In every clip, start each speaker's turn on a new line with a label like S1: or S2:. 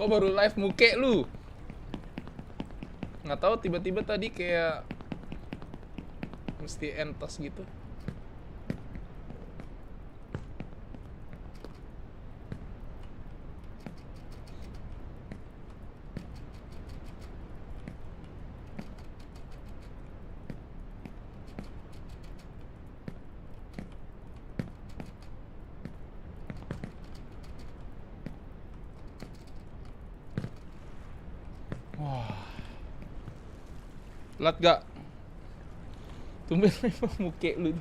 S1: Kok baru live muke lu? Nggak tahu tiba-tiba tadi kayak mesti entos gitu. Wah. Lat gak? Tumben memang muke lu.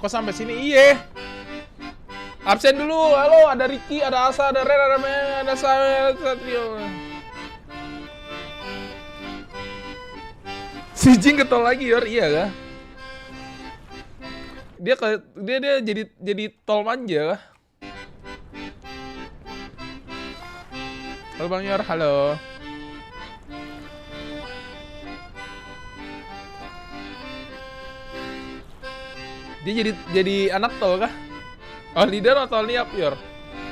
S1: Kok sampai sini? Iya. Absen dulu. Halo, ada Ricky, ada Asa, ada Ren, ada Men, ada saya, Satrio. Si Jing ketol lagi, Yor. Iya kah? Dia jadi tol manja kah? Halo Bang Yor, halo. Dia jadi anak tol kah? Oh, leader atau liap, Yor?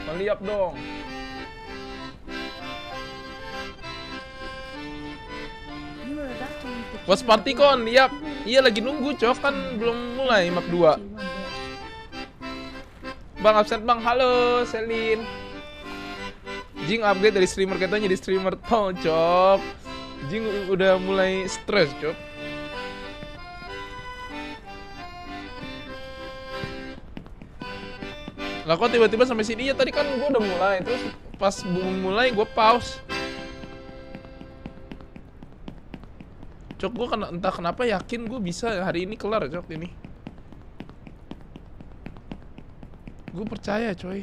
S1: Oh, liap dong. Was party kon, liap. Iya lagi nunggu, Cok, kan belum mulai map 2. Bang absen, Bang. Halo, Selin. Jing upgrade dari streamer katanya jadi streamer tol, Cok. Jing udah mulai stres, Cok. Lah kok tiba-tiba sampai sini ya, tadi kan gue udah mulai, terus pas belum mulai gue pause. Cok, gue entah kenapa yakin gue bisa hari ini kelar, Cok, ini. Gue percaya, coy.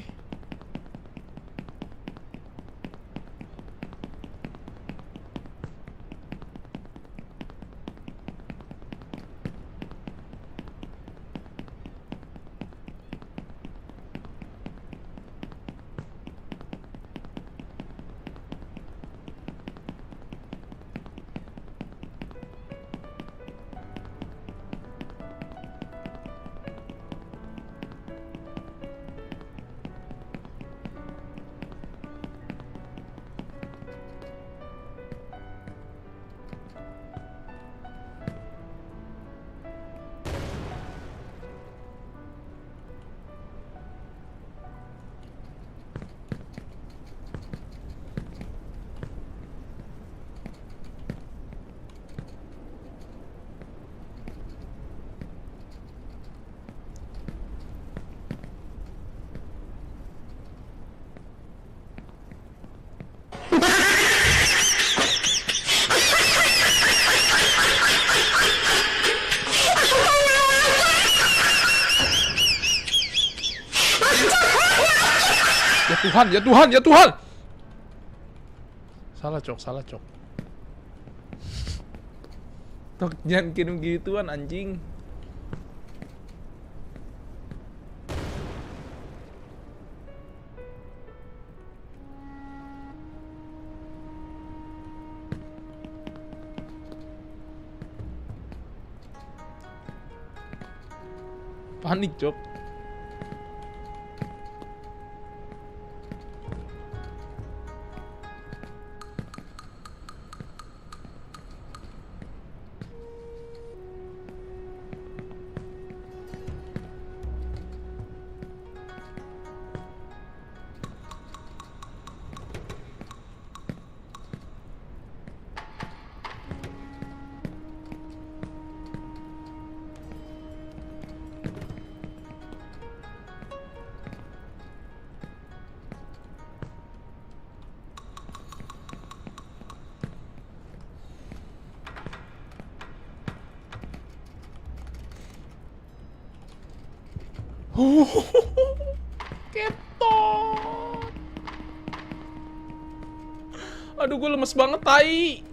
S1: Ya Tuhan, ya Tuhan. Salah, Cok, salah, Cok. Tok, jangan kirim gituan, anjing. Panik, Cok. Ketot. Aduh, gue lemes banget, tai.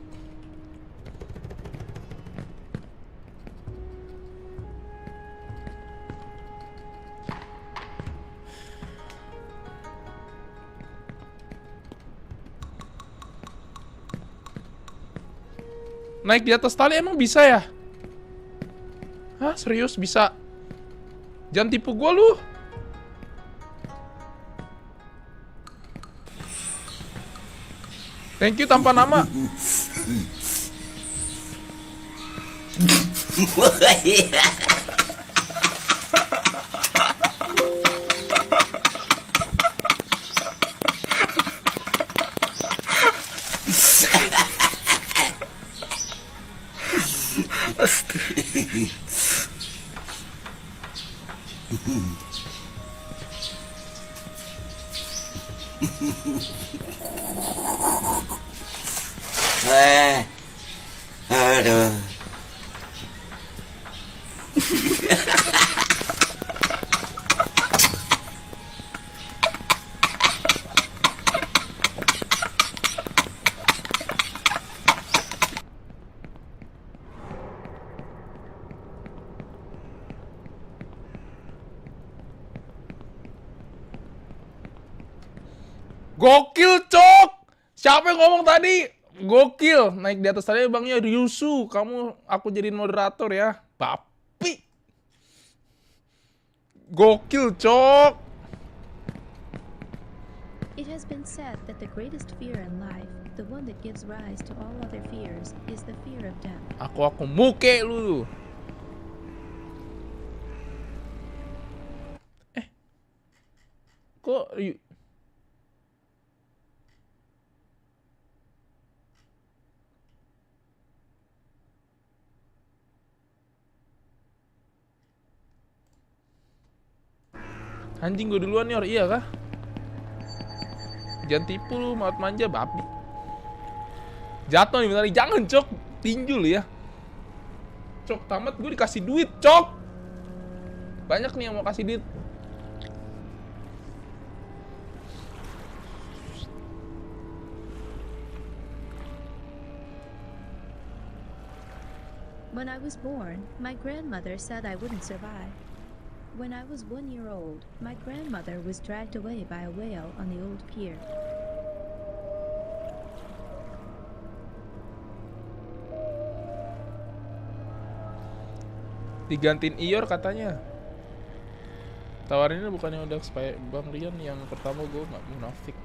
S1: Naik di atas tali emang bisa ya? Hah, serius bisa? Jangan tipu gua lu. Thank you tanpa nama.
S2: Aduh.
S1: Gokil, Cok. Siapa yang ngomong tadi? Gokil. Naik di atas tali bangnya Ryusu. Aku jadiin moderator ya. Bapi. Gokil, Cok.
S3: It has been said that the greatest fear in life, the one that gives rise to all other fears, is the fear of death.
S1: Aku muke lu. Kok anjing gue duluan nih, iya kah? Jangan tipu lu, maut manja babi. Jatuh nih bentar, jangan Cok, tinju lu ya. Cok, tamat gue dikasih duit, Cok. Banyak nih yang mau kasih duit.
S3: When I was born, my grandmother said I wouldn't survive. When I was 1 year old, my grandmother was dragged away by a whale on the old pier.
S1: Digantiin Ior katanya. Tawarinnya bukannya udah supaya Bang Rian yang pertama gue gak munafik.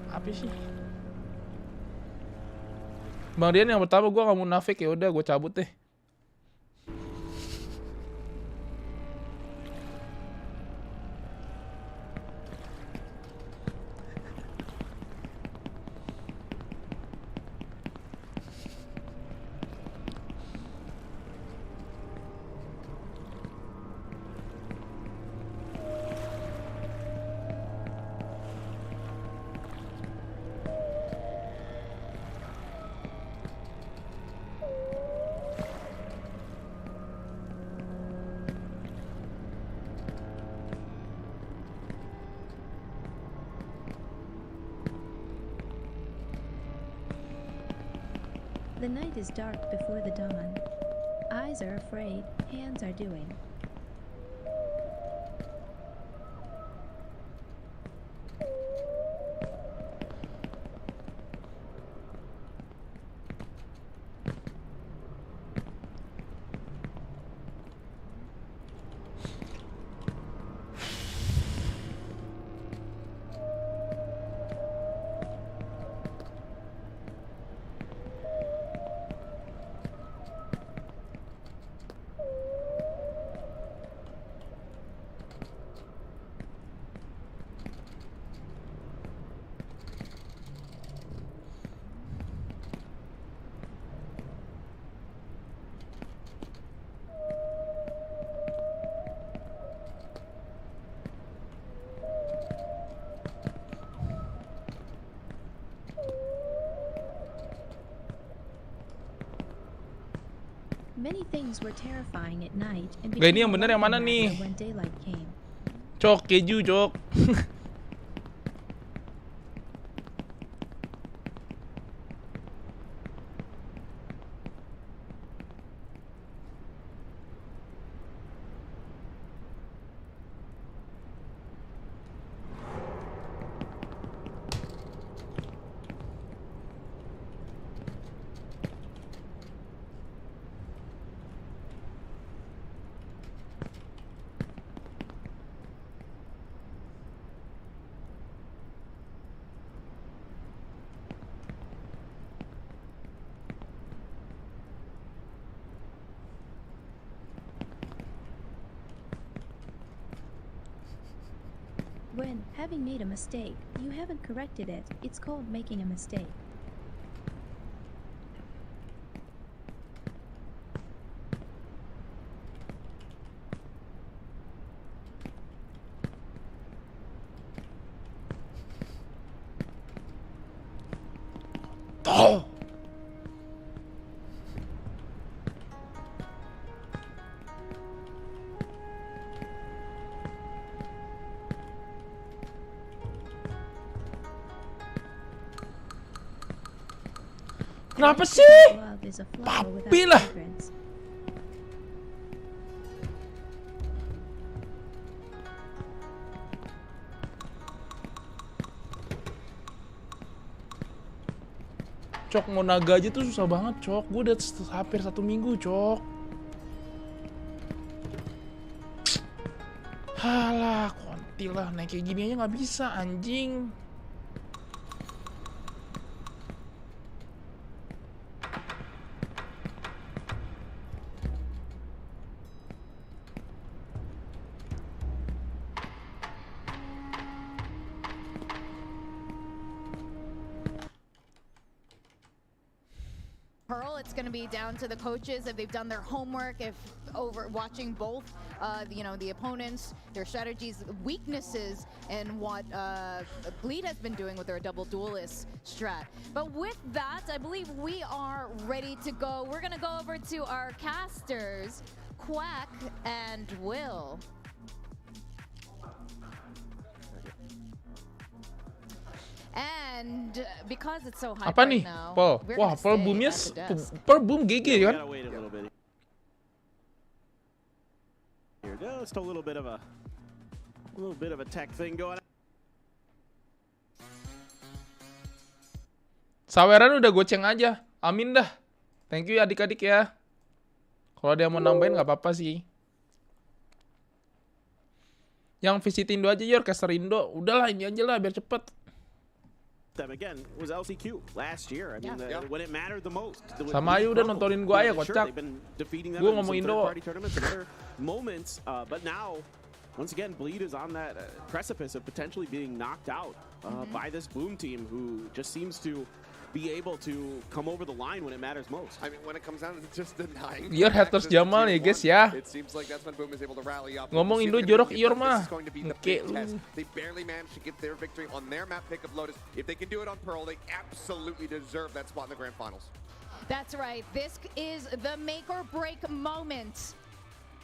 S1: Apa sih? Bang Rian yang pertama gue gak munafik, ya udah gue cabut deh.
S3: The night is dark before the dawn. Eyes are afraid, hands are doing. Many things were terrifying at night and
S1: Gak, ini yang bener yang mana nih?
S3: when daylight came.
S1: Cok, keju, Cok.
S3: When, having made a mistake, you haven't corrected it, it's called making a mistake.
S1: Oh. Kenapa sih?
S3: Love is a flower without
S1: Papi lah.
S3: fragrance.
S1: Cok, mau naga aja tuh susah banget, Cok. Gue udah hampir 1 minggu, Cok. Halah, kontil lah. Naik kayak gini aja nggak bisa, anjing.
S2: Pearl, it's going to be down to the coaches if they've done their homework, if over watching both, the opponents, their strategies, weaknesses, and what Bleed has been doing with their double duelist strat. But with that, I believe we are ready to go. We're going to go over to our casters, Quack and Will. And because it's so high
S1: Apa
S2: right
S1: nih,
S2: now,
S1: Pearl?
S2: we're
S1: Wah,
S2: gonna
S1: Pearl
S2: stay
S1: boomnya,
S2: at the desk.
S1: Pearl boom GG kan?
S4: Gotta wait a little bit. Here, just a little bit of a tech thing going on.
S1: Saweran udah goceng aja. Amin dah. Thank you adik-adik ya. Kalau dia mau nambahin nggak apa-apa sih. Yang visit Indo aja ya, orkester Indo. Udahlah ini aja lah biar cepet.
S4: Them again was LCQ last year. I mean, when it mattered the most.
S1: Sama Ayu udah nontonin gua ya, kocak. Gua ngomong Indo.
S4: Moments, but now, once again, Bleed is on that precipice of potentially being knocked out by this Boom team, who just seems to be able to come over the line when it matters most.
S5: I mean, when it comes down to just denying.
S1: Ior haters Jamal ya guys ya.
S5: It seems like that's when Boom is able to rally up.
S1: Ngomong Indo jorok Ior mah.
S5: Oke. They barely managed to get their victory on their map pick of Lotus. If they can do it on Pearl, they absolutely deserve that spot in the grand finals.
S2: That's right. This is the make or break moment.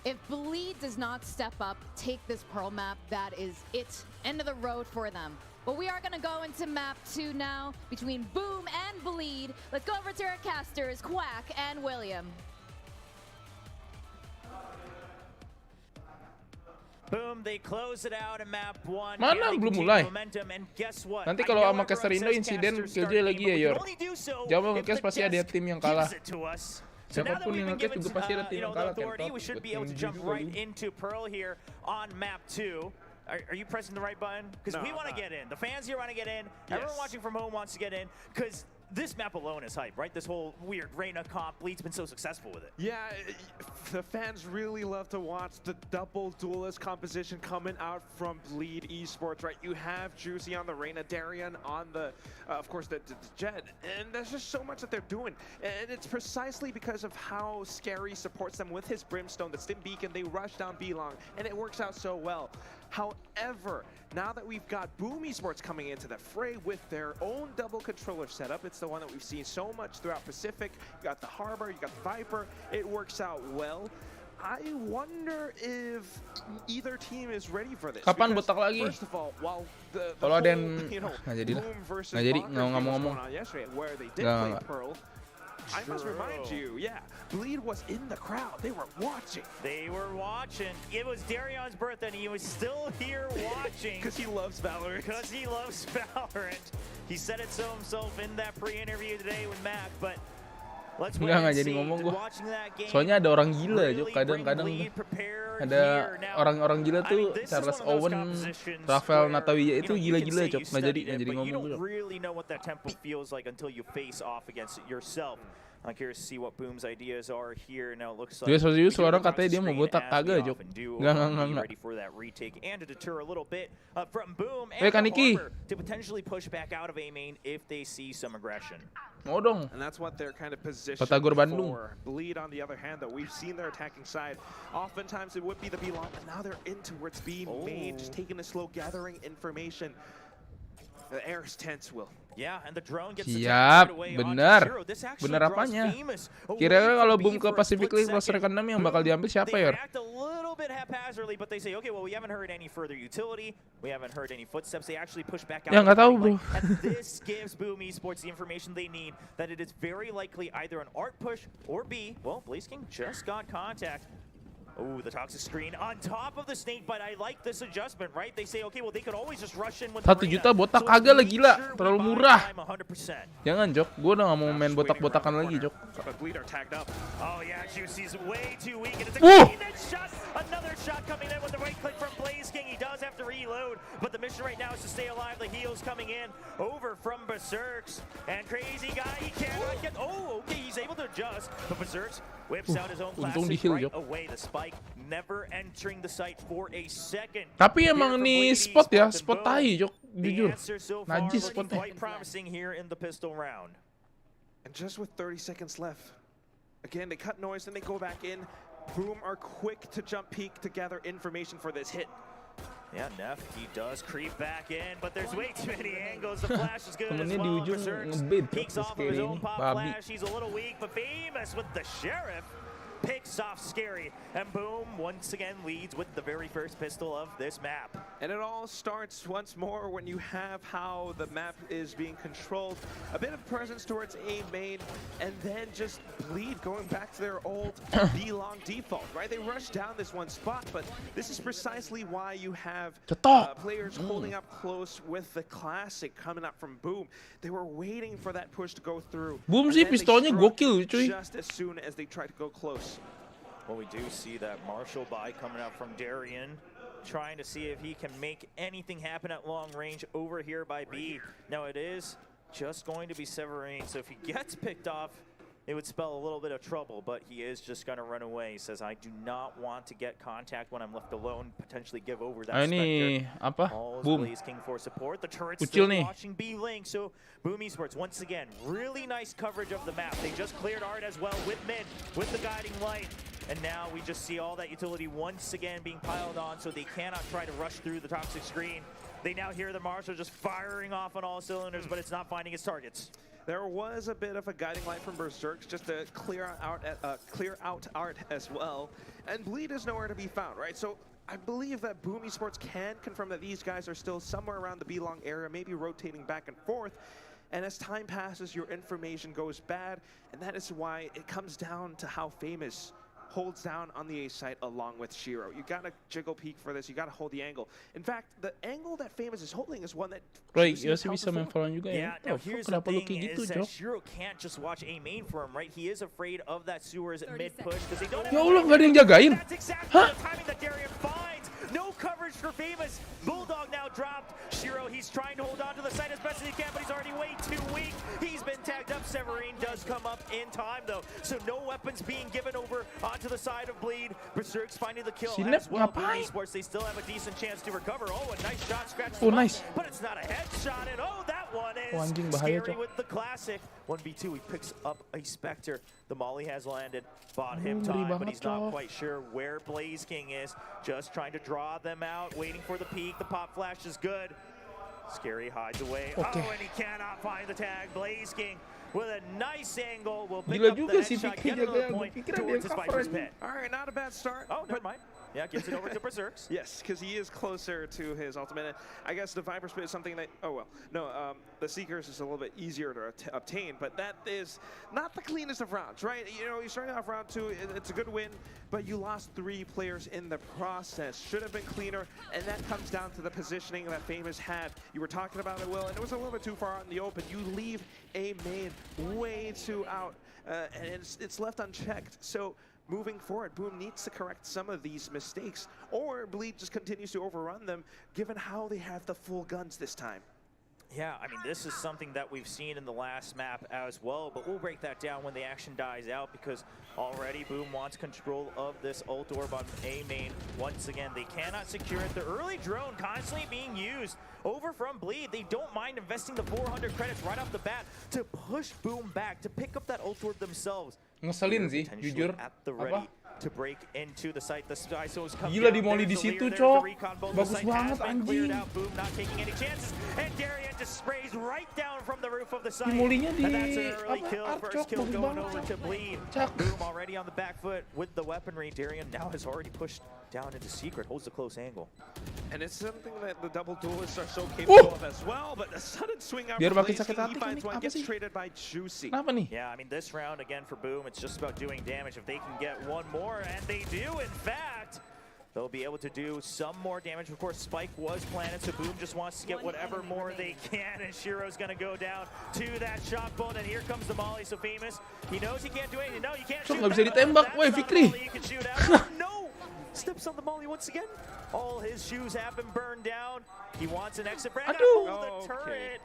S2: If Bleed does not step up, take this Pearl map, that is it. End of the road for them. But we are going to go into map 2 now between Boom and Bleed. Let's go over to our casters, Quack and William.
S6: Boom, they close it out in map 1.
S1: Mana belum mulai. Nanti kalau sama caster Indo insiden Killjoy lagi ya, Yor. Jangan nge-cast pasti ada tim yang kalah. Siapapun yang nge-cast juga pasti ada tim yang kalah.
S6: We should be able to jump right into Pearl here on map 2. Are you pressing the right button? Because we want to get in. The fans here want to get in. Yes. Everyone watching from home wants to get in. Because this map alone is hype, right? This whole weird Reyna comp, Bleed's been so successful with it.
S7: Yeah, the fans really love to watch the double duelist composition coming out from Bleed Esports, right? You have Juicy on the Reyna, Darian on the, of course, the Jet, and there's just so much that they're doing. And it's precisely because of how Scary supports them with his Brimstone, the Stim Beacon, they rush down B-Long, and it works out so well. However, now that we've got Boom Esports coming into the fray with their own double controller setup, it's the one that we've seen so much throughout Pacific. You got the Harbor, you got the Viper, it works out well. I wonder if either team is ready for this.
S1: Kapan botak lagi?
S7: First of all, while the
S1: kalau ada yang
S7: nggak
S1: jadi lah, nggak jadi ngomong-ngomong.
S7: Where they did play Pearl, I must remind you, yeah, Bleed was in the crowd. They were watching.
S6: They were watching. It was Darion's birthday, and he was still here watching.
S7: Because he loves Valorant.
S6: Because he loves Valorant. He said it so himself in that pre-interview today with Mac, but let's wait and
S1: jadi
S6: see.
S1: ngomong gua.
S6: Watching that game,
S1: Soalnya ada orang gila, Jo. Kadang-kadang ada orang-orang gila tuh, Charles Owen, Rafael Natawiya itu gila-gila, Cok. Nggak jadi ngomong
S6: you
S1: dulu.
S6: don't really know what that tempo feels like until you face off against it yourself. I'm curious to see what Boom's ideas are here. Now it looks like
S1: Dia serius
S6: we do
S1: orang
S6: have
S1: katanya dia mau
S6: screen
S1: botak
S6: as
S1: kagak,
S6: we
S1: Jok.
S6: often do.
S1: Enggak.
S6: Ready for that retake and to deter a little bit from Boom
S1: Hey,
S6: and
S1: Kaniki.
S6: Harbor to potentially push back out of A main if they see some aggression.
S1: Mau dong.
S7: And that's what they're kind of positioned
S1: Batagor Bandung.
S7: for. Bleed on the other hand, though, we've seen their attacking side. Oftentimes it would be the B long, but now they're in towards B main, just taking it slow, gathering information. The air is tense, Will.
S6: Yeah, and the drone gets
S1: Siap,
S6: right away
S1: benar.
S6: onto Shiro. This actually
S1: Benar
S6: draws
S1: apanya?
S6: Famous
S1: Kira-kira
S6: away
S1: kalau
S6: from
S1: Boom
S6: B
S1: ke
S6: for a
S1: Pacific
S6: split
S1: League plus
S6: second.
S1: rekan 6 yang bakal diambil siapa
S6: They
S1: ya?
S6: react a little bit haphazardly, but they say, okay, well, we haven't heard any further utility. We haven't heard any footsteps. They actually push back out.
S1: Ya, nggak tahu, bro.
S6: And this gives Boom Esports the information they need that it is very likely either an arc push or B. Well, Blaze King just got contact. Oh, the toxic screen on top of the snake bite. I like this adjustment, right? They say, okay, well, they could always just rush in with
S1: 1 juta botak kagak lah, gila. Terlalu murah.
S6: 100%.
S1: Jangan, Jok. Gue udah gak mau main botak-botakan lagi, Jok.
S7: But Bleed are tagged up.
S6: Oh yeah, Juicy's way too weak, and it's a clean shot. Another shot coming in with the right click from Blaze King. He does have to reload, but the mission right now is to stay alive. The heals coming in over from Berserks, and Crazy Guy, he cannot get. Oh, okay, he's able to adjust, but Berserks whips out his own
S1: untung
S6: classic
S1: di-heal,
S6: right
S1: Jok.
S6: away. The spike never entering the site for a second.
S1: Tapi
S6: Here
S1: emang
S6: for
S1: nih
S6: Bleed
S1: spot ya,
S6: Esports, and
S1: spot
S6: boom.
S1: tai, Jok.
S6: The
S1: Jujur.
S6: answer so far
S1: Najis
S6: looking
S1: spotnya.
S6: quite promising here in the pistol round.
S7: And just with 30 seconds left, again, they cut noise, then they go back in. Boom are quick to jump peak to gather information for this hit.
S6: Yeah, Neff, he does creep back in, but there's way too many angles. The flash is good as
S1: Temennya di
S6: well.
S1: ujung
S6: Berserks
S1: ngebait
S6: peeks
S1: ke
S6: off of his
S1: Scary
S6: own
S1: ini,
S6: pop
S1: babi.
S6: flash. He's a little weak, but Famous with the Sheriff picks off Scary. And Boom once again leads with the very first pistol of this map.
S7: And it all starts once more when you have how the map is being controlled. A bit of presence towards A main, and then just Bleed going back to their old B long default, right? They rush down this one spot, but this is precisely why you have players holding up close with the classic coming up from Boom. They were waiting for that push to go through.
S1: Boom
S7: and
S1: sih
S7: then they
S1: pistolnya
S7: struck
S1: gokil, cuy.
S7: just as soon as they tried to go close.
S6: Well, we do see that Marshall buy coming out from Darien, trying to see if he can make anything happen at long range over here by B. Now it is just going to be Severine, so if he gets picked off, it would spell a little bit of trouble, but he is just going to run away. He says, I do not want to get contact when I'm left alone, potentially give over that
S1: Ini apa? Boom.
S6: Blaze King for support. The turret's
S1: Ucil
S6: still
S1: nih.
S6: watching B-Link, so Boom Esports, once again, really nice coverage of the map. They just cleared Art as well with mid, with the guiding light. And now we just see all that utility once again being piled on, so they cannot try to rush through the toxic screen. They now hear the Marshall just firing off on all cylinders, but it's not finding its targets.
S7: There was a bit of a guiding light from Berserks just to clear out Art as well, and Bleed is nowhere to be found, right? So I believe that Boom Esports can confirm that these guys are still somewhere around the B-Long area, maybe rotating back and forth. And as time passes, your information goes bad, and that is why it comes down to how Famous holds down on the A site along with Shiro. You gotta jiggle peek for this, you gotta hold the angle. In fact, the angle that Famous is holding is one that
S1: Roy,
S7: Juicy
S1: ya
S7: has
S1: sih
S7: held
S1: bisa main
S7: before.
S1: Valorant juga ya.
S6: Yeah, now here's the
S1: Kenapa lu
S6: thing
S1: kayak gitu,
S6: is that
S1: Jok?
S6: Shiro can't just watch A main for him, right? He is afraid of that sewers mid push because they don't
S1: Ya Allah, nggak ada yang jagain.
S6: That's exactly
S1: Hah?
S6: the timing that Darien finds. No coverage for Famous. Bulldog now dropped. Shiro, he's trying to hold on to the site as best as he can, but he's already way too weak. He's been tagged up. Severine does come up in time, though. So no weapons being given over onto the side of Bleed. Berserk's finding the kill
S1: Sinep
S6: as well. Boom
S1: ngapain?
S6: Esports, they still have a decent chance to recover. Oh, a nice shot. Scratches
S1: Oh,
S6: him up,
S1: nice.
S6: but it's not a headshot. And oh, that one is
S1: Oh, anjing, bahaya,
S6: Scary
S1: Cok.
S6: with the classic. 1v2, he picks up a Spectre. The Molly has landed. Bought him
S1: Aduh, ngeri
S6: time, but
S1: banget,
S6: he's not
S1: Cok.
S6: quite sure where Blaze King is. Just trying to draw them out, waiting for the peak. The pop flash is good. Scary hides away.
S1: Okay.
S6: Oh, and he cannot find the tag. Blaze King with a nice angle will pick
S1: Gila
S6: up the
S1: juga sih
S6: headshot,
S1: pikir
S6: get another
S1: jaga.
S6: point
S1: Gue pikir ada
S6: towards
S1: yang
S6: his
S1: cover
S6: Viper's
S1: aja.
S6: pit.
S7: All right, not a bad start.
S6: Oh, never
S7: but
S6: mind. Yeah, gives it over to Berserks.
S7: yes, because he is closer to his ultimate. And I guess the Viper Spit is something that, oh well, no, the Seekers is a little bit easier to obtain, but that is not the cleanest of rounds, right? You know, you're starting off round 2, it's a good win, but you lost 3 players in the process. Should have been cleaner, and that comes down to the positioning that Famous had. You were talking about it, Will, and it was a little bit too far out in the open. You leave A main way too out, and it's left unchecked. So moving forward, Boom needs to correct some of these mistakes, or Bleed just continues to overrun them, given how they have the full guns this time.
S6: Yeah, I mean, this is something that we've seen in the last map as well, but we'll break that down when the action dies out because already Boom wants control of this ult orb on A main. Once again, they cannot secure it. The early drone constantly being used over from Bleed. They don't mind investing the 400 credits right off the bat to push Boom back, to pick up that ult orb themselves.
S1: Ngeselin sih, jujur.
S6: At the ready to break into the site. The ISOs come
S1: Gila
S6: down.
S1: di molly di
S6: There's the
S1: situ,
S6: leader,
S1: cok.
S6: there's the recon. Both
S1: Bagus
S6: the site
S1: banget,
S6: has been cleared
S1: anjing.
S6: out. Boom not taking any chances. And Darian just sprays right down from the roof of the site.
S1: Di molly-nya
S6: And that's an early kill.
S1: arc,
S6: First
S1: cok.
S6: kill
S1: Bagus
S6: going
S1: banget,
S6: over to Bleed.
S1: Cak.
S6: Boom already on the back foot with the weaponry. Darian now has already pushed down into Secret. Holds a close angle.
S7: And it's something that the double duelists are so capable of as well, but a sudden swing out
S1: Biar
S7: from
S1: makin
S7: Blaze
S1: sakit
S7: King,
S1: hati
S7: he
S1: kan,
S7: finds
S1: Nick.
S7: one,
S1: Apa
S7: gets
S1: sih?
S7: traded by Juicy.
S1: Kenapa nih?
S6: Yeah, I mean, this round again for Boom, it's just about doing damage. If they can get one more, and they do, in fact, they'll be able to do some more damage. Of course, Spike was planted, so Boom just wants to get whatever more they can, and Shiro's going to go down to that shot bolt, and here comes the molly. So Famous, he knows he can't do anything. No, you can't
S1: Cok,
S6: shoot
S1: nggak bisa
S6: that.
S1: ditembak.
S6: That's
S1: Woi,
S6: not a
S1: Fikri.
S6: molly you can shoot out. No! Steps on the molly once again. All his shoes have been burned down. He wants an exit frag.
S1: Aduh.
S6: Hold the turret.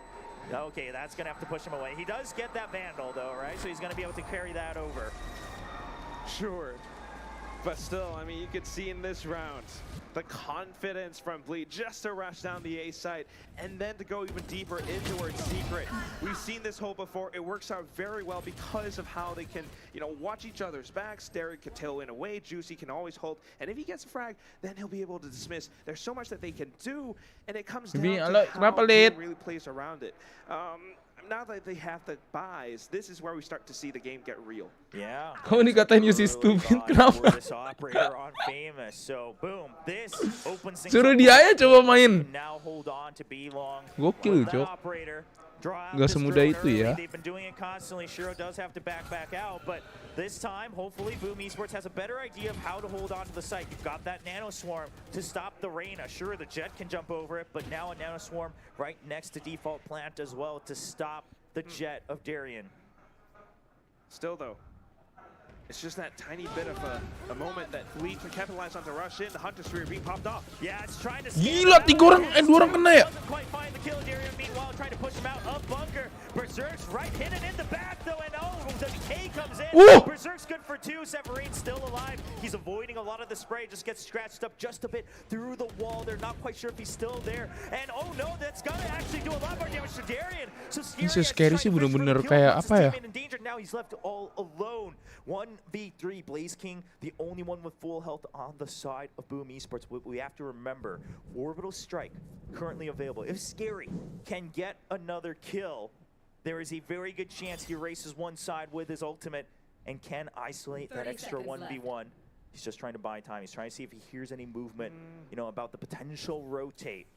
S6: Okay, that's going to have to push him away. He does get that Vandal, though, right? So he's going to be able to carry that over.
S7: Sure. But still, I mean, you could see in this round, the confidence from Bleed just to rush down the A site and then to go even deeper in towards Secret. We've seen this hole before. It works out very well because of how they can, you know, watch each other's backs. Derek can tail in away. Juicy can always hold. And if he gets a frag, then he'll be able to dismiss. There's so much that they can do, and it comes down
S1: Bibi,
S7: to
S1: halo,
S7: how
S1: kenapa,
S7: Bleed
S1: Lid?
S7: really plays around it. Now that they have the buys, this is where we start to see the game get real.
S6: Yeah.
S1: Kamu dikatain you si stupid, kenapa?
S6: This operator on Famous. So boom, this opens things
S1: Suruh
S6: up.
S1: dia aja coba main.
S6: Now hold on to be long.
S1: Gokil,
S6: Let that
S1: Cok.
S6: operator draw out
S1: Nggak
S6: this
S1: semudah
S6: drone
S1: itu
S6: early.
S1: ya.
S6: They've been doing it constantly. Shiro does have to back out, but this time, hopefully, Boom Esports has a better idea of how to hold on to the site. You've got that Nano Swarm to stop the Reyna. Sure, the Jet can jump over it, but now a Nano Swarm right next to Default Plant as well to stop the Jet of Darian.
S7: Still, though, it's just that tiny bit of a moment that Bleed can capitalize on to rush in. The Hunter Sphere being popped off.
S6: Yeah, it's trying to
S1: Gila, 3 orang, 2 orang kena ya?
S6: Doesn't quite find the kill. Darian meanwhile trying to push him out of bunker. Berserk's right hidden in the back though, and oh, the decay comes in. Berserk's good for 2. Severine's still alive. He's avoiding a lot of the spray. Just gets scratched up just a bit through the wall. They're not quite sure if he's still there. And oh no, that's gonna actually do a lot more damage to Darian. So
S1: Scary sih bener-bener kayak apa ya?
S6: In danger. Now he's left all alone. 1v3 Blaze King, the only one with full health on the side of Boom Esports. We have to remember, Orbital Strike currently available. If Scary can get another kill, there is a very good chance he races one side with his ultimate and can isolate that extra 1v1. He's just trying to buy time. He's trying to see if he hears any movement, you know, about the potential rotate.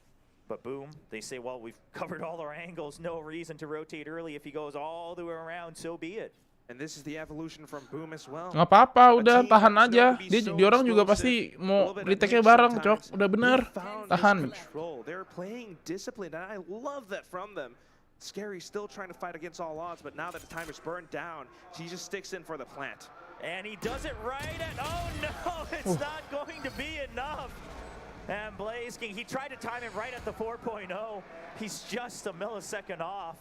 S6: But Boom, they say, well, we've covered all our angles. No reason to rotate early. If he goes all the way around, so be it.
S7: And this is the evolution from Boom as well.
S1: Nggak apa-apa, udah tahan aja. Dia orang juga pasti mau retake-nya bareng, Cok. Udah bener, tahan.
S7: They're playing disciplined, and I love that from them. Scary still trying to fight against all odds, but now that the timer's burned down, he just sticks in for the plant.
S6: And he does it right at, oh no, it's not going to be enough. And Blaze King, he tried to time it right at the 4.0. He's just a millisecond off.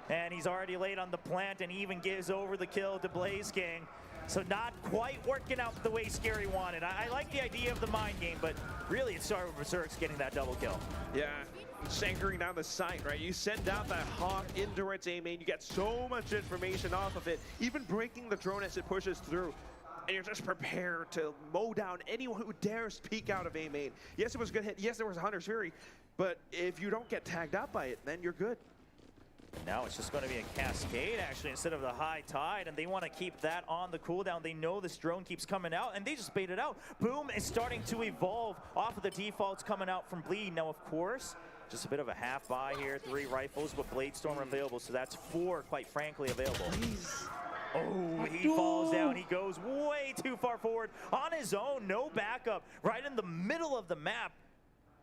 S6: And he's already late on the plant and even gives over the kill to Blaze King. So not quite working out the way Scary wanted. I like the idea of the mind game, but really it started with Berserk's getting that double kill.
S7: Yeah, anchoring down the site, right? You send out that Hawk endurance A main, you get so much information off of it, even breaking the drone as it pushes through. And you're just prepared to mow down anyone who dares peek out of A main. Yes, it was a good hit. Yes, there was a Hunter's Fury. But if you don't get tagged up by it, then you're good.
S6: Now it's just going to be a cascade, actually, instead of the high tide, and they want to keep that on the cooldown. They know this drone keeps coming out, and they just bait it out. Boom is starting to evolve off of the defaults coming out from Bleed. Now, of course, just a bit of a half buy here. 3 rifles with Blade Storm available, so that's 4, quite frankly, available. Oh, he falls down. He goes way too far forward on his own. No backup. Right in the middle of the map.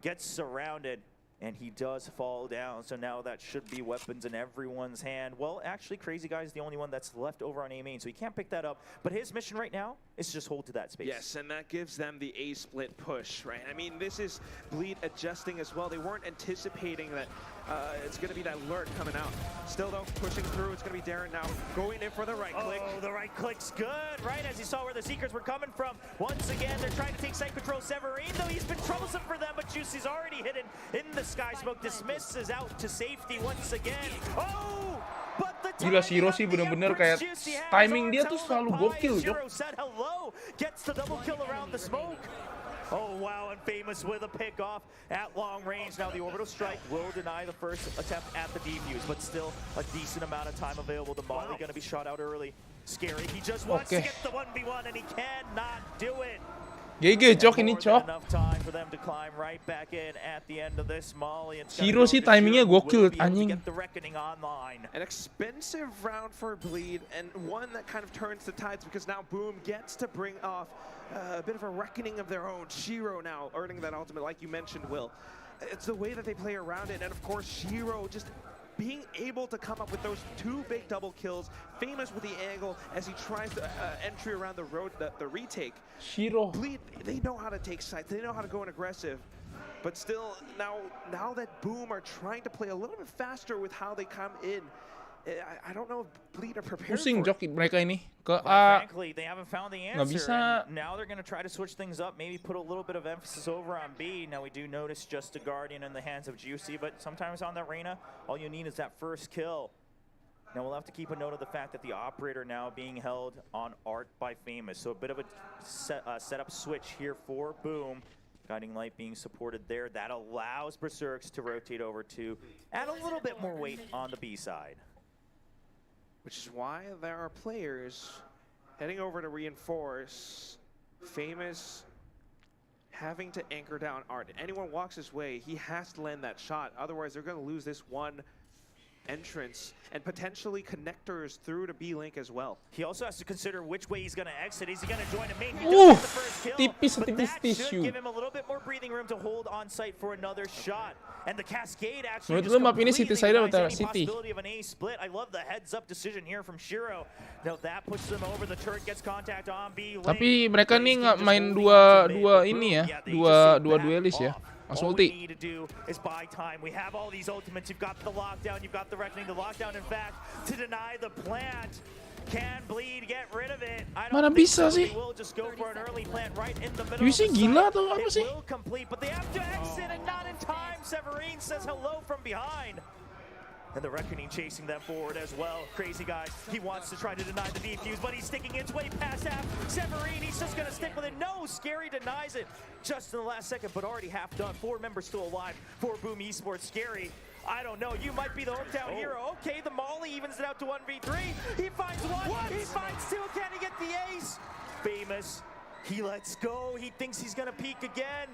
S6: Gets surrounded. And he does fall down, so now that should be weapons in everyone's hand. Well, actually, Crazy Guy is the only one that's left over on A main, so he can't pick that up. But his mission right now is just hold to that space.
S7: Yes, and that gives them the A split push, right? I mean, this is Bleed adjusting as well. They weren't anticipating that it's going to be that lurk coming out. Still, though, pushing through. It's going to be Darren now going in for the right click.
S6: Oh, the right click's good, right? As you saw where the Seekers were coming from. Once again, they're trying to take site control. Severin, though, he's been troublesome for them, but Juicy's already hidden in the Sky Smoke. Dismisses out to safety once again. Oh!
S1: Gila, Shiro sih bener-bener kayak timing dia tuh selalu gokil, Jok.
S6: Oh wow, and Famous with a pick off at long range. Now the orbital strike will deny the first attempt at the defuse, but still a decent amount of time available. The Molly gonna be shot out early. Scary, he just wants to get the 1v1 and he cannot do it.
S1: GG, Cok, ini, Cok.
S6: Shiro
S1: sih timingnya gokil, anjing.
S7: An expensive round for Bleed, and one that kind of turns the tides because now Boom gets to bring off a bit of a reckoning of their own. Shiro now earning that ultimate, like you mentioned, Will. It's the way that they play around it, and of course, Shiro just being able to come up with those two big double kills, Famous with the angle as he tries to entry around the road, the retake.
S1: Shiro.
S7: Bleed, they know how to take sides, they know how to go in aggressive. But still, now that Boom are trying to play a little bit faster with how they come in, I don't know if Bleed are prepared
S1: Pusing,
S7: for
S1: Jok, mereka ini. Ke A.
S6: Frankly, they haven't found the
S1: Nggak
S6: answer.
S1: bisa.
S6: And now they're going to try to switch things up, maybe put a little bit of emphasis over on B. Now we do notice just a Guardian in the hands of Juicy, but sometimes on the arena, all you need is that first kill. Now we'll have to keep a note of the fact that the operator now being held on Art by Famous. So a bit of a setup switch here for Boom. Guiding Light being supported there. That allows Berserks to rotate over to add a little bit more weight on the B side.
S7: Which is why there are players heading over to reinforce. Famous having to anchor down Art. Anyone walks his way, he has to land that shot. Otherwise, they're going to lose this one entrance and potentially connectors through to B-Link as well.
S6: He also has to consider which way he's going to exit. Is he going to join a main? He
S1: Oof,
S6: does get the first kill,
S1: tipis
S6: but that
S1: tisu.
S6: should give him a little bit more breathing room to hold on site for another shot. And the cascade actually
S1: Menurut
S6: just
S1: lu map ini City side atau
S6: completely denies any
S1: City?
S6: possibility of an A split. I love the heads-up decision here from Shiro. Now that pushes them over. The turret gets contact on B-Link.
S1: Tapi mereka nih nggak main dua ini ya, dua duelis ya. Langsung
S6: All we
S1: ulti.
S6: need to do is buy time. We have all these ultimates. You've got the lockdown. You've got the reckoning. The lockdown, in fact, to deny the plant. Can Bleed get rid of it? I don't
S1: Mana
S6: think
S1: bisa
S6: so.
S1: sih?
S6: They will just go for an early plant right in the middle.
S1: Ini sih
S6: of the
S1: gila
S6: site.
S1: atau apa
S6: It
S1: sih?
S6: will complete, but they have to exit and not in time. Severin says hello from behind. And the Reckoning chasing them forward as well. Crazy guy, he wants to try to deny the defuse, but he's sticking its way past half. Severin, he's just gonna stick with it. No, Scary denies it just in the last second, but already half done. 4 members still alive for Boom Esports. Scary, I don't know, you might be the hometown hero. Okay, the Molly evens it out to 1v3. He finds one, he finds two, can he get the ace? Famous, he lets go, he thinks he's gonna peek again.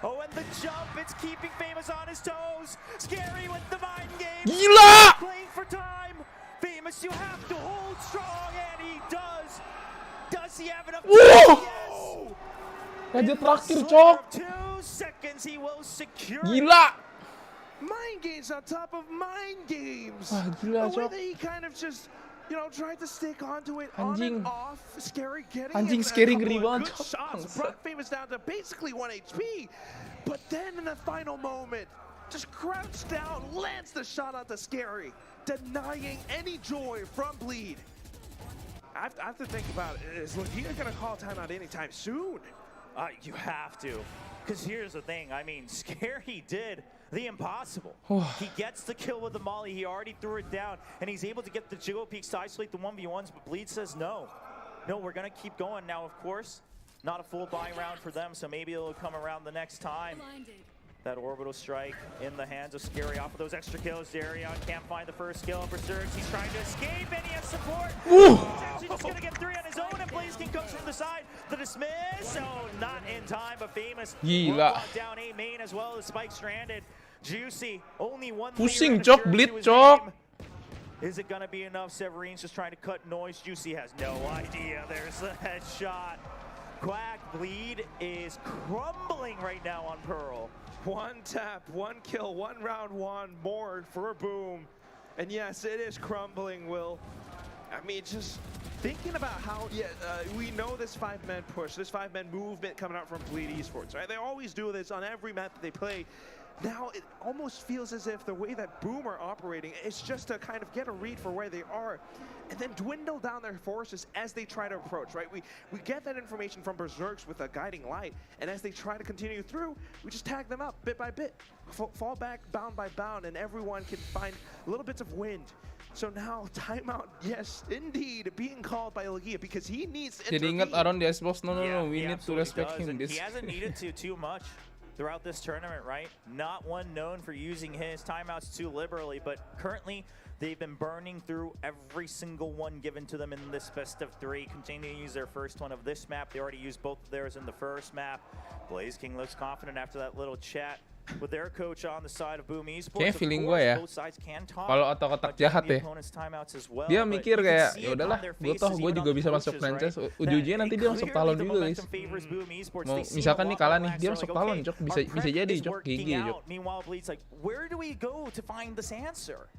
S6: Oh, and the jump, it's keeping Famous on his toes. Scary with the mind game.
S1: Gila!
S6: Playing for time. Famous, you have to hold strong, and he does. Does he have enough time? Yes.
S1: Raja terakhir, Cok.
S6: 2 seconds, he will secure.
S1: Gila.
S7: Mind games on top of mind games.
S1: Wah, gila,
S7: the way
S1: Cok.
S7: that he kind of just, tried to stick onto it
S1: Anjing.
S7: on and off. Scary getting
S1: Anjing,
S7: in
S1: Scary
S7: a couple
S1: ngeri
S7: of
S1: banget,
S7: good
S1: Cok.
S7: shots. Brought Famous down to basically 1 HP. But then in the final moment, just crouched down, lands the shot onto Scary, denying any joy from Bleed. I have to think about it. Is Lofi going to call timeout anytime soon?
S6: You have to. Because here's the thing, I mean, Scary did the impossible. He gets the kill with the Molly, he already threw it down, and he's able to get the jiggle peeks to isolate the 1v1s, but Bleed says no. No, we're gonna keep going. Now, of course, not a full buy round for them, so maybe it'll come around the next time. That orbital strike in the hands of Scary off of those extra kills. Darion can't find the first kill. Berserks, he's trying to escape, and he has support. He's actually just gonna get 3 on his own, and Blazeking comes from the side. The dismiss, oh, not in time, but Famous will
S1: Gila.
S6: lock down A main as well as Spike stranded. Juicy, only one
S1: Pusing,
S6: leader
S1: Cok,
S6: and a
S1: Bleed,
S6: to his
S1: Cok.
S6: name. Is it gonna be enough? Severin's just trying to cut noise. Juicy has no idea. There's the headshot. Quack, Bleed is crumbling right now on Pearl.
S7: 1 tap, 1 kill, 1 round, 1 more for Boom. And yes, it is crumbling, Will. I mean, just thinking about how, we know this 5-man push, this 5-man movement coming out from Bleed Esports, right? They always do this on every map that they play. Now it almost feels as if the way that Boom are operating is just to kind of get a read for where they are and then dwindle down their forces as they try to approach, right? We get that information from Berserks with a guiding light, and as they try to continue through, we just tag them up bit by bit, fall back bound by bound, and everyone can find little bits of wind. So now, timeout, yes, indeed, being called by Legia because he needs to
S1: Jadi ingat Aaron di Xbox, no, we need to respect him.
S6: He hasn't needed to too much throughout this tournament, right? Not one known for using his timeouts too liberally, but currently they've been burning through every single one given to them in this best of 3. Continuing to use their first one of this map. They already used both of theirs in the first map. Blaze King looks confident after that little chat with their coach on the side of Boom Esports.
S1: Kayak feeling gue ya, kalau otak-otak jahat ya, dia mikir kayak ya udahlah, gue juga bisa masuk franchise. Ujung-ujungnya nanti dia masuk talon juga, guys. Mau misalkan nih kalah nih, dia masuk talon, Jok. Bisa jadi, Jok. Gigi, Jok.
S6: Where do we go to find this answer?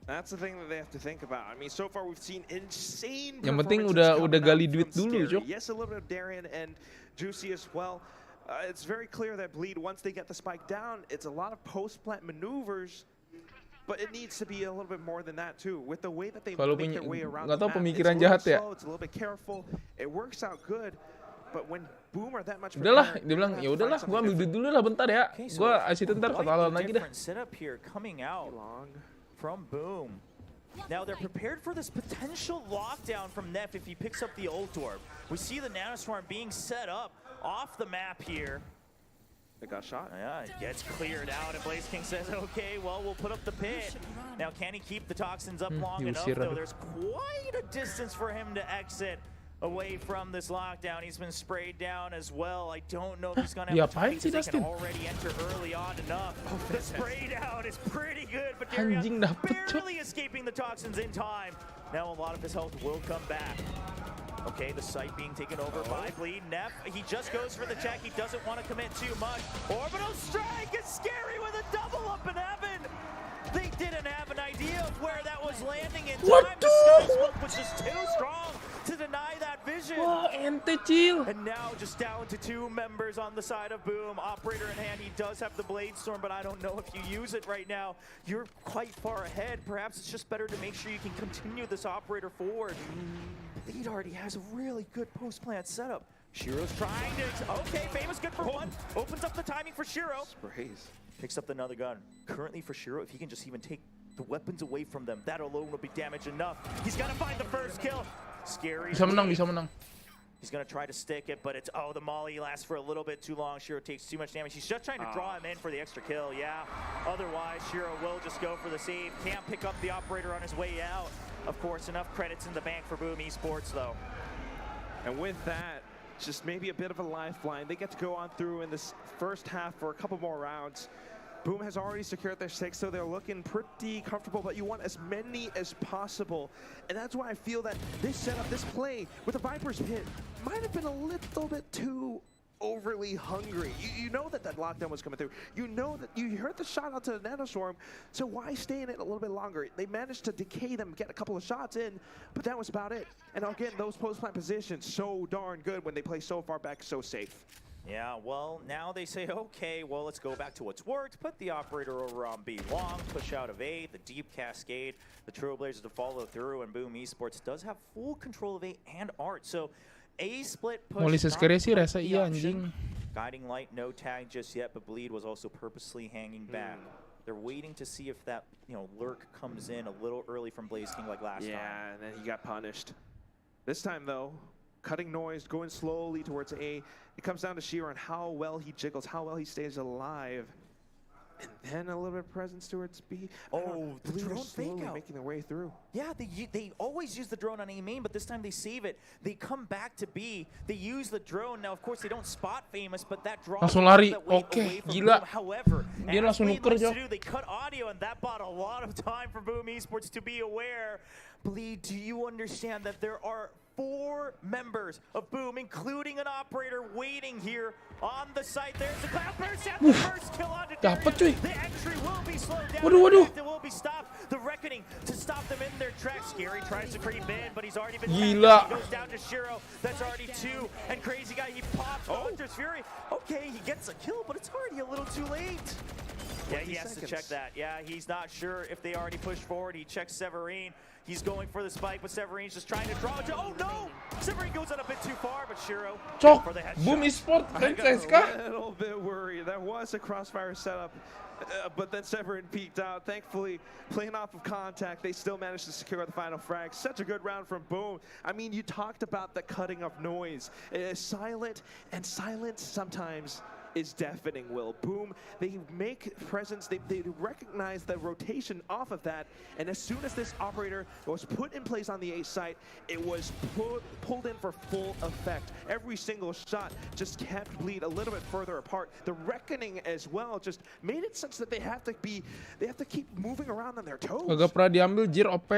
S7: That's the thing that they have to think about. I mean, so far we've seen insane.
S1: Yang penting udah gali duit dulu, Jok.
S7: Yes, a little bit of Darian and Juicy as well. It's very clear that Bleed, once they get the spike down, it's a lot of post-plant maneuvers, but it needs to be a little bit more than that too. With the way that they make their way around the map, it's a little slow, it's a little bit careful. It works out good, but when Boom are that much
S1: udahlah, dia bilang ya udahlah, gua ambil duit dulu lah bentar ya. Gua asisten ntar ke talon lagi dah.
S6: Setup here coming out from Boom. Now they're prepared for this potential lockdown from Neff if he picks up the ult orb. We see the Nanoswarm being set up off the map here.
S7: They got shot.
S6: Yeah, it gets cleared out, and Blaze King says, okay, well, we'll put up the pit. Now, can he keep the toxins up long enough, though? There's quite a distance for him to exit away from this lockdown. He's been sprayed down as well. I don't know if he's going to have time because he can already enter early on enough. The spray down is pretty good, but Darian barely escaping the toxins in time. Now a lot of his health will come back. Okay, the site being taken over by Bleed. Neff, he just goes for the check. He doesn't want to commit too much. Orbital strike is scary with a double up in heaven. They didn't have an idea of where that was landing in time. The sky smoke was just too strong to deny that vision.
S1: Wah, ente chill.
S6: And now just down to 2 members on the side of Boom. Operator in hand, he does have the Blade Storm, but I don't know if you use it right now. You're quite far ahead. Perhaps it's just better to make sure you can continue this operator forward. Bleed already has a really good post-plant setup. Shiro's trying to... Okay, Famous good for one. Opens up the timing for Shiro.
S7: Sprays.
S6: Picks up another gun. Currently for Shiro, if he can just even take the weapons away from them, that alone will be damage enough. He's got to find the first kill. Scary.
S1: Bisa menang.
S6: He's going to try to stick it, but it's, the molly lasts for a little bit too long. Shiro takes too much damage. He's just trying to draw him in for the extra kill, yeah. Otherwise, Shiro will just go for the save. Can't pick up the operator on his way out. Of course, enough credits in the bank for Boom Esports, though.
S7: And with that, just maybe a bit of a lifeline. They get to go on through in this first half for a couple more rounds. Boom has already secured their 6, so they're looking pretty comfortable, but you want as many as possible. And that's why I feel that this setup, this play with the Viper's Pit might have been a little bit too overly hungry. You know that lockdown was coming through. You know that you heard the shot out to the Nanoswarm, so why stay in it a little bit longer? They managed to decay them, get a couple of shots in, but that was about it. And again, those post-plant positions, so darn good when they play so far back, so safe.
S6: Yeah, well, now they say, okay, well, let's go back to what's worked. Put the operator over on B long, push out of A, the deep cascade, the Trailblazers to follow through, and Boom Esports does have full control of A and Art. So A split push. Guiding light, no tag just yet, but Bleed was also purposely hanging back. They're waiting to see if that, lurk comes in a little early from Blaze King like last time.
S7: Yeah, and then he got punished. This time, though, cutting noise, going slowly towards A. It comes down to Shiro and how well he jiggles, how well he stays alive. And then a little bit of presence towards B.
S6: Oh, the drone fake out.
S7: Making their way through.
S6: Yeah, they always use the drone on A main, but this time they save it. They come back to B. They use the drone. Now, of course, they don't spot Famous, but that draws
S1: langsung lari.
S6: Oke,
S1: gila.
S6: However,
S1: dia langsung nuker,
S6: they cut audio, and that bought a lot of time for Boom Esports to be aware. Bleed, do you understand that there are 4 members of Boom, including an operator, waiting here on the site? There's the Cloudburst at the first kill onto Darian. The entry will be slowed down. It will be stopped. The Reckoning to stop them in their tracks. Scary tries to creep in, but he's already been
S1: Gila.
S6: He goes down to Shiro. That's already 2. And Crazy Guy, he pops. Oh, Hunter's Fury. Okay, he gets a kill, but it's already a little too late. Yeah, he has to check that. Yeah, he's not sure if they already pushed forward. He checks Severine. He's going for the spike, but Severine's just trying to draw. Oh no! Severine goes out a bit too far, but Shiro for the headshot.
S1: Boom Esports
S7: I
S1: franchise
S7: got
S1: kah?
S7: a little bit worried. That was a crossfire setup, but then Severin peeked out. Thankfully, playing off of contact, they still managed to secure the final frag. Such a good round from Boom. I mean, you talked about the cutting of noise. It is silent, and silence sometimes is deafening, Will. Boom, they make presence, they recognize the rotation off of that, and as soon as this operator was put in place on the A site, it was pulled in for full effect. Every single shot just kept Bleed a little bit further apart. The Reckoning as well just made it such that they have to keep moving around on their toes.
S1: Kagak pernah diambil Jir OP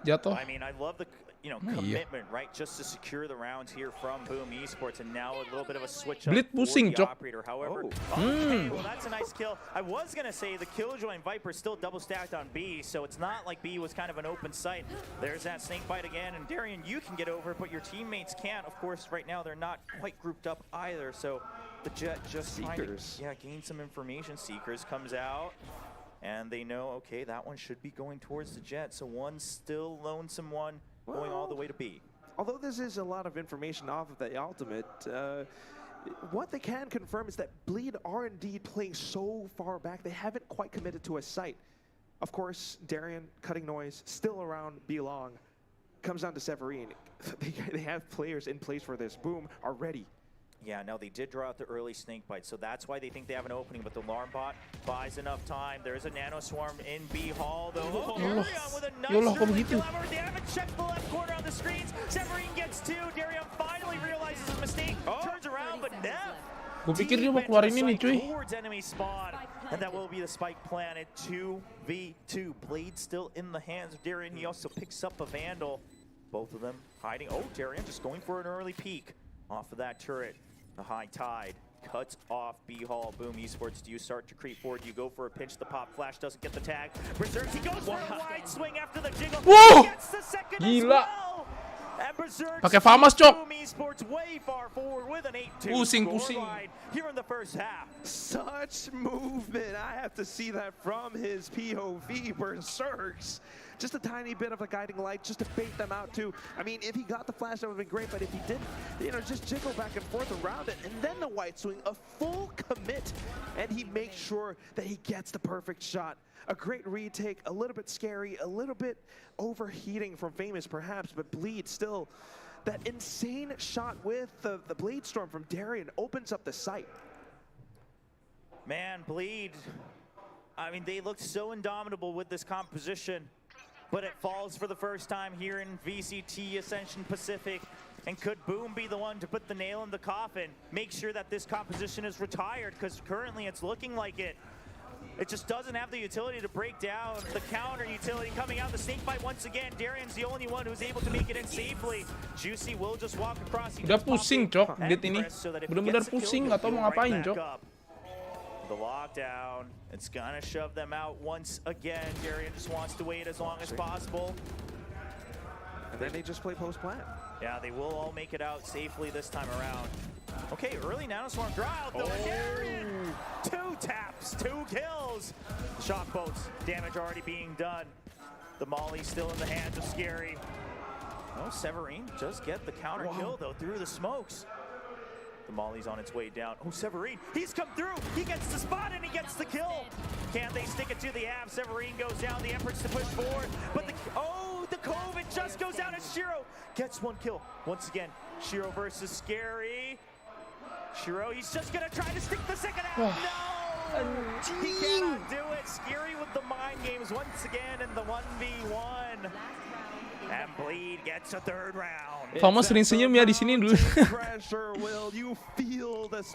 S1: jatuh.
S6: I mean, I love the commitment, right? Just to secure the rounds here from Boom Esports, and now a little bit of a switch up
S1: Bleed
S6: for
S1: pusing,
S6: the
S1: Cok.
S6: operator. However, okay, well, that's a nice kill. I was gonna say the Killjoy and Viper still double stacked on B, so it's not like B was kind of an open site. There's that snake bite again, and Darian, you can get over, but your teammates can't. Of course, right now they're not quite grouped up either, so the Jet just
S7: Seekers.
S6: trying to, gain some information. Seekers comes out. And they know, okay, that one should be going towards the Jet. So one's still lonesome one going all the way to B.
S7: Although this is a lot of information off of the ultimate, what they can confirm is that Bleed are indeed playing so far back, they haven't quite committed to a site. Of course, Darian, cutting noise, still around B long. Comes down to Severine. They have players in place for this. Boom, are ready.
S6: Yeah, no, they did draw out the early snake bite, so that's why they think they have an opening, but the alarm bot buys enough time. There's a nano swarm in B hall, though. Oh, Darian with a nice early kill. However, they haven't checked the left corner on the screens. Severine gets 2. Darian finally realizes his mistake, turns around, but Nev.
S1: Gue pikir dia mau keluarin ini, cuy.
S6: Towards enemy spawn, and that will be the spike planted. 2v2. Blade still in the hands of Darian. He also picks up a Vandal. Both of them hiding. Oh, Darian just going for an early peek off of that turret. The high tide cuts off B hall. Boom Esports, do you start to creep forward? You go for a pinch. The pop flash doesn't get the tag. Berserk, he goes for a wide swing after the jiggle.
S1: Whoa!
S6: He gets the second
S1: Gila.
S6: as well. And Berserk
S1: Pakai Famas, Cok.
S6: Boom Esports way far forward with an 8-2
S1: Pusing.
S6: ride here in the first half.
S7: Such movement. I have to see that from his POV. Berserks. Just a tiny bit of a guiding light, just to bait them out too. I mean, if he got the flash, that would have been great, but if he didn't, just jiggle back and forth around it, and then the white swing, a full commit, and he makes sure that he gets the perfect shot. A great retake, a little bit scary, a little bit overheating from Famous perhaps, but Bleed still, that insane shot with the Blade Storm from Darian opens up the site.
S6: Man, Bleed, I mean, they look so indomitable with this composition. But it falls for the first time here in VCT Ascension Pacific. And could Boom be the one to put the nail in the coffin? Make sure that this composition is retired, because currently it's looking like it. It just doesn't have the utility to break down. The counter utility coming out. The snake bite once again. Darian's the only one who's able to make it in safely. Juicy will just walk across.
S1: Udah pusing, Cok, Dit ini. Bener-bener pusing, nggak tahu mau ngapain, Cok.
S6: The lockdown, it's gonna shove them out once again. Darian just wants to wait as long as possible.
S7: And then they just play post-plant.
S6: Yeah, they will all make it out safely this time around. Okay, early nanoswarm draw out though. Darian, 2 taps, 2 kills. Shock boats, damage already being done. The Molly still in the hands of Scary. No, Severine does get the counter kill though through the smokes. The Molly's on its way down. Oh, Severine, he's come through. He gets the spot and he gets the kill. Can they stick it to the ab? Severine goes down. The efforts to push forward. But the COVID just goes down as Shiro gets 1 kill. Once again, Shiro versus Scary. Shiro, he's just going to try to stick the second ab. No! He cannot do it. Scary with the mind games once again in the 1v1. And Bleed gets a 3rd round.
S1: Famas sering senyum ya di sini dulu.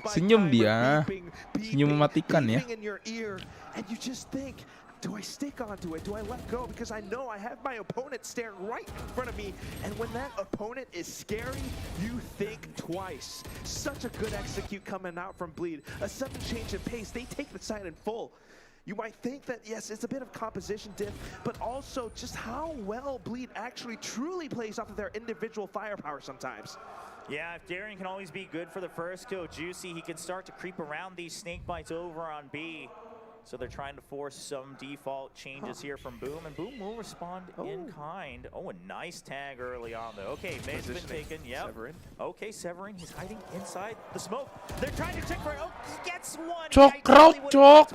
S1: Senyum dia. Senyum mematikan ya.
S7: And you just think, do I stick onto it? Do I let go? Because I know I have my opponent staring right in front of me. And when that opponent is scary, you think twice. Such a good execute coming out from Bleed. A sudden change in pace. They take the side in full. you might think that, yes, it's a bit of composition diff, but also just how well Bleed actually truly plays off of their individual firepower sometimes.
S6: Yeah, if Darian can always be good for the first kill, Juicy, he can start to creep around these snake bites over on B. So they're trying to force some default changes here from Boom, and Boom will respond in kind. Oh, a nice tag early on, though. Okay, May's been taken. Yep.
S7: Severin.
S6: Okay, Severin, he's hiding inside the smoke. They're trying to check for it. Oh, he gets one.
S1: Chok, crowd, chok.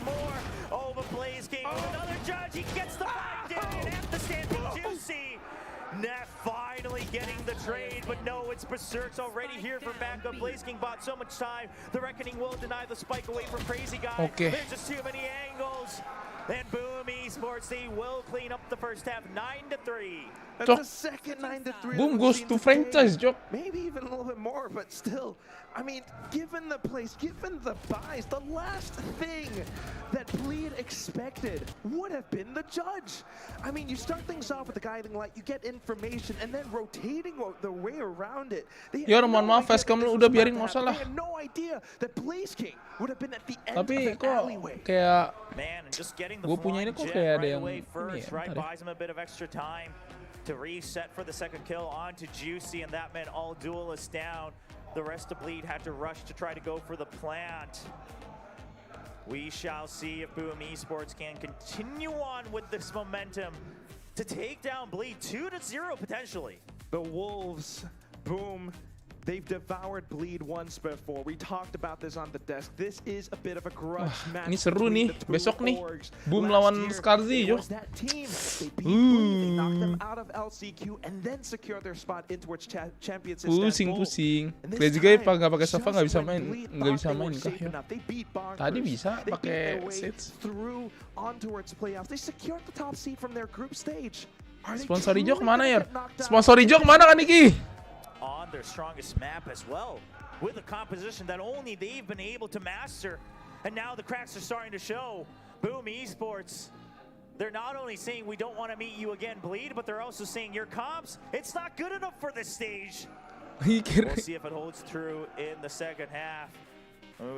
S6: Oh, but Blaze King with another judge. He gets the fight. Darian at the standing Juicy. Neff finally getting the trade, but no, it's Berserk's already here for backup. Blaze King bought so much time. The Reckoning will deny the spike away from Crazy Guy.
S1: Okay.
S6: There's just too many angles. And Boom Esports, they will clean up the first half, 9-3.
S7: That's
S1: Chok.
S7: the second 9-3.
S1: Boom goes to franchise, Chok.
S7: Maybe even a little bit more, but still, I mean, given the place, given the buys, the last thing that Bleed expected would have been the judge. I mean, you start things off with the guiding light, you get information, and then rotating the way around it.
S1: Ya, mohon maaf, facecam lu udah biarin, nggak usah lah.
S7: They had no idea that Blaze King would have been at the end
S1: Tapi
S7: of an
S1: kok
S7: alleyway.
S1: kayak
S6: Man, and just getting the
S1: gue punya ini
S6: flying
S1: kok
S6: jet
S1: kayak ada
S6: right
S1: yang
S6: away
S1: ini
S6: first,
S1: ya,
S6: right?
S1: bentar ya.
S6: Buys him a bit of extra time to reset for the second kill onto Juicy, and that meant all duelists down. The rest of Bleed had to rush to try to go for the plant. We shall see if Boom Esports can continue on with this momentum to take down Bleed 2-0 potentially.
S7: The Wolves, Boom, they've devoured Bleed once before. We talked about this on the desk. This is a bit of a grudge match.
S1: Ini seru
S7: between
S1: nih,
S7: the two
S1: besok nih.
S7: orgs.
S1: Boom
S7: Last
S1: lawan
S7: year,
S1: Skarzi,
S7: it
S1: yo.
S7: was that team. They beat Bleed, they knocked them out of LCQ, and then secured their spot in towards Champions Istanbul.
S1: Pusing.
S7: And this
S1: Crazy Guy
S7: time,
S1: nggak pakai Safa nggak bisa
S7: just
S1: main,
S7: when Bleed
S1: nggak
S7: thought
S1: bisa
S7: they were
S1: main kah
S7: safe
S1: ya?
S7: enough, they beat Bonkers.
S1: Tadi bisa
S7: They beat
S1: pakai
S7: their way
S1: Sits.
S7: through on towards playoffs. They secured the top seed from their group stage. Are they
S1: Sponsor
S7: truly
S1: Ijo kemana
S7: gonna
S1: ya?
S7: get knocked out?
S1: Sponsor Ijo kemana kan Niki?
S6: On their strongest map as well, with a composition that only they've been able to master. And now the cracks are starting to show. Boom Esports, they're not only saying we don't want to meet you again, Bleed, but they're also saying your comps, it's not good enough for this stage. We'll see if it holds true in the second half.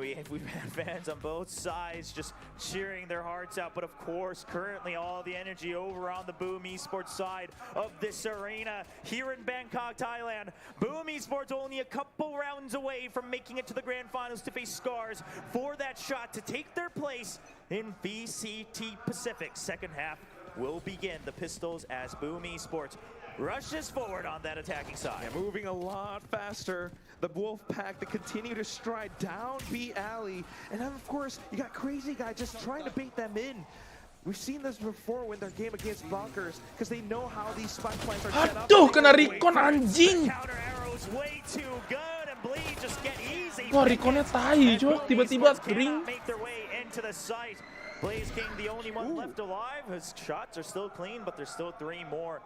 S6: We've had fans on both sides just cheering their hearts out, but of course, currently all the energy over on the Boom Esports side of this arena here in Bangkok, Thailand. Boom Esports only a couple rounds away from making it to the grand finals to face Scars for that shot to take their place in VCT Pacific. Second half will begin. The Pistols as Boom Esports rushes forward on that attacking side.
S7: Yeah, moving a lot faster. The Wolf Pack, they continue to stride down B alley. And then, of course, you got Crazy Guy just trying to bait them in. We've seen this before when their game against Bonkers, because they know how these spike plans are set up.
S1: Aduh, kena recon anjing.
S6: Counter arrow is way too good, and Bleed just get easy.
S1: Wah, reconnya tai, Jok. Tiba-tiba ring.
S6: Make their way into the site. Blaze King, the only one left alive. His shots are still clean, but there's still 3 more.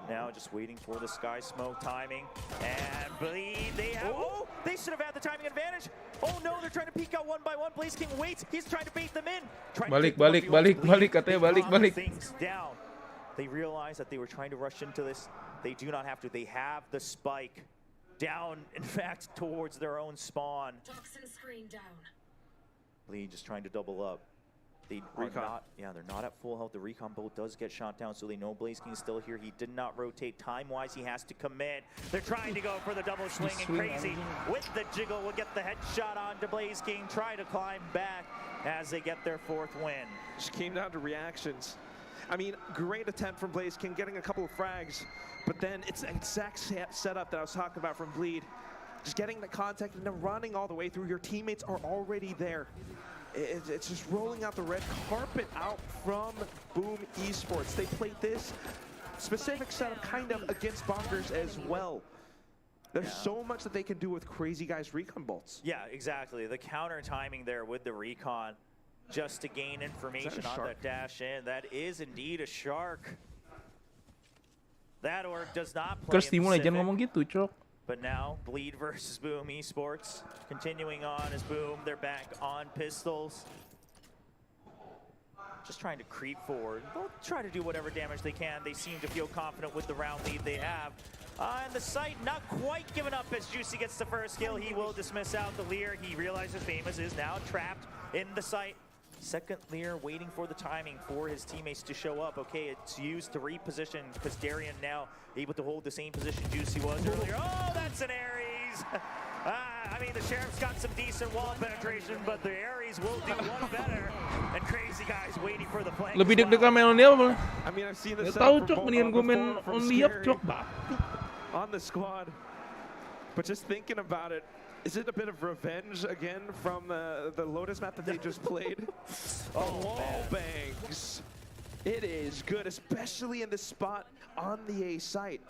S6: Now just waiting for the Sky Smoke timing. And Bleed, they have, they should have had the timing advantage. Oh no, they're trying to peek out one by one. Blaze King waits, he's trying to bait them in.
S1: Balik, katanya balik.
S6: Things down. They realized that they were trying to rush into this. They do not have to, they have the spike down, in fact, towards their own spawn.
S8: Toxin screen down.
S6: Bleed just trying to double up. They are not, they're not at full health. The recon bolt does get shot down, so they know Blaze King is still here. He did not rotate. Time-wise, he has to commit. They're trying to go for the double swing, and Crazy with the jiggle will get the headshot onto Blaze King. Try to climb back as they get their 4th win.
S7: Just came down to reactions. I mean, great attempt from Blaze King, getting a couple of frags, but then it's the exact setup that I was talking about from Bleed. Just getting the contact and then running all the way through. Your teammates are already there. It's just rolling out the red carpet out from Boom Esports. They played this specific setup kind of against Bonkers as well. There's so much that they can do with Crazy Guy's recon bolts.
S6: Yeah, exactly. The counter timing there with the recon just to gain information on that dash in. That is indeed a shark. That orc does not play in Pacific.
S1: Jangan ngomong gitu, Cok.
S6: But now, Bleed versus Boom Esports. Continuing on as Boom, they're back on Pistols. Just trying to creep forward. They'll try to do whatever damage they can. They seem to feel confident with the round lead they have. And the site not quite giving up as Juicy gets the first kill. He will dismiss out the Leer. He realizes Famous is now trapped in the site. Second Lear waiting for the timing for his teammates to show up. Okay, it's used to reposition because Darien now able to hold the same position Juicy was earlier. Oh, that's an Ares! I mean, the Sheriff's got some decent wall penetration, but the Ares will do one better. And Crazy Guy's waiting for the flank.
S1: Lebih deg-degan main on dia apa?
S7: I mean, I've seen this
S1: Gak tahu cok, mendingan gue main on liap cok.
S7: on the squad. But just thinking about it, is it a bit of revenge again from the Lotus map that they just played? Wall bangs. It is good, especially in the spot on the A site.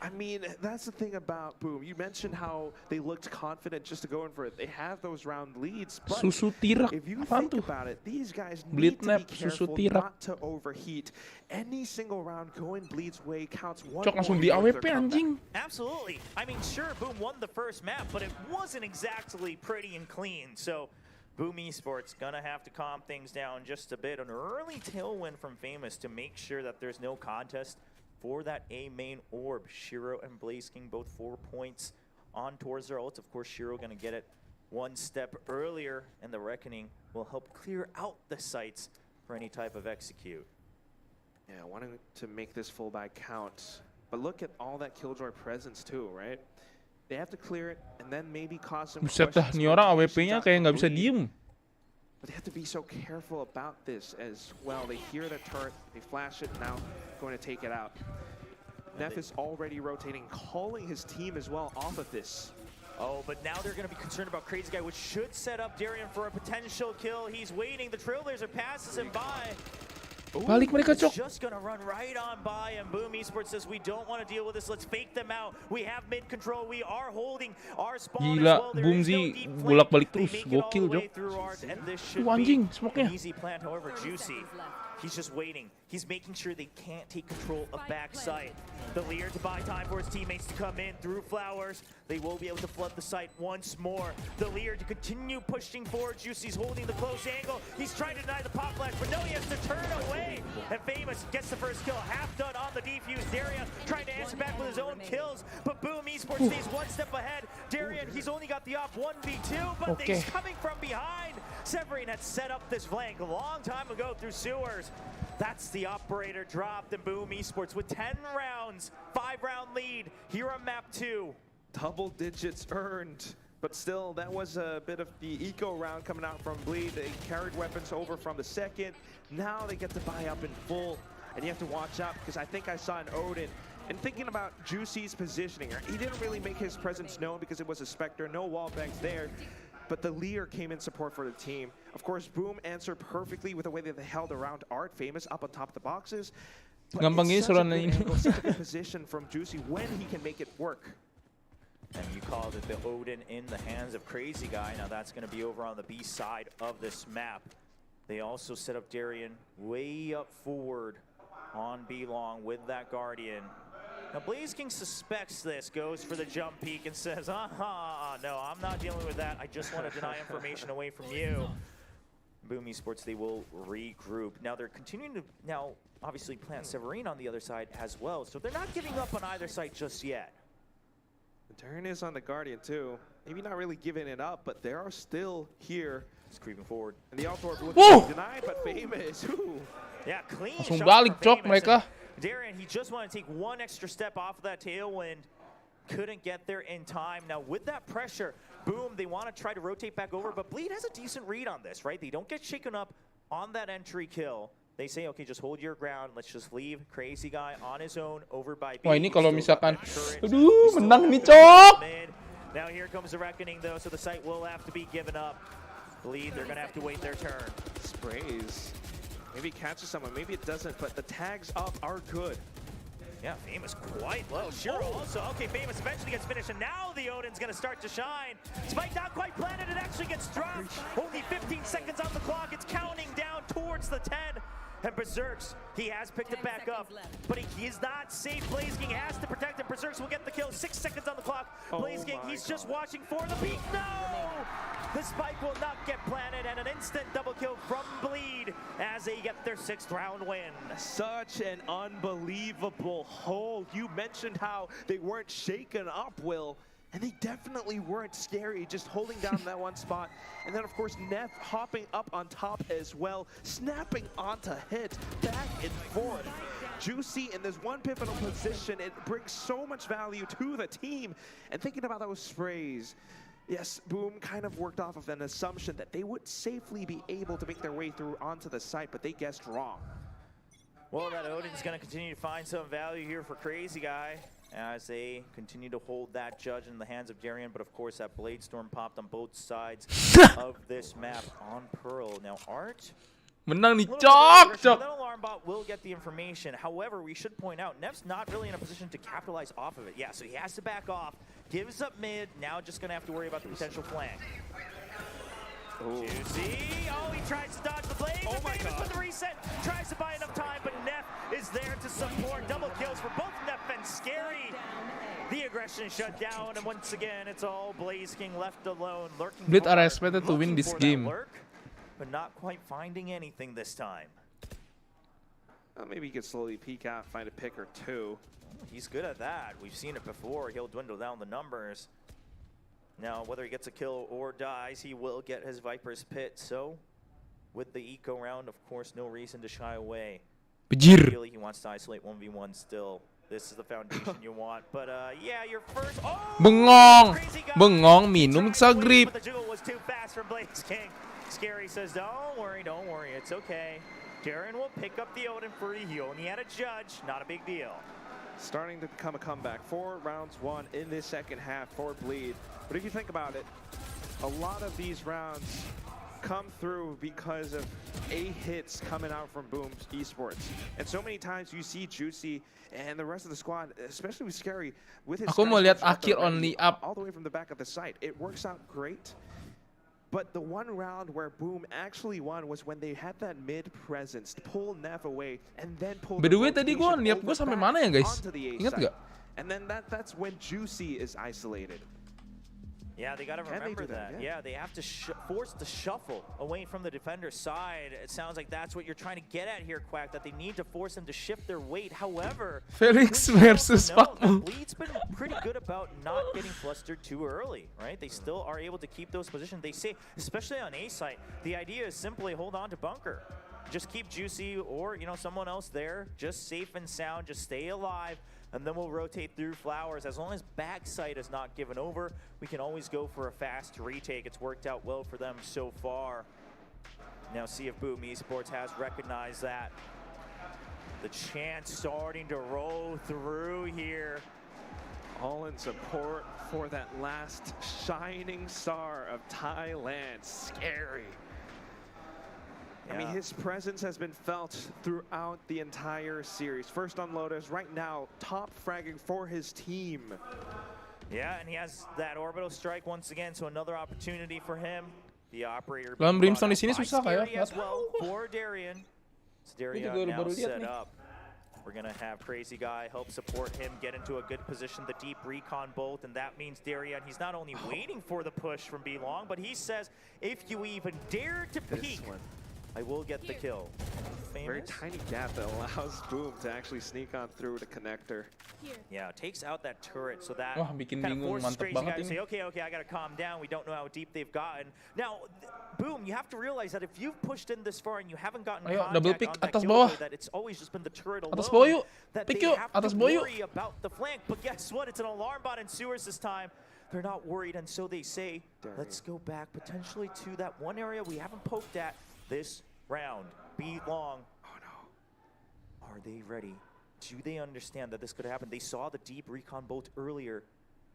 S7: I mean, that's the thing about Boom. You mentioned how they looked confident just to go in for it. They have those round leads, but
S1: Susu tirak.
S7: if you
S1: Apaan
S7: think
S1: tuh?
S7: about it, these guys
S1: Bleed
S7: need to
S1: nap,
S7: be
S1: susu
S7: careful
S1: tirak.
S7: not to overheat. Any single round going Bleed's way counts one
S1: Cok langsung
S7: more
S1: di
S7: towards
S1: AWP
S7: their comeback.
S1: anjing.
S6: Absolutely. I mean, sure, Boom won the first map, but it wasn't exactly pretty and clean. So Boom Esports gonna have to calm things down just a bit. An early tailwind from Famous to make sure that there's no contest for that A main orb. Shiro and Blaze King both 4 points on towards their ults. Of course, Shiro gonna get it one step earlier, and the Reckoning will help clear out the sites for any type of execute.
S7: Yeah, wanting to make this full buy count. But look at all that Killjoy presence too, right? They have to clear it and then maybe cause some
S1: Buset dah,
S7: questions
S1: nih orang
S7: for
S1: AWP-nya
S7: Juicy
S1: kayak nggak bisa
S7: Bleed.
S1: diem.
S7: But they have to be so careful about this as well. They hear the turret, they flash it, now going to take it out. Neff is already rotating, calling his team as well off of this.
S6: Oh, but now they're going to be concerned about Crazy Guy, which should set up Darien for a potential kill. He's waiting. The Trailblazer passes him by.
S1: Balik mereka cok.
S6: Just gonna run right on by, and Boom Esports says we don't want to deal with this. Let's fake them out. We have mid control. We are holding our spawn
S1: Gila,
S6: as well. There
S1: Boom
S6: is no
S1: sih
S6: deep flank.
S1: bolak-balik
S6: They
S1: terus.
S6: make it all
S1: Gokil,
S6: the way
S1: Jok.
S6: through ours, and this should
S1: Tuh, anjing,
S6: be
S1: smoke-nya.
S6: an easy plant. However, Juicy, he's just waiting. He's making sure they can't take control of backside. The Lear to buy time for his teammates to come in through flowers. They will be able to flood the site once more. The Lear to continue pushing forward. Juicy's holding the close angle. He's trying to deny the pop flash, but no, he has to turn away. And Famous gets the first kill. Half done on the defuse. Darien trying to answer back with his own kills, but Boom Esports stays one step ahead. Darien, he's only got the op 1v2, but he's coming from behind. Severine had set up this flank a long time ago through sewers. That's the operator dropped, and Boom Esports with 10 rounds, 5-round lead here on map 2.
S7: Double digits earned. But still, that was a bit of the eco round coming out from Bleed. They carried weapons over from the second. Now they get to buy up in full. And you have to watch out, because I think I saw an Odin. And thinking about Juicy's positioning, he didn't really make his presence known because it was a Spectre, no wall bangs there. But the Lear came in support for the team. Of course, Boom answered perfectly with the way that they held around Art, Famous up on top of the boxes. But
S1: Gampang
S7: it's
S1: ini
S7: such a
S1: suruh
S7: good
S1: ini.
S7: angle, such a good position from Juicy when he can make it work.
S6: And you called it the Odin in the hands of Crazy Guy. Now that's going to be over on the B side of this map. They also set up Darien way up forward on B long with that Guardian. Now Blaze King suspects this, goes for the jump peek and says, no, I'm not dealing with that. I just want to deny information away from you. Boom Esports, they will regroup. Now they're continuing to obviously plant Severine on the other side as well. So they're not giving up on either side just yet.
S7: Darien is on the Guardian too. Maybe not really giving it up, but they are still here.
S6: It's creeping forward.
S7: And the Altorp looks to be denied, but Famous.
S6: Yeah, clean
S1: Langsung
S6: shot
S1: balik
S6: for
S1: cok
S6: Famous.
S1: mereka.
S6: Darien, he just wanted to take one extra step off of that tailwind. Couldn't get there in time. Now with that pressure, Boom, they want to try to rotate back over, but Bleed has a decent read on this, right? They don't get shaken up on that entry kill. They say, okay, just hold your ground. Let's just leave Crazy Guy on his own over by B.
S1: Wah ini kalau
S6: Still got
S1: misalkan,
S6: that turret.
S1: aduh
S6: Still
S1: menang
S6: got
S1: nih
S6: the
S1: cok.
S6: mid. Now here comes the Reckoning though, so the site will have to be given up. Bleed, they're gonna have to wait their turn.
S7: Sprays. Maybe it catches someone, maybe it doesn't, but the tags up are good.
S6: Yeah, Famous quite low. Shiro also. Okay, Famous eventually gets finished, and now the Odin's going to start to shine. Spike not quite planted. It actually gets dropped. Only 15 seconds on the clock. It's counting down towards the 10. And Berserks, he has picked it back up, but he is not safe. Blaze King has to protect him. Berserks will get the kill. 6 seconds on the clock. Blaze King, he's just watching for the peak. No! The spike will not get planted, and an instant double kill from Bleed as they get their 6th round win.
S7: Such an unbelievable hold. You mentioned how they weren't shaken up, Will. And they definitely weren't scary, just holding down that one spot. And then, of course, Neff hopping up on top as well, snapping onto hit, back and forth. Juicy in this one pivotal position, it brings so much value to the team. And thinking about those sprays, yes, Boom kind of worked off of an assumption that they would safely be able to make their way through onto the site, but they guessed wrong.
S6: Well, that Odin's going to continue to find some value here for Crazy Guy as they continue to hold that judge in the hands of Darian. But of course, that Blade Storm popped on both sides of this map on Pearl. Now, Art.
S1: Menang nih, cok.
S6: That alarm bot will get the information. However, we should point out, Neff's not really in a position to capitalize off of it. Yeah, so he has to back off. Gives up mid. Now just going to have to worry about the potential flank. Juicy. Oh, he tries to dodge the blade. Oh my God. With the reset. Tries to buy enough time, but Neff is there to support. Double kills for both Neff and Scary. The aggression shut down, and once again, it's all Blaze King left alone, lurking.
S1: Blitz are expected to win this game.
S6: Lurk, but not quite finding anything this time.
S7: Maybe he could slowly peek out, find a pick or two.
S6: He's good at that. We've seen it before. He'll dwindle down the numbers. Now, whether he gets a kill or dies, he will get his Viper's Pit. So, with the eco round, of course, no reason to shy away. Really, he wants to isolate 1v1 still. This is the foundation you want. But, yeah, your first... Oh!
S1: Bengong! Bengong, minum sa grip.
S6: But the juggle was too fast from Blaze King. Scary says, don't worry, it's okay. Darren will pick up the Odin free. He only had a judge. Not a big deal.
S7: Starting to become a comeback. 4 rounds won in this second half for Bleed. But if you think about it, a lot of these rounds come through because of hits coming out from Boom Esports. And so many times you see Juicy and the rest of the squad, especially with Scary, with his
S1: Aku mau lihat akhir only up
S7: all the way from the back of the site. It works out great. But the one round where Boom actually won was when they had that mid presence to pull Neff away and then pull.
S1: By the way, tadi gua niat gua sampai mana ya, guys? Ingat nggak?
S7: And then that's when Juicy is isolated.
S6: Yeah, they got to remember that. Yeah, they have to force the shuffle away from the defender's side. It sounds like that's what you're trying to get at here, Quack, that they need to force them to shift their weight. However,
S1: Felix versus Pakmu.
S6: Bleed's been pretty good about not getting flustered too early, right? They still are able to keep those positions. They say, especially on A site, the idea is simply hold on to bunker. Just keep Juicy or, you know, someone else there. Just safe and sound. Just stay alive. And then we'll rotate through Flowers. As long as backside is not given over, we can always go for a fast retake. It's worked out well for them so far. Now see if Boom Esports has recognized that. The chance starting to roll through here.
S7: All in support for that last shining star of Thailand, Scary. I mean, his presence has been felt throughout the entire series. First on Lotus, right now, top fragging for his team.
S6: Yeah, and he has that orbital strike once again, so another opportunity for him. The operator
S1: Lawan Brimstone di sini susah kayak.
S6: As well for Darian. So Darian now set up. We're going to have Crazy Guy help support him, get into a good position, the deep recon bolt, and that means Darian, he's not only waiting for the push from B-Long, but he says, if you even dare to peek, I will get the kill. Famous?
S7: Very tiny gap that allows Boom to actually sneak on through the connector.
S6: Yeah, takes out that turret, so that
S1: bikin
S6: kind of
S1: bingung,
S6: forces
S1: mantep
S6: Crazy Guy
S1: banget
S6: to
S1: ini.
S6: say, okay, I gotta calm down. We don't know how deep they've gotten. Now, Boom, you have to realize that if you've pushed in this far and you haven't gotten contact
S1: double pick,
S6: on that
S1: atas
S6: kill
S1: bawah.
S6: clear, that it's always just been the turret alone.
S1: Atas bawah yuk.
S6: That
S1: Pick
S6: they
S1: yuk,
S6: have
S1: atas
S6: to
S1: bawah yuk.
S6: worry about the flank. But guess what? It's an alarm bot in sewers this time. They're not worried, and so they say, let's go back potentially to that one area we haven't poked at this round. B-Long.
S7: Oh no.
S6: Are they ready? Do they understand that this could happen? They saw the deep recon bolt earlier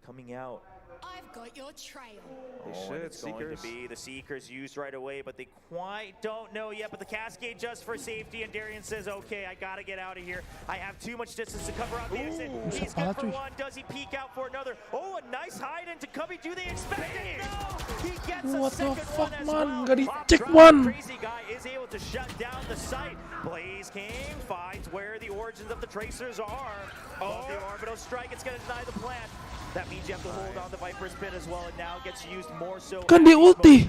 S6: coming out.
S8: I've got your trail.
S6: Oh, and it's going to be the Seekers used right away, but they quite don't know yet. But the Cascade just for safety, and Darian says, okay, I gotta get out of here. I have too much distance to cover on the exit. He's good for one. Does he peek out for another? Oh, a nice hide into Cubby. Do they expect it? No! He gets a second one as well.
S1: Gak dicek one.
S6: Crazy Guy is able to shut down the site. Blaze King finds where the origins of the Tracers are. Oh, the orbital strike, it's gonna deny the plant. That means you have to hold on the Viper's Pit as well, and now gets used more so.
S1: Kan dia ulti.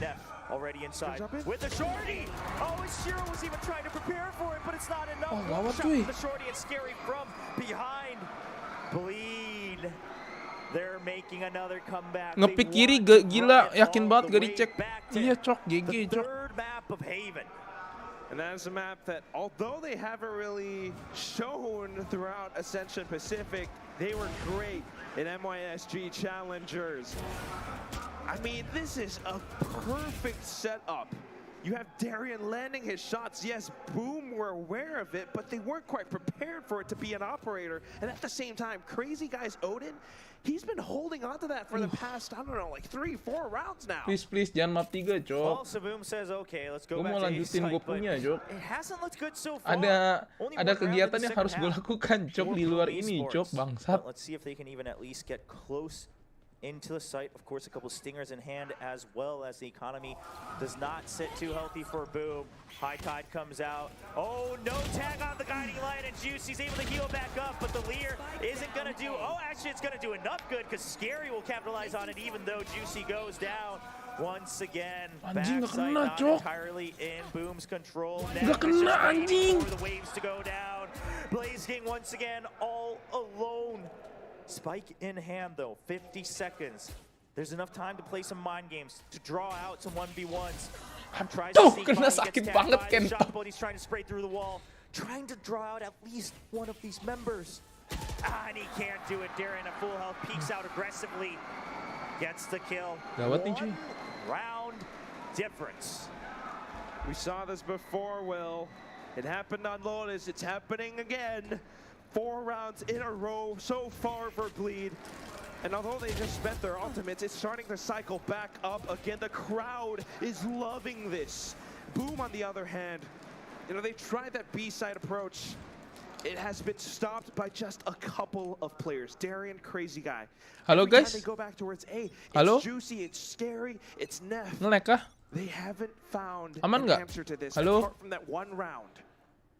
S6: Already inside with the shorty. Oh, and Shiro was even trying to prepare for it, but it's not enough.
S1: Oh,
S6: Shot from the shorty and Scary from behind. Bleed They're making another comeback.
S1: Ngepick kiri gila, yakin banget gak dicek. Iya cok, GG cok.
S6: Third map of Haven.
S7: And that is a map that, although they haven't really shown throughout Ascension Pacific, they were great in MYSG Challengers. I mean, this is a perfect setup. You have Darian landing his shots. Yes, Boom were aware of it, but they weren't quite prepared for it to be an operator. And at the same time, Crazy Guy's Odin, he's been holding on to that for the past, I don't know, like 3-4 rounds now.
S1: Please, jangan map 3, Cok.
S6: Well, so Boom says, okay, let's go
S1: Gue
S6: back
S1: mau
S6: to
S1: lanjutin
S6: A-site,
S1: gue punya, Cok.
S6: It hasn't looked good so far.
S1: Ada kegiatan yang harus gue lakukan, Cok, di luar ini, Cok, bangsat.
S6: Let's see if they can even at least get close into the site. Of course, a couple stingers in hand, as well as the economy does not sit too healthy for Boom. High Tide comes out. Oh, no tag on the guiding light, and Juicy's able to heal back up, but the Leer isn't going to do... Oh, actually, it's going to do enough good, because Scary will capitalize on it, even though Juicy goes down. Once again, backside not entirely in Boom's control.
S1: Gak kena, anjing!
S6: For the waves to go down. Blaze King once again all alone. Spike in hand though, 50 seconds. There's enough time to play some mind games, to draw out some 1v1s.
S1: Tuh, kena sakit banget Kento.
S6: He's trying to spray through the wall, trying to draw out at least one of these members. And he can't do it. Darren at full health, peeks out aggressively, gets the kill.
S1: Gawat nih cuy.
S6: Round difference.
S7: We saw this before, Will. It happened on Lotus, it's happening again. 4 rounds in a row so far for Bleed. And although they just spent their ultimates, it's starting to cycle back up again. The crowd is loving this. Boom, on the other hand, you know, they tried that B-side approach. It has been stopped by just a couple of players. Darian, Crazy Guy.
S1: Halo
S7: Every time
S1: guys.
S7: they go back towards A, it's
S1: Halo?
S7: Juicy, it's Scary, it's Neff.
S1: Nge-lag kah?
S7: They haven't found
S1: Aman
S7: an
S1: nggak?
S7: answer to this
S1: Halo?
S7: apart from that one round.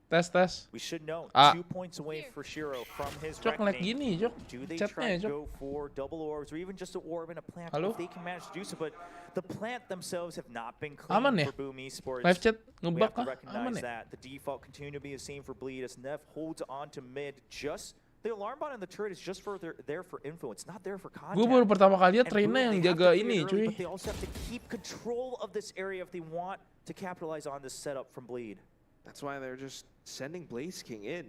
S1: Tes.
S6: We should know, 2 points away for Shiro from his
S1: Cok, lag
S6: reckoning.
S1: gini, Cok.
S6: Do they
S1: Chatnya
S6: try
S1: ya,
S6: to
S1: Cok.
S6: go for double orbs or even just an orb and a plant?
S1: Halo?
S6: If they can manage to do so, but the plant themselves have not been clean
S1: Aman ya?
S6: for Boom Esports.
S1: Live chat
S6: We
S1: ngebug
S6: have to
S1: kah?
S6: recognize
S1: Aman ya?
S6: that. The default continue to be the same for Bleed as Neff holds on to mid. Just the alarm bot in the turret is just for there for info. It's not there for contact.
S1: Gue baru pertama kali lihat
S6: And
S1: Reina
S6: Boom,
S1: yang
S6: they have
S1: jaga
S6: to clear
S1: ini,
S6: early,
S1: cuy.
S6: But they also have to keep control of this area if they want to capitalize on this setup from Bleed.
S7: That's why they're just sending Blaze King in.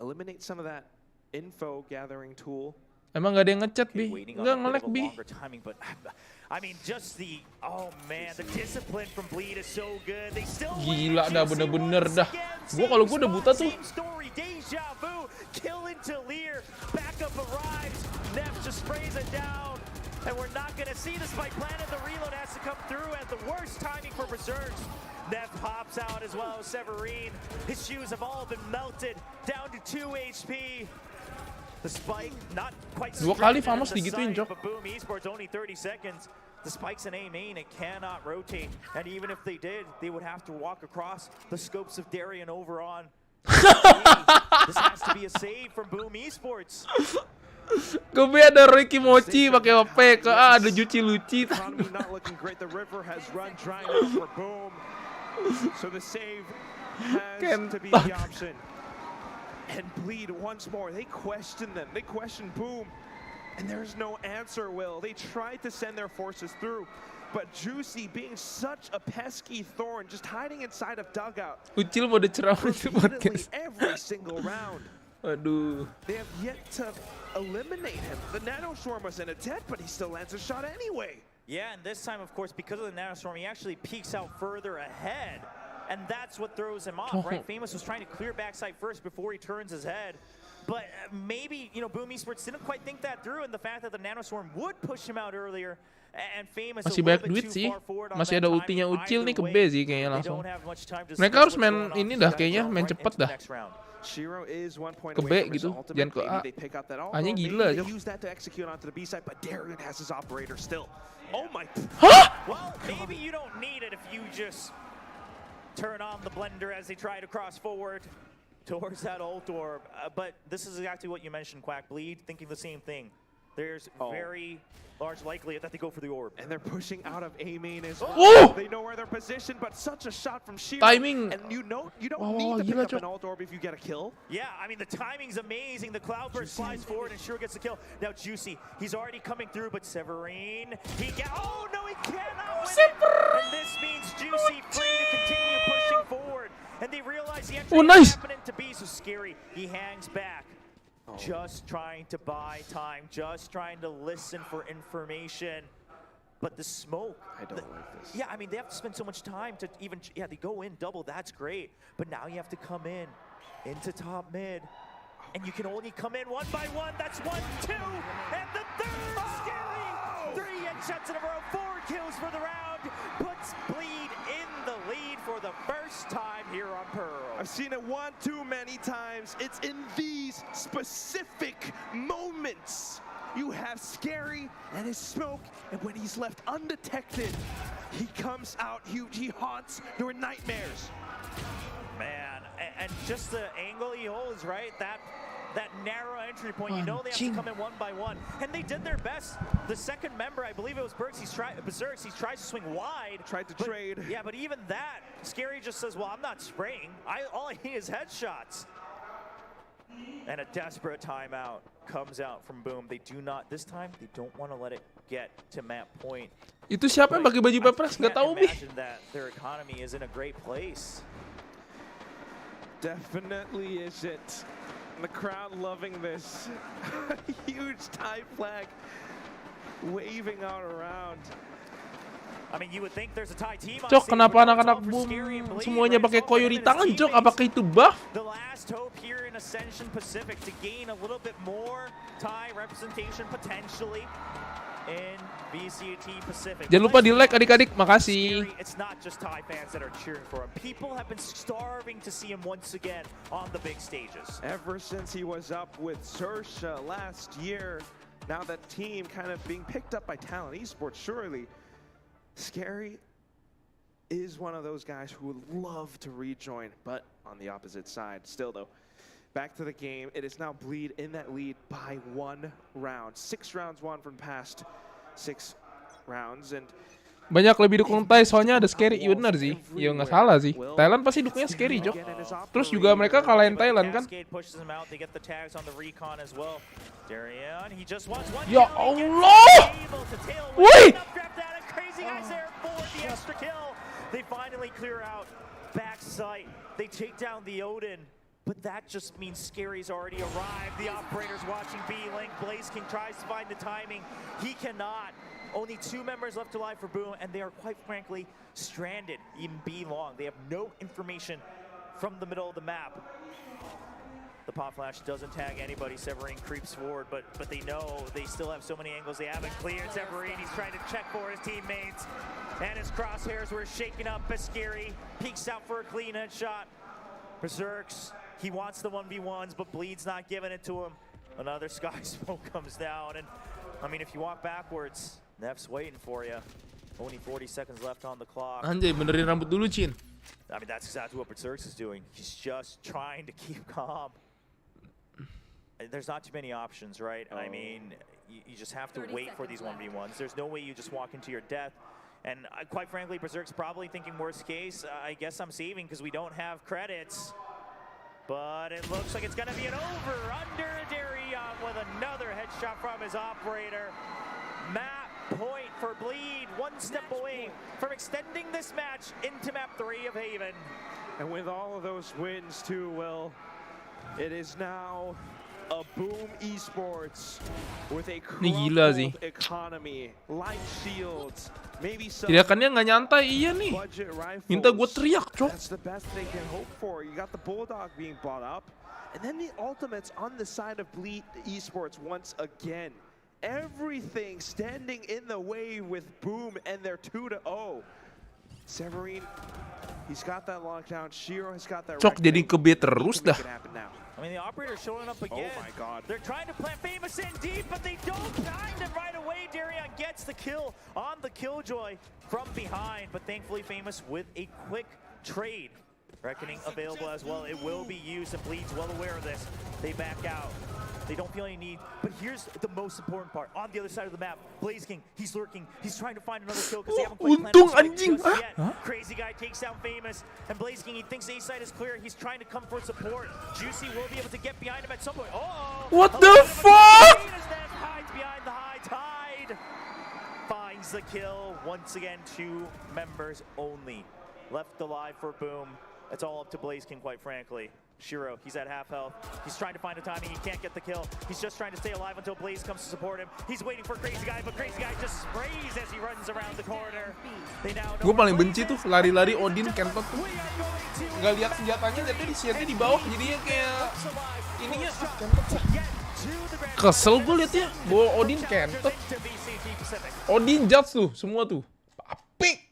S7: Eliminate some of that info gathering tool.
S1: Emang gak ada yang ngechat, Bi?
S6: Waiting on
S1: Enggak
S6: a bit
S1: nge-lag,
S6: of a
S1: Bi.
S6: longer timing, but I mean, just the the discipline from Bleed is so good. They still
S1: Gila dah, bener-bener dah. Gua kalau gua udah buta tuh.
S6: Same story, deja vu, kill into Lear, backup arrives, Neff just sprays it down, and we're not gonna see the spike planted. The reload has to come through at the worst timing for Berserks. Neff hops out as well as Severine. His shoes have all been melted down to 2 HP. The spike not quite
S1: 2 kali
S6: stranded
S1: Famos
S6: at the
S1: digituin,
S6: site,
S1: Cok.
S6: but Boom Esports only 30 seconds. The spike's in A main, it cannot rotate. And even if they did, they would have to walk across the scopes of Darian over on. This has to be a save from Boom Esports.
S1: Kobe ada Ricky Mochi pakai OP ke ada Juci Luci.
S7: Economy not looking great. The river has run dry now for Boom. So the save has to be the option. And Bleed once more. They question them. They question Boom. And there's no answer, Will. They tried to send their forces through. But Juicy being such a pesky thorn, just hiding inside of dugout.
S1: Ucil mau diceramah di
S7: Repeatedly
S1: podcast.
S7: every single round.
S1: Aduh.
S7: They have yet to eliminate him. The Nanostorm was in a dead, but he still lands a shot anyway.
S6: Yeah, and this time, of course, because of the Nanostorm, he actually peeks out further ahead. And that's what throws him off, right? Famous was trying to clear backside first before he turns his head. But maybe, you know, Boom Esports didn't quite think that through, and the fact that the Nanostorm would push him out earlier, and Famous
S1: Masih banyak duit sih. Masih ada ultinya Ucil nih ke B sih kayaknya langsung. Mereka harus main ini dah kayaknya, main cepet dah.
S7: Shiro is 1 point
S1: Ke
S7: away
S1: B
S7: from his
S1: gitu,
S7: ultimate.
S1: jangan ke A.
S7: Maybe they pick up that
S1: A-nya
S7: maybe
S1: gila,
S7: they
S1: Jok.
S7: use that to execute onto the B side, but Darian has his operator still. Oh my.
S1: Hah?
S6: Well, maybe you don't need it if you just turn on the blender as they try to cross forward towards that ult orb. But this is exactly what you mentioned, Quack. Bleed thinking the same thing. there's very large likelihood that they go for the orb.
S7: And they're pushing out of A main as well.
S1: Oh!
S7: They know where they're positioned, but such a shot from Shiro.
S1: Timing.
S7: And you don't need
S1: Wow,
S7: to pick
S1: gila,
S7: up
S1: Cok.
S7: an alt orb if you get a kill.
S6: Yeah, I mean, the timing's amazing. The Cloudburst flies forward and Shiro gets the kill. Now Juicy, he's already coming through, but Severine, oh no, he cannot win it. And this means Juicy free to continue pushing forward. And they realize the entry is happening to be so scary. He hangs back. Just trying to buy time, just trying to listen for information. But the smoke.
S7: I don't like this.
S6: Yeah, I mean, they have to spend so much time to even, they go in double, that's great. But now you have to come in into top mid. And you can only come in one by one. That's 1, 2, and the third, Scary! 3 headshots in a row, 4 kills for the round. Puts Bleed in the lead for the first time here on Pearl.
S7: I've seen it one too many times. It's in these specific moments. You have Scary and his smoke, and when he's left undetected, he comes out huge. He haunts your nightmares.
S6: Man, and just the angle he holds, right? That narrow entry point, you know they have to come in one by one. And they did their best. The second member, I believe it was Berserks, he tries to swing wide.
S7: Tried to trade.
S6: Yeah, but even that, Scary just says, well, I'm not spraying. All I need is headshots. And a desperate timeout comes out from Boom. They do not, this time, they don't want to let it get to map point.
S1: Itu siapa yang pakai baju Pepres? Nggak tahu, Bi.
S6: Imagine that their economy is in a great place.
S7: Definitely isn't. The crowd loving this. Huge tie flag waving out around.
S6: I mean, you would think there's a tie team on
S1: Cok,
S6: stage,
S1: kenapa
S6: but it's
S1: anak-anak
S6: all for
S1: Boom
S6: Scary and Bleed,
S1: semuanya
S6: right?
S1: pakai
S6: It's all for
S1: koyo
S6: him
S1: di
S6: and his
S1: tangan, Cok?
S6: teammates.
S1: Apakah itu buff?
S6: The last hope here in Ascension Pacific to gain a little bit more tie representation potentially in VCT Pacific.
S1: Jangan lupa di like adik-adik, makasih.
S6: It's not just Thai fans that are cheering for him. People have been starving to see him once again on the big stages.
S7: Ever since he was up with Sersha last year, now that team kind of being picked up by Talent Esports, surely Scary is one of those guys who would love to rejoin, but on the opposite side. Still though, back to the game. It is now Bleed in that lead by 1 round. 6 rounds won from past 6 rounds, and
S1: Banyak lebih dukung Thai, soalnya ada Scary. Iya benar sih. Ya nggak salah sih. Thailand pasti dukungnya Scary, Cok. Terus juga mereka kalahin Thailand kan. Ya Allah! Wih!
S6: They finally clear out backside. They take down the Odin. But that just means Scary's already arrived. The operator's watching B-Link. Blaze King tries to find the timing. He cannot. Only 2 members left alive for Boom, and they are quite frankly stranded in B-Long. They have no information from the middle of the map. The pop flash doesn't tag anybody. Severine creeps forward, but they know they still have so many angles they haven't cleared. Severine, he's trying to check for his teammates. And his crosshairs were shaken up as Scary peeks out for a clean headshot. Berserks, he wants the 1v1s, but Bleed's not giving it to him. Another Sky Smoke comes down, and I mean, if you walk backwards, Neff's waiting for you. Only 40 seconds left on the clock.
S1: Anjay, benerin rambut dulu, Chin.
S6: I mean, that's exactly what Berserks is doing. He's just trying to keep calm. There's not too many options, right? I mean, you just have to wait for these 1v1s. There's no way you just walk into your death. And quite frankly, Berserk's probably thinking worst case, I guess I'm saving because we don't have credits. But it looks like it's going to be an over under Darion with another headshot from his operator. Map point for Bleed, 1 step away from extending this match into map 3 of Haven.
S7: And with all of those wins too, Will, it is now a Boom Esports with a crumbled economy, life shields, maybe some
S1: Teriakannya nggak nyantai, iya nih.
S7: budget rifles.
S1: Minta gue teriak, Cok.
S7: That's the best they can hope for. You got the Bulldog being bought up, and then the ultimates on the side of Bleed Esports once again. Everything standing in the way with Boom and their 2-0. Severine, he's got that lockdown. Shiro has got that.
S1: Cok jadi kebe terus dah.
S6: I mean, the operator's showing up again.
S7: Oh my God.
S6: They're trying to plant Famous in deep, but they don't find him right away. Darion gets the kill on the Killjoy from behind, but thankfully Famous with a quick trade. Reckoning available as well. It will be used, and Bleed's well aware of this. They back out. They don't feel any need. But here's the most important part. On the other side of the map, Blaze King, he's lurking. He's trying to find another kill because they haven't quite planted
S1: Untung
S6: the
S1: anjing.
S6: just yet. Crazy Guy takes down Famous. And Blaze King, he thinks A side is clear. He's trying to come for support. Juicy will be able to get behind him at some point. Oh!
S1: What the fuck?
S6: Hides behind the high tide. Finds the kill. Once again, 2 members only left alive for Boom. It's all up to Blaze King, quite frankly. Shiro, he's at half health. He's trying to find a timing. He can't get the kill. He's just trying to stay alive until Blaze comes to support him. He's waiting for Crazy Guy, but Crazy Guy just sprays as he runs around the corner. They now know.
S1: Gue paling benci tuh lari-lari Odin kentot tuh. Nggak lihat senjatanya, jadi senjatanya di bawah, jadinya kayak ininya kentot sah. Kesel gue liatnya, bawa Odin kentot. Odin judge tuh, semua tuh. Apik.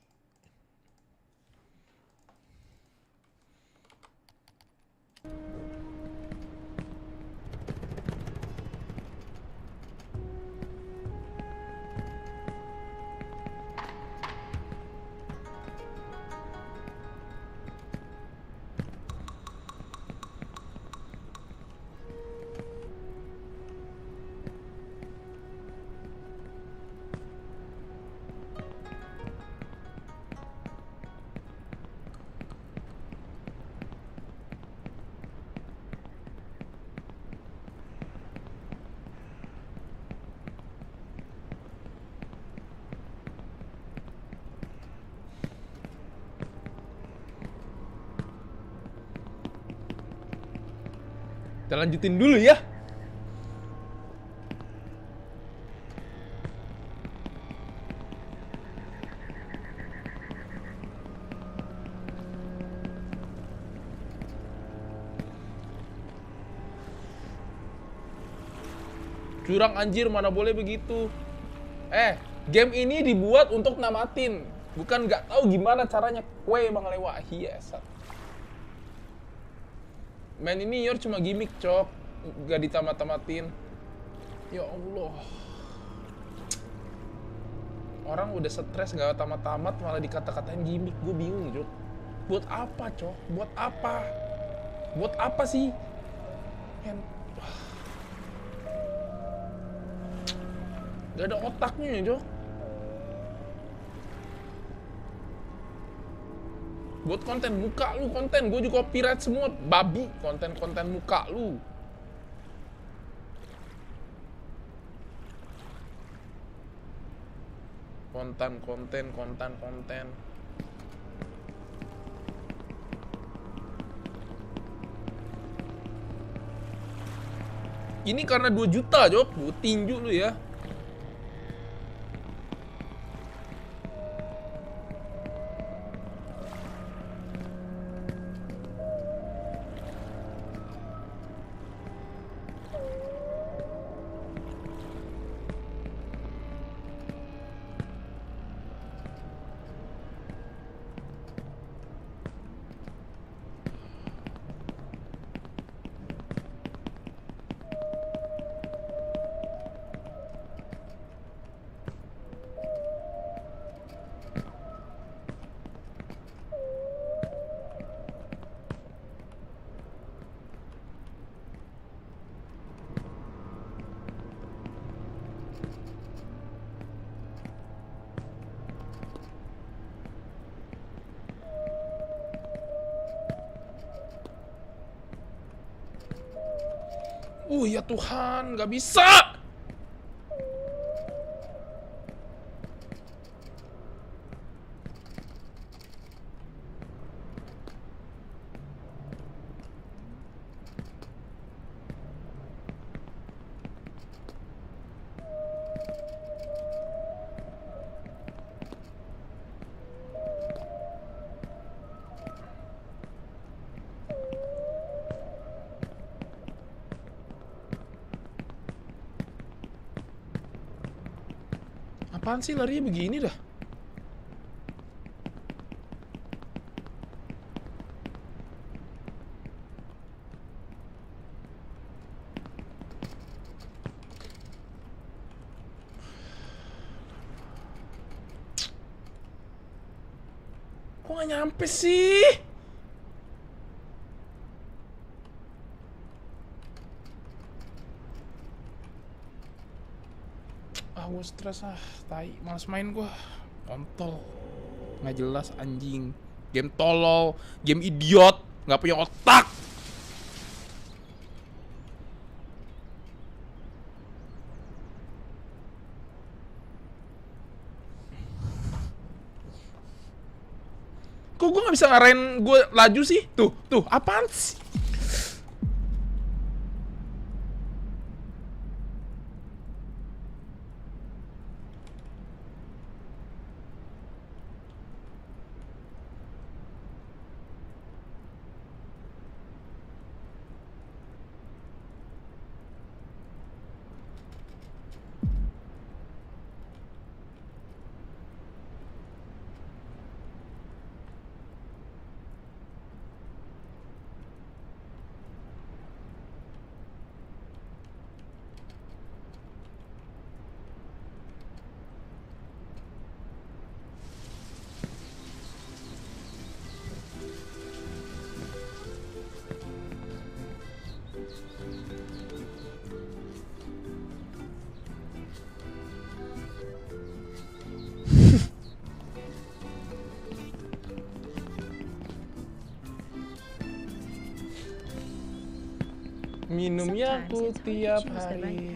S1: Kita lanjutin dulu ya. Curang anjir, mana boleh begitu. Game ini dibuat untuk namatin, bukan nggak tahu gimana caranya kue Bang Lewahi ya. Main ini yor cuma gimmick, cok. Gak ditamat-tamatin. Ya Allah. Orang udah stres gak tamat-tamat malah dikata-katain gimmick. Gue bingung, cok. Buat apa, cok? Buat apa? Buat apa sih? Gak ada otaknya, cok. Buat konten muka lu, konten gue juga copyright semua, babi. Konten-konten muka lu. Konten. Ini karena 2 juta, Jok. Gue tinju lu ya. Ya Tuhan, nggak bisa. Apaan sih larinya begini dah? Kok nggak nyampe sih? gue stres tai, malas main gue. Kontol. Nggak jelas anjing. Game tolol, game idiot, nggak punya otak. Kok gue nggak bisa ngarahin gue laju sih? Tuh, apaan sih? Minumnya aku tiap hari.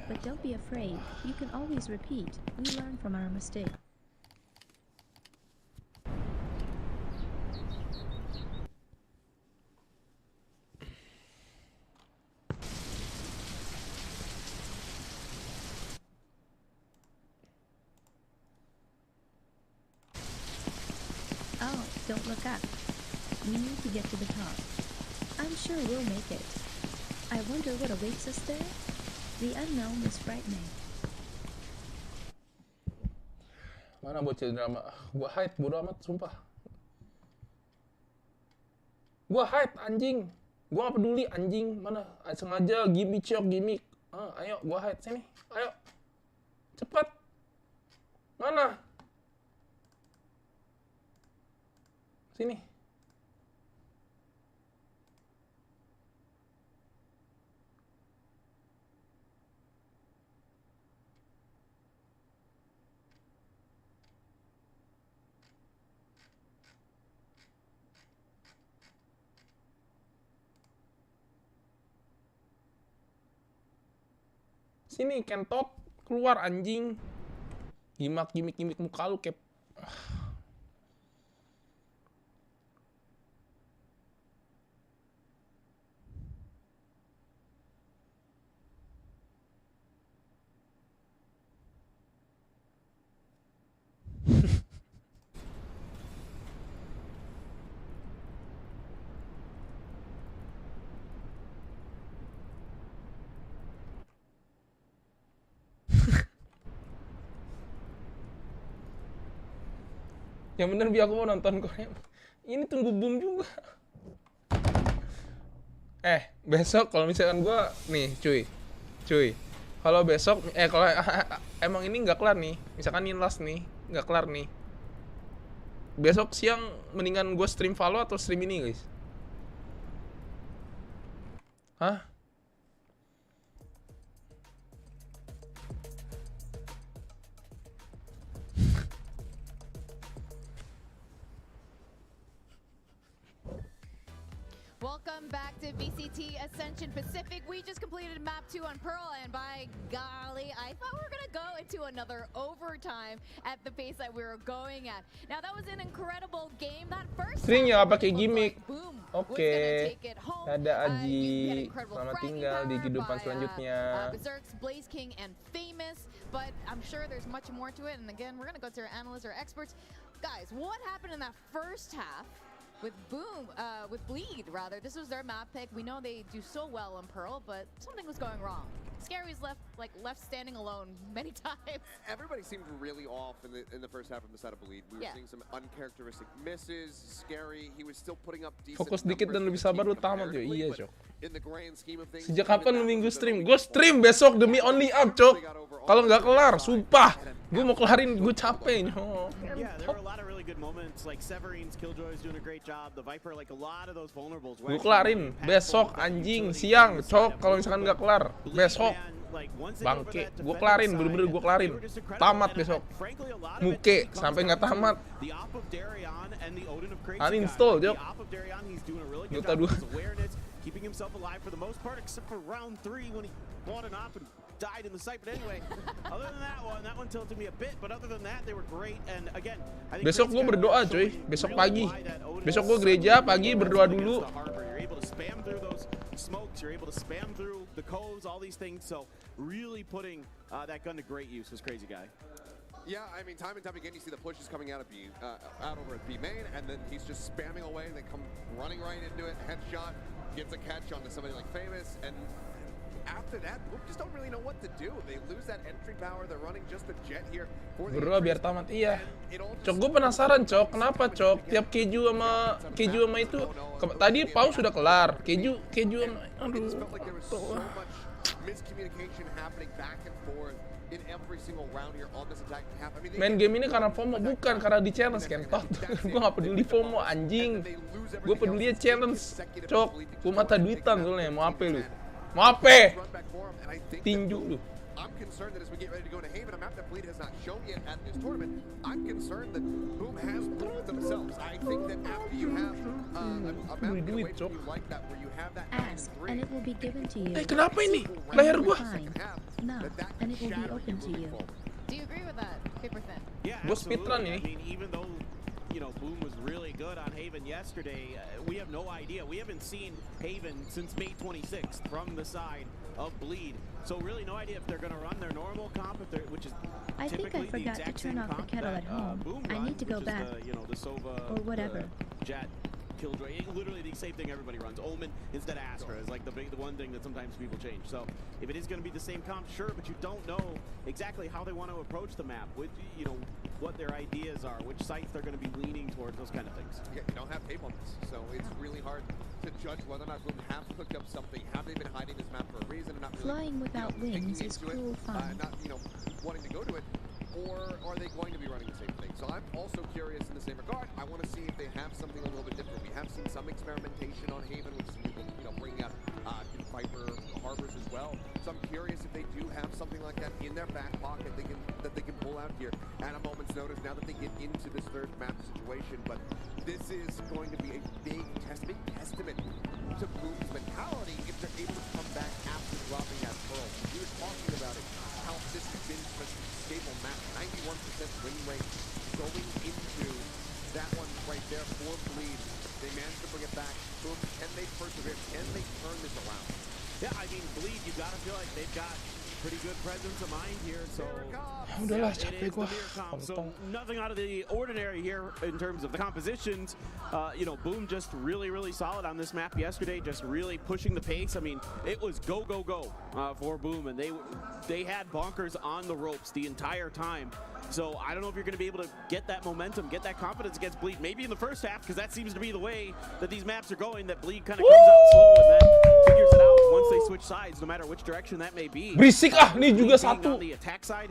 S3: But don't be afraid. You can always repeat. We learn from our mistake. Oh, don't look up. We need to get to the top. I'm sure we'll make it. I wonder what awaits us there? The unknown is frightening.
S1: Mana bocil drama? Gua hide, bodo amat, sumpah. Gua hide, anjing. Gua gak peduli, anjing. Mana? Sengaja gimmick. Ayo, gua hide sini. Ayo. Cepat. Mana? Sini. Sini, kentot, keluar anjing. Gimmick muka lu kayak. Yang bener biar aku mau nonton Korea. Ini tunggu boom juga. Besok kalau misalkan gua nih, cuy. Kalau besok kalau emang ini nggak kelar nih, misalkan ini last nih, nggak kelar nih. Besok siang mendingan gua stream Valo atau stream ini, guys? Hah?
S2: Welcome back to VCT Ascension Pacific. We just completed map 2 on Pearl, and by golly, I thought we were gonna go into another overtime at the pace that we were going at. Now that was an incredible game. That first
S1: String ya pakai gimmick.
S2: Oke.
S1: Ada Aji. Selamat tinggal di kehidupan selanjutnya.
S2: Berserks, Blaze King, and Famous. But I'm sure there's much more to it. And again, we're gonna go to our analysts or experts. Guys, what happened in that first half? With with Bleed, rather. This was their map pick. We know they do so well on Pearl, but something was going wrong. Scary's left standing alone many times.
S5: Everybody seemed really off in the first half from the side of Bleed. We were seeing some uncharacteristic misses. Scary, he was still putting up decent.
S1: Fokus dikit dan lebih sabar lu tamat, Cok. Iya, Cok.
S5: In the grand scheme of things.
S1: Sejak kapan lu minggu stream? Gue stream besok demi only up, Cok. Kalau nggak kelar, sumpah. Gue mau kelarin, gue capek, Nyok.
S4: Yeah, there were a lot of really good moments. Like Severine's Killjoy is doing a great job. The Viper, like a lot of those vulnerables.
S1: Gue kelarin besok, anjing, siang, Cok. Kalau misalkan nggak kelar, besok. Bangke, gue kelarin, bener-bener gue kelarin. Tamat besok. Muke, sampai nggak tamat. Uninstall, Jok. Dota 2.
S4: Keeping himself alive for the most part, except for round 3 when he bought an op and died in the site. But anyway, other than that one tilted me a bit. But other than that, they were great. And again, I think
S1: besok gue berdoa, coy. Besok pagi. Besok gue gereja, pagi berdoa dulu.
S4: You're able to spam through those smokes. You're able to spam through the coves, all these things. So really putting that gun to great use was crazy guy.
S5: Yeah, I mean, time and time again, you see the pushes coming out of out over at B main, and then he's just spamming away. They come running right into it, headshot, gets a catch onto somebody like Famous, and after that, Boom just don't really know what to do. They lose that entry power. They're running just the jet here.
S1: Berdoa biar tamat, iya. Cok, gue penasaran, Cok. Kenapa, Cok? Tiap keju sama itu. Tadi Pau sudah kelar. Keju sama... Aduh. Main game ini karena FOMO, bukan karena di challenge, kentot. Gue gak peduli FOMO, anjing. Gue peduli challenge, Cok. Gue mata duitan soalnya, mau apa lu? Mau apa? Tinju lu.
S5: I'm concerned that as we get ready to go to Haven, a map that Bleed has not shown yet at this tournament, I'm concerned that Boom has proved themselves. I think that after you have a map away from you like that, where you have that
S3: Ask, and it will be given to you.
S1: Kenapa ini? Layar gua.
S3: No, and it will be open to you.
S2: Do you agree with that, Paper Thin?
S4: Yeah,
S1: Gua speedrun ini.
S4: I mean, even though Boom was really good on Haven yesterday, we have no idea. We haven't seen Haven since May 26th from the side of Bleed. So really no idea if they're going to run their normal comp, which is
S3: I think I forgot to turn off the kettle at home. I need to go back.
S4: The Sova,
S3: or whatever.
S4: Jet, Killjoy, literally the same thing everybody runs. Omen instead of Astra is like the one thing that sometimes people change. So if it is going to be the same comp, sure, but you don't know exactly how they want to approach the map, with what their ideas are, which sites they're going to be leaning towards, those kind of things.
S5: Yeah, you don't have tape on this, so it's really hard to judge whether or not Boom have cooked up something. Have they been hiding this map for a reason and not really,
S3: flying without wings is cruel fun.
S5: Not wanting to go to it, or are they going to be running the same thing? So I'm also curious in the same regard. I want to see if they have something a little bit different. We have seen some experimentation on Haven with some people, bringing out Viper Harbors as well. So I'm curious if they do have something like that in their back pocket that they can pull out here at a moment's notice now that they get into this third map situation. But this is going to be a big testament to Boom's mentality if they're able to come back after dropping that Pearl. We were talking about it, how this has been such a stable map, 91% win rate going into that one right there for Bleed. They managed to bring it back. Boom, can they persevere? Can they turn this around?
S4: Yeah, I mean, Bleed, you gotta feel like they've got pretty good presence of mind here, so
S1: udahlah, capek gua.
S4: So nothing out of the ordinary here in terms of the compositions. Boom just really solid on this map yesterday, just really pushing the pace. I mean, it was go for Boom, and they had bonkers on the ropes the entire time. So I don't know if you're going to be able to get that momentum, get that confidence against Bleed, maybe in the first half, because that seems to be the way that these maps are going, that Bleed kind of comes out slow and then figures it out once they switch sides, no matter which direction that may be.
S1: Berisik nih juga satu.
S4: On the attack side,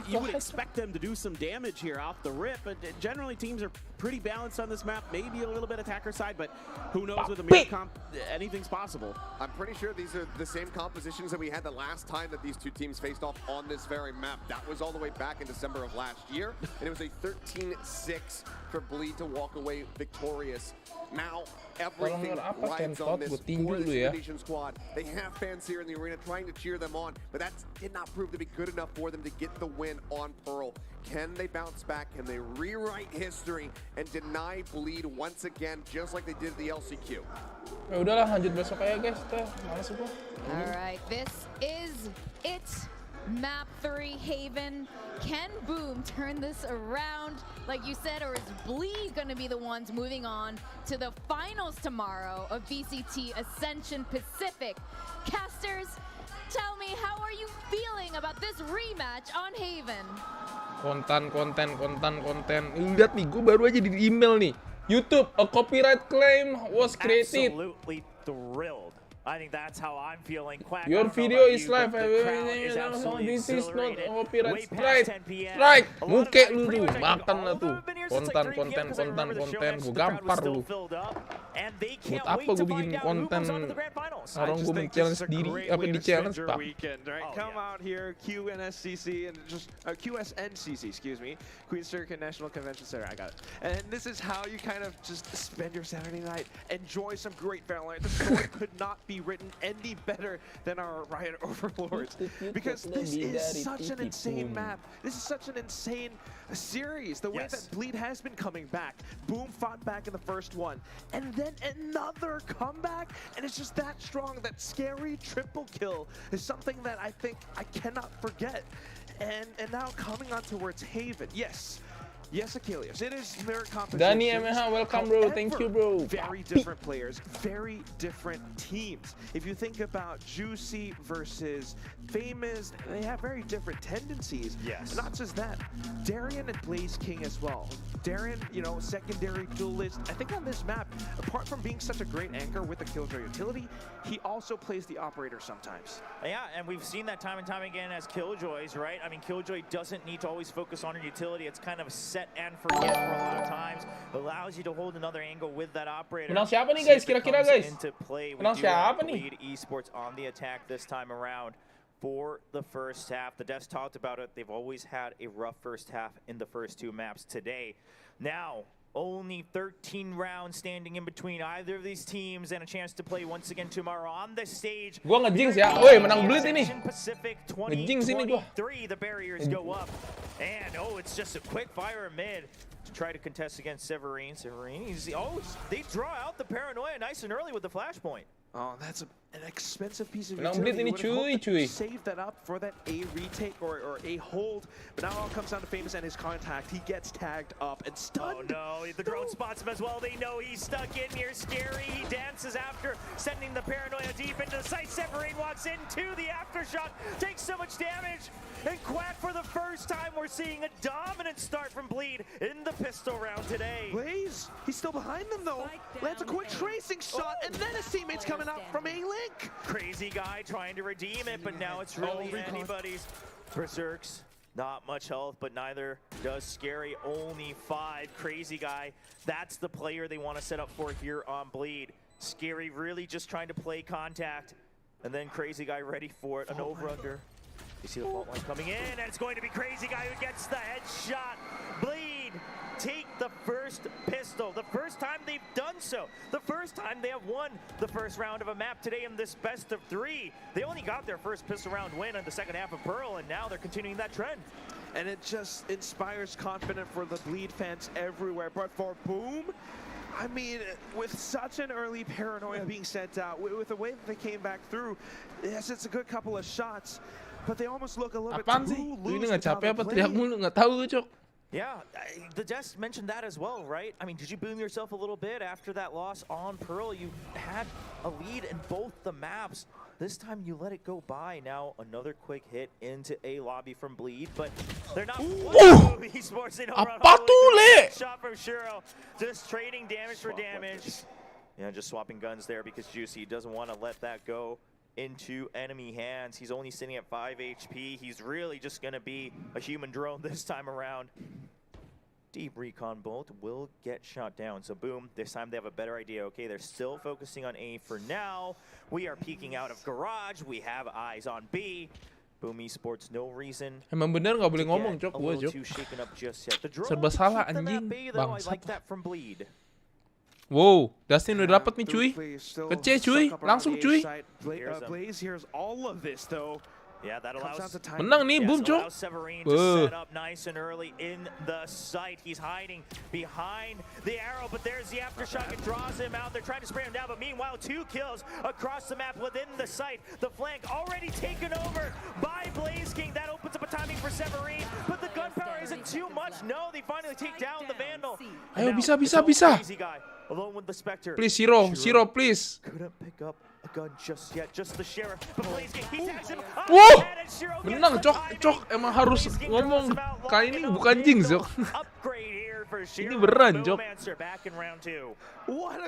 S4: you would expect them to do some damage here off the rip, but generally teams are pretty balanced on this map, maybe a little bit attacker side, but who knows with a mirror comp, anything's possible.
S5: I'm pretty sure these are the same compositions that we had the last time that these two teams faced off on this very map. That was all the way back in December of last year, and it was a 13-6 for Bleed to walk away victorious. Now everything rides on this for this Expedition squad. They have fans here in the arena trying to cheer them on, but that did not prove to be good enough for them to get the win on Pearl. Can they bounce back? Can they rewrite history and deny Bleed once again, just like they did at the LCQ?
S1: Ya udahlah, lanjut besok aja guys. Males gua.
S2: All right, this is it. Map 3 Haven. Can Boom turn this around, like you said, or is Bleed going to be the ones moving on to the finals tomorrow of VCT Ascension Pacific? Casters, tell me, how are you feeling about this rematch on Haven?
S1: Konten. Lihat nih, gue baru aja di email nih. YouTube, a copyright claim was created.
S6: Absolutely thrilled. I think that's how I'm feeling. Quack,
S1: your video is live. This is not copyright strike. Strike. Muke lu tuh, makan lah tuh. Konten. Gue gampar lu.
S6: and they can't
S1: Buat
S6: wait
S1: apa
S6: to
S1: gue bikin
S6: find out who
S1: konten
S6: goes on to the grand finals.
S1: orang gue men-challenge diri apa di challenge Pak?
S7: Weekend, right? Come out here, QNSCC and just QSNCC, excuse me, Queen Circuit National Convention Center. I got it. And this is how you kind of just spend your Saturday night, enjoy some great Valorant. The story could not be written any better than our Riot Overlords, because this is such an insane map. This is such an insane series. The way that Bleed has been coming back. Boom fought back in the first one, and then another comeback, and it's just that strong. That scary triple kill is something that I think I cannot forget. And now coming on towards Haven, yes, Achilles, it is their competition.
S1: Danny MH, welcome bro, thank you bro.
S7: Very different players, very different teams. If you think about Juicy versus Famous, they have very different tendencies.
S6: Yes.
S7: Not just that, Darian and Blaze King as well. Darian, you know, secondary duelist. I think on this map, apart from being such a great anchor with the Killjoy utility, he also plays the operator sometimes.
S6: Yeah, and we've seen that time and time again as Killjoys, right? I mean, Killjoy doesn't need to always focus on her utility. It's kind of set and forget for a lot of times. Allows you to hold another angle with that operator.
S1: Menang siapa nih guys? Kira-kira guys?
S6: Into play. We
S1: Menang
S6: do
S1: siapa
S6: have
S1: nih?
S6: Bleed Esports on the attack this time around for the first half. The devs talked about it. They've always had a rough first half in the first two maps today. Now, only 13 rounds standing in between either of these teams and a chance to play once again tomorrow on the stage.
S1: Gua nge-jinx ya. Woi, menang Bleed ini.
S6: Pacific
S1: Nge-jinx ini gua.
S6: 2023, the barriers go up. And it's just a quick fire mid to try to contest against Severine. They draw out the paranoia nice and early with the flashpoint.
S7: Oh, that's an expensive piece of
S1: Menang
S7: utility.
S1: Bleed ini cuy.
S7: Save that up for that A retake or A hold. But now it all comes down to Famous and his contact. He gets tagged up and stunned.
S6: Oh no, the drone spots him as well. They know he's stuck in here. Scary, he dances after, sending the paranoia deep into the site. Severine walks into the aftershock, takes so much damage. And Quack, for the first time, we're seeing a dominant start from Bleed in the pistol round today.
S7: Blaze, he's still behind them though. Lands a quick tracing shot, and then his teammates coming out from A-Link.
S6: Crazy guy trying to redeem it, but now it's really anybody's. Berserks, not much health, but neither does Scary. Only 5. Crazy guy, that's the player they want to set up for here on Bleed. Scary really just trying to play contact, and then Crazy guy ready for it, an over-under. You see the fault line coming in, and it's going to be Crazy guy who gets the headshot. Bleed take the first pistol. The first time they've done so. The first time they have won the first round of a map today in this best of 3. They only got their first pistol round win in the second half of Pearl, and now they're continuing that trend.
S7: And it just inspires confidence for the Bleed fans everywhere. But for Boom, I mean, with such an early paranoia being sent out, with the way that they came back through, yes, it's a good couple of shots, but they almost look a little
S1: Apaan
S7: bit
S1: sih?
S7: too
S1: Ini
S7: loose.
S1: nggak capek apa teriak mulu, nggak tahu Cok.
S6: Yeah, the Jess mentioned that as well, right? I mean, did you boom yourself a little bit after that loss on Pearl? You had a lead in both the maps. This time you let it go by. Now another quick hit into A lobby from Bleed, but they're not. Esports, they don't run
S1: Apa tuh, Le?
S6: shot from Shuro, just trading damage for damage. Yeah, just swapping guns there because Juicy doesn't want to let that go into enemy hands. He's only sitting at 5 HP. He's really just going to be a human drone this time around. Deep recon bolt will get shot down. So Boom, this time they have a better idea. Okay, they're still focusing on A for now. We are peeking out of Garage. We have eyes on B. Boom Esports, no reason.
S1: Emang bener nggak boleh ngomong Cok, gue Cok. Serba salah anjing, bangsat.
S6: like that from Bleed.
S1: Wow, Dustin udah dapat nih cuy. Kece cuy, langsung cuy.
S7: Blaze hears all of this though.
S6: Yeah, that allows
S1: Menang nih, Boom Cok.
S6: Severine to set up nice and early in the site. He's hiding behind the arrow, but there's the aftershock. It draws him out. They're trying to spray him down, but meanwhile, 2 kills across the map within the site. The flank already taken over by Blaze King. That opens up a timing for Severine, but the gunpowder isn't too much. No, they finally take down the Vandal.
S1: Ayo, bisa.
S6: Crazy guy alone with the Spectre.
S1: Please, Zero, please.
S6: Couldn't pick up a gun just yet, just the Sheriff. But Blaze King, he tags him.
S1: Wow, menang Cok, emang harus ngomong kali ini bukan jinx Cok.
S6: Upgrade here
S1: Ini beneran, Jok.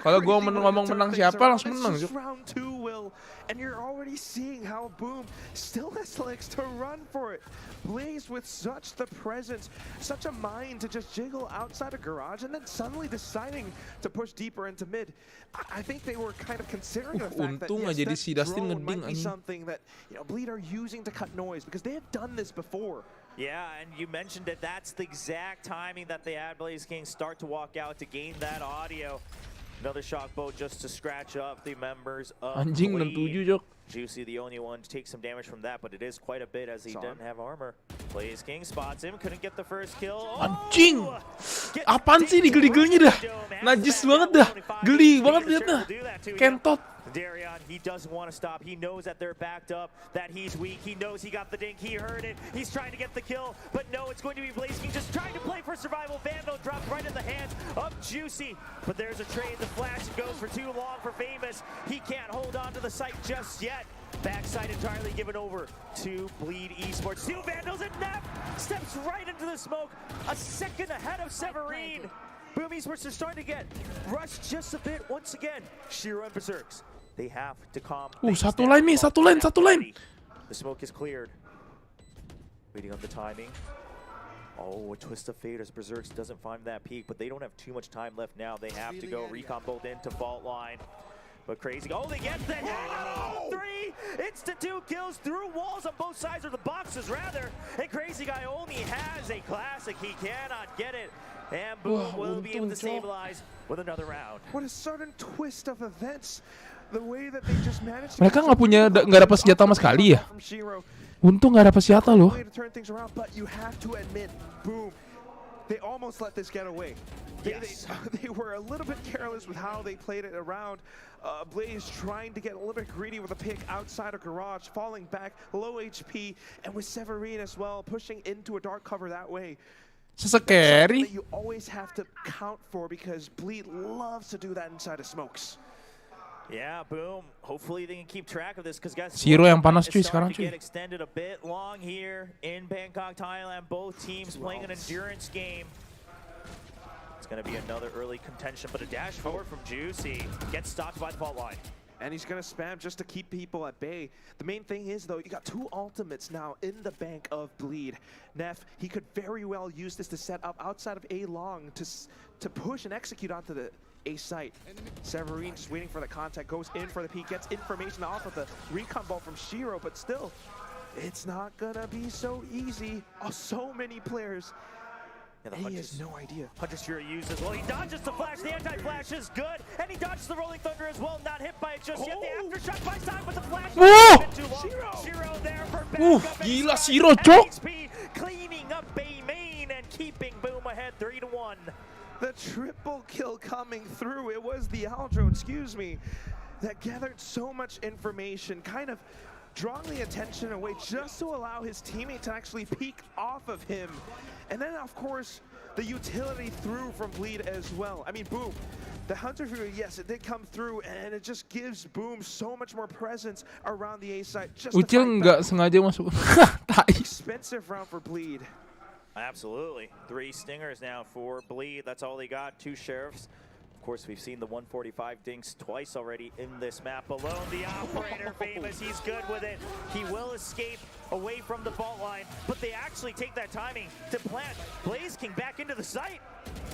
S1: Kalau gua ngomong menang siapa langsung menang, Jok.
S7: Round 2, Will, and you're already seeing how Boom still has legs to run for it. Blaze with such the presence, such a mind to just jiggle outside a garage, and then suddenly deciding to push deeper into mid. I think they were kind of considering the fact that
S1: untung aja di si Dustin ngeding
S7: might be something that Bleed are using to cut noise because they have done this before.
S6: Yeah, and you mentioned it. That's the exact timing that they had Blaze King start to walk out to gain that audio. Another shock bolt just to scratch up the members of
S1: Anjing
S6: Bleed.
S1: 67, Jok.
S6: Juicy the only one to take some damage from that, but it is quite a bit as he doesn't have armor. Blaze King spots him, couldn't get the first kill.
S1: Anjing! Apaan sih di geli-gelinya dah? Najis banget dah. Geli banget liatnya. Kentot.
S6: Darion, he doesn't want to stop. He knows that they're backed up, that he's weak. He knows he got the dink. He heard it. He's trying to get the kill, but no, it's going to be Blaze King just trying to play for survival. Vandal dropped right in the hands of Juicy, but there's a trade. The flash goes for too long for Famous. He can't hold on to the site just yet. Backside entirely given over to Bleed Esports. Two Vandals and Neff steps right into the smoke. A second ahead of Severine. Boom Esports are starting to get rushed just a bit once again. Shiro and Berserks. They have to calm.
S1: Satu line nih, satu line.
S6: The smoke is cleared. Waiting on the timing. Oh, a twist of fate as Berserks doesn't find that peak, but they don't have too much time left now. They have to go recon bolt into fault line. But Crazy, oh, they get the hit! Oh, 3! Instant 2 kills through walls on both sides, or the boxes rather. And Crazy Guy only has a classic. He cannot get it. And Boom will be able to stabilize with another round.
S7: What a sudden twist of events. The way that they just managed to
S1: Mereka nggak dapat senjata sama sekali ya. Untung nggak dapat senjata loh.
S7: But you have to admit, Boom, they almost let this get away. They were a little bit careless with how they played it around. Blaze trying to get a little bit greedy with a pick outside of garage, falling back, low HP, and with Severine as well, pushing into a dark cover that way.
S1: Scary.
S7: You always have to count for because Bleed loves to do that inside of smokes.
S6: Yeah, Boom. Hopefully they can keep track of this because guys,
S1: Zero yang panas cuy sekarang cuy.
S6: Get extended a bit long here in Bangkok, Thailand. Both teams playing an endurance game. It's going to be another early contention, but a dash forward from Juicy gets stopped by the fault line.
S7: And he's going to spam just to keep people at bay. The main thing is, though, you got two ultimates now in the bank of Bleed. Neff, he could very well use this to set up outside of A long to push and execute onto the A site. Severine just waiting for the contact, goes in for the peek, gets information off of the recon ball from Shiro, but still, it's not going to be so easy. Oh, so many players.
S6: Yeah,
S7: he has no idea.
S6: Hunter Shiro uses, well, he dodges the flash, the anti-flash is good, and he dodges the rolling thunder as well, not hit by it just yet. The aftershock buys time with the flash. Shiro there for backup.
S1: Gila Shiro, Cok.
S6: Cleaning up A main and keeping Boom ahead 3-1.
S7: The triple kill coming through. It was the Aldro, excuse me, that gathered so much information, kind of drawing the attention away just to allow his teammate to actually peek off of him. And then, of course, the utility through from Bleed as well. I mean, Boom, the Hunter Fury, yes, it did come through, and it just gives Boom so much more presence around the A side.
S1: Ucil nggak sengaja masuk.
S7: Expensive round for Bleed.
S6: Absolutely. 3 stingers now for Bleed. That's all they got. 2 sheriffs. Of course, we've seen the 145 dinks twice already in this map alone. The operator, Famous, he's good with it. He will escape away from the fault line, but they actually take that timing to plant Blaze King back into the site.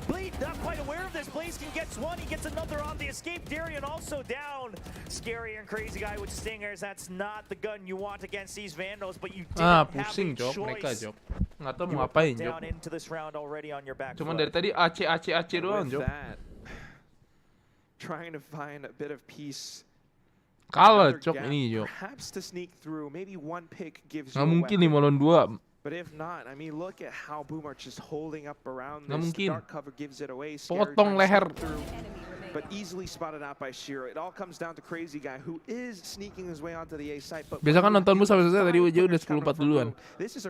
S6: Bleed not quite aware of this. Blaze King gets one, he gets another on the escape. Darion also down. Scary and Crazy Guy with stingers. That's not the gun you want against these Vandals, but you didn't have a choice.
S1: Mereka Jok. Nggak tahu mau ngapain Jok.
S6: Down into this round already on your back.
S1: Cuman dari tadi AC doang Jok.
S7: Trying to find a bit of peace.
S1: Kalah Cok ini Jok.
S7: Perhaps to sneak through, maybe one pick gives you
S1: nggak mungkin 5 lawan 2.
S7: But if not, I mean, look at how Boom are just holding up around
S1: nggak
S7: this.
S1: Mungkin.
S7: The dark cover gives it away.
S1: Potong leher.
S7: But easily spotted out by Shiro. It all comes down to Crazy Guy, who is sneaking his way onto the A site. But
S1: biasa kan nontonmu sampai selesai tadi udah 10-4 duluan.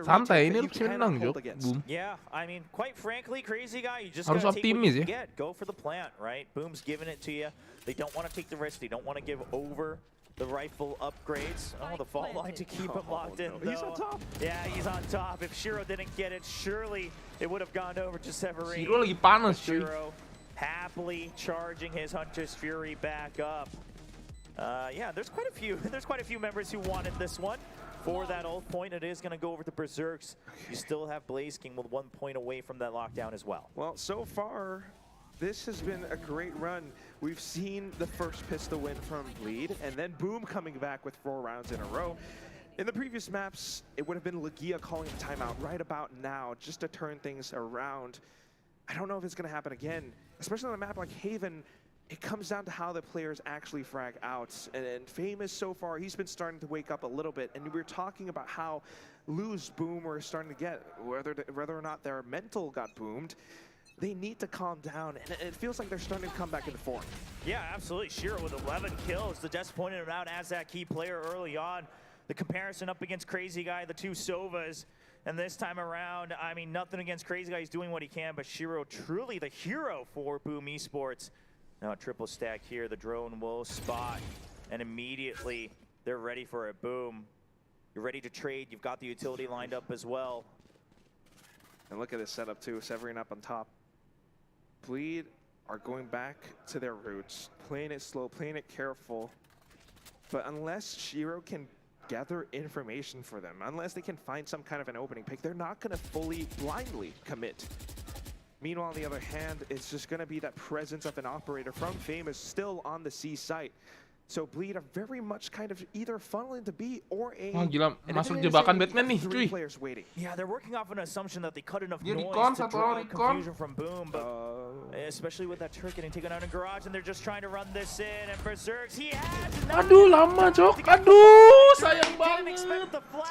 S1: Santai, ini lu bisa menang Jok. Boom.
S6: Yeah, I mean, quite frankly, Crazy Guy, you just
S1: harus
S6: gotta take what you
S1: optimis ya.
S6: get. Go for the plant, right? Boom's giving it to you. They don't want to take the risk. They don't want to give over the rifle upgrades. Oh, the fault line to keep him locked in, though.
S7: He's on top.
S6: Yeah, he's on top. If Shiro didn't get it, surely it would have gone over to Severine.
S1: Shiro lagi panas, cuy.
S6: Shiro happily charging his Hunter's Fury back up. Yeah, there's quite a few members who wanted this one. For that ult point, it is going to go over to Berserks. You still have Blaze King with 1 point away from that lockdown as well.
S7: Well, so far, this has been a great run. We've seen the first pistol win from Bleed, and then Boom coming back with 4 rounds in a row. In the previous maps, it would have been Legia calling a timeout right about now just to turn things around. I don't know if it's going to happen again, especially on a map like Haven. It comes down to how the players actually frag out. And Famous so far, he's been starting to wake up a little bit. And we were talking about how loose Boom were starting to get, whether or not their mental got boomed. They need to calm down, and it feels like they're starting to come back into form.
S6: Yeah, absolutely. Shiro with 11 kills. The Jets pointed him out as that key player early on. The comparison up against Crazy Guy, the 2 Sovas. And this time around, I mean, nothing against Crazy Guy. He's doing what he can, but Shiro truly the hero for Boom Esports. Now a triple stack here, the drone will spot, and immediately they're ready for it. Boom. You're ready to trade. You've got the utility lined up as well.
S7: And look at this setup too, Severine up on top. Bleed are going back to their roots, playing it slow, playing it careful. But unless Shiro can gather information for them, unless they can find some kind of an opening pick, they're not going to fully blindly commit. Meanwhile, on the other hand, it's just going to be that presence of an operator from Famous still on the C site. So Bleed are very much kind of either funneling to B or A.
S1: Oh gila, masuk jebakan Batman nih, cuy.
S7: Players waiting.
S6: Yeah, they're working off an assumption that they cut enough
S1: Dia
S6: noise
S1: recon,
S6: to
S1: satu
S6: draw
S1: orang recon.
S6: confusion from Boom, but especially with that turret getting taken out in garage, and they're just trying to run this in, and Berserks, he has nothing.
S1: Aduh, lama, Cok. Aduh, sayang banget.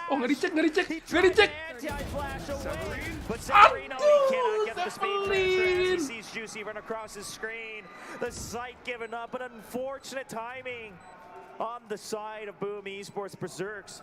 S1: Oh, nggak dicek.
S6: But Severine
S1: Aduh,
S6: cannot get the speed transfer as he
S1: Severine.
S6: sees Juicy run across his screen. The site giving up, an unfortunate timing on the side of Boom Esports. Berserks,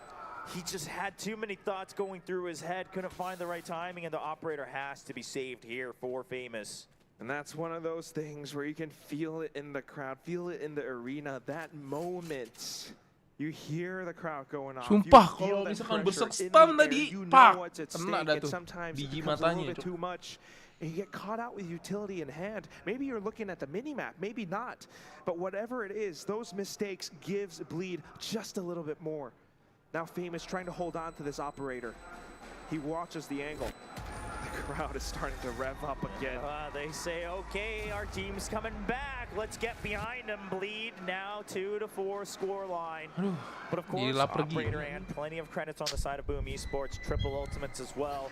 S6: he just had too many thoughts going through his head, couldn't find the right timing, and the operator has to be saved here for Famous.
S7: And that's one of those things where you can feel it in the crowd, feel it in the arena, that moment. You hear the crowd going off.
S1: Sumpah, kalau misalkan Berserk stun tadi, pak, kena dah tuh biji matanya.
S7: Too much. And you get caught out with utility in hand. Maybe you're looking at the mini-map, maybe not. But whatever it is, those mistakes gives Bleed just a little bit more. Now Famous trying to hold on to this operator. He watches the angle. The crowd is starting to rev up again.
S6: They say, okay, our team's coming back. Let's get behind them. Bleed now 2-4 score line. But of course, operator and plenty of credits on the side of Boom Esports. Triple ultimates as well.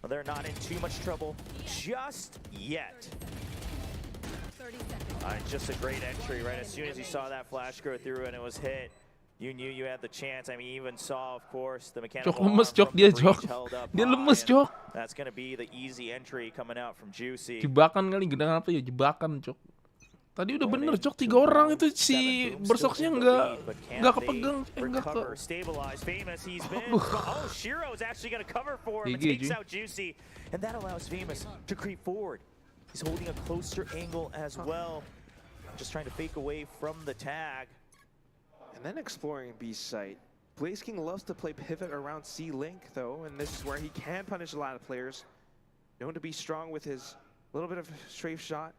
S6: They're not in too much trouble just yet. Just a great entry, right? As soon as you saw that flash go through and it was hit, you knew you had the chance. I mean, you even saw, of course, the mechanical arm
S1: lemes,
S6: from
S1: dia,
S6: Breach held up
S1: Dia
S6: high,
S1: lemes,
S6: and
S1: Jok.
S6: That's going to be the easy entry coming out from Juicy.
S1: Jebakan kali, kenapa ya? Jebakan, Cok. Tadi udah bener, Cok. 3 orang itu si Berserksnya nggak kepegang, nggak ke.
S6: Famous, he's been. Oh, Shiro's actually going to cover for him and takes out Juicy, and that allows Famous to creep forward. He's holding a closer angle as well, just trying to fake away from the tag.
S7: And then exploring B site. Blaze King loves to play pivot around C Link though, and this is where he can punish a lot of players. Known to be strong with his little bit of strafe shot.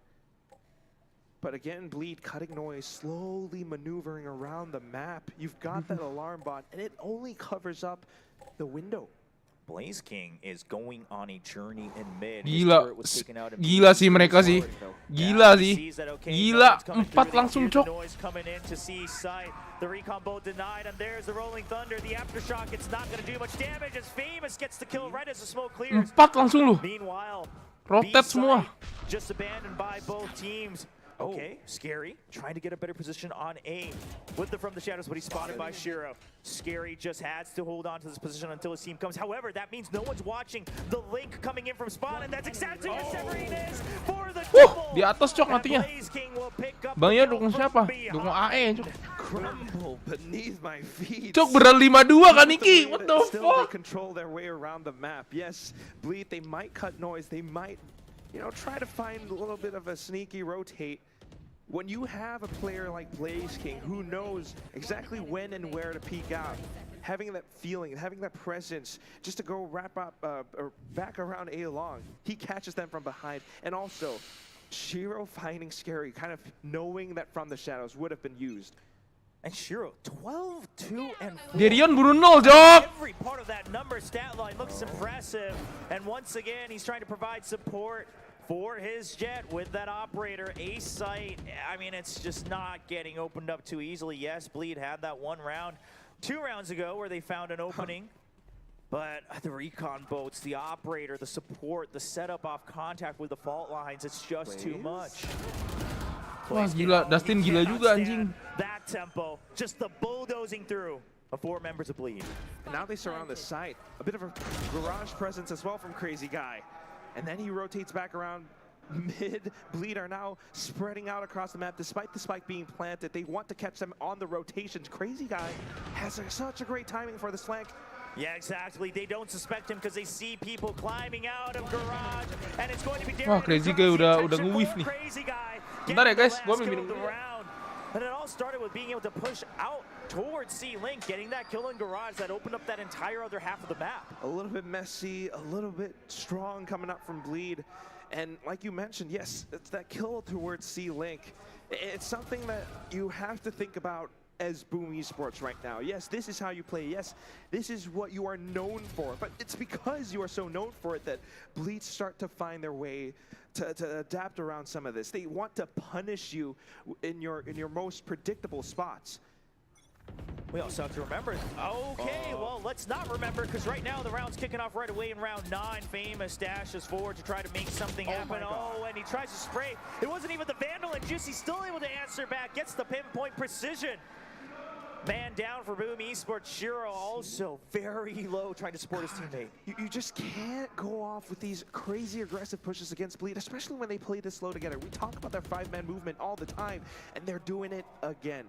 S7: But again, Bleed cutting noise, slowly maneuvering around the map. You've got that alarm bot, and it only covers up the window.
S6: Blaze King is going on a journey in mid.
S1: Gila sih mereka sih. Gila sih. Gila, 4 langsung, Cok.
S6: The recon bolt denied, and there's the rolling thunder. The aftershock, it's not going to do much damage as Famous gets the kill right as the smoke clears.
S1: 4 langsung lu.
S6: Meanwhile,
S1: rotate semua.
S6: Just abandoned by both teams. Okay, Scary trying to get a better position on A with the from the shadows, but he's spotted by Shiro. Scary just has to hold on to this position until his team comes. However, that means no one's watching the link coming in from spawn, and that's exactly where Severine is for the double.
S1: Di atas, Cok, matinya. Bang ya dukung siapa? Dukung AE, Cok.
S7: Crumble beneath my feet.
S1: Cok, berat 5-2 kan Iki? What the
S7: Still they
S1: fuck?
S7: control their way around the map. Yes, Bleed, they might cut noise, they might, you know, try to find a little bit of a sneaky rotate. when you have a player like Blaze King who knows exactly when and where to peek out, having that feeling, having that presence, just to go wrap up or back around A long, he catches them from behind. And also, Shiro finding Scary, kind of knowing that from the shadows would have been used.
S6: And Shiro, 12, 2, and 4.
S1: Dirion buru 0, Jok.
S6: Every part of that number stat line looks impressive. And once again, he's trying to provide support for his Jet with that operator. Ace site, I mean, it's just not getting opened up too easily. Yes, Bleed had that one round 2 rounds ago where they found an opening. But the recon boats, the operator, the support, the setup off contact with the fault lines, it's just too much.
S1: Wah gila, Dustin gila juga anjing.
S6: That tempo, just the bulldozing through of 4 members of Bleed.
S7: And now they surround the site. A bit of a garage presence as well from Crazy Guy. And then he rotates back around mid. Bleed are now spreading out across the map despite the spike being planted. They want to catch them on the rotations. Crazy Guy has such a great timing for this flank.
S6: Yeah, exactly. They don't suspect him because they see people climbing out of garage, and it's going to be
S1: Wah, Crazy Guy udah nge-whiff nih. Bentar ya guys, gua minum dulu.
S6: And it all started with being able to push out towards C-Link, getting that kill in garage that opened up that entire other half of the map.
S7: A little bit messy, a little bit strong coming up from Bleed. And like you mentioned, yes, it's that kill towards C-Link. It's something that you have to think about as Boom Esports right now. Yes, this is how you play. Yes, this is what you are known for. But it's because you are so known for it that Bleed start to find their way to adapt around some of this. They want to punish you in your most predictable spots.
S6: We also have to remember, okay, well, let's not remember, because right now the round's kicking off right away in round 9. Famous dashes forward to try to make something happen. Oh, and he tries to spray. It wasn't even the Vandal, and Juicy's still able to answer back, gets the pinpoint precision. Man down for Boom Esports. Shiro also very low trying to support his teammate.
S7: You just can't go off with these crazy aggressive pushes against Bleed, especially when they play this slow together. We talk about their 5-man movement all the time, and they're doing it again.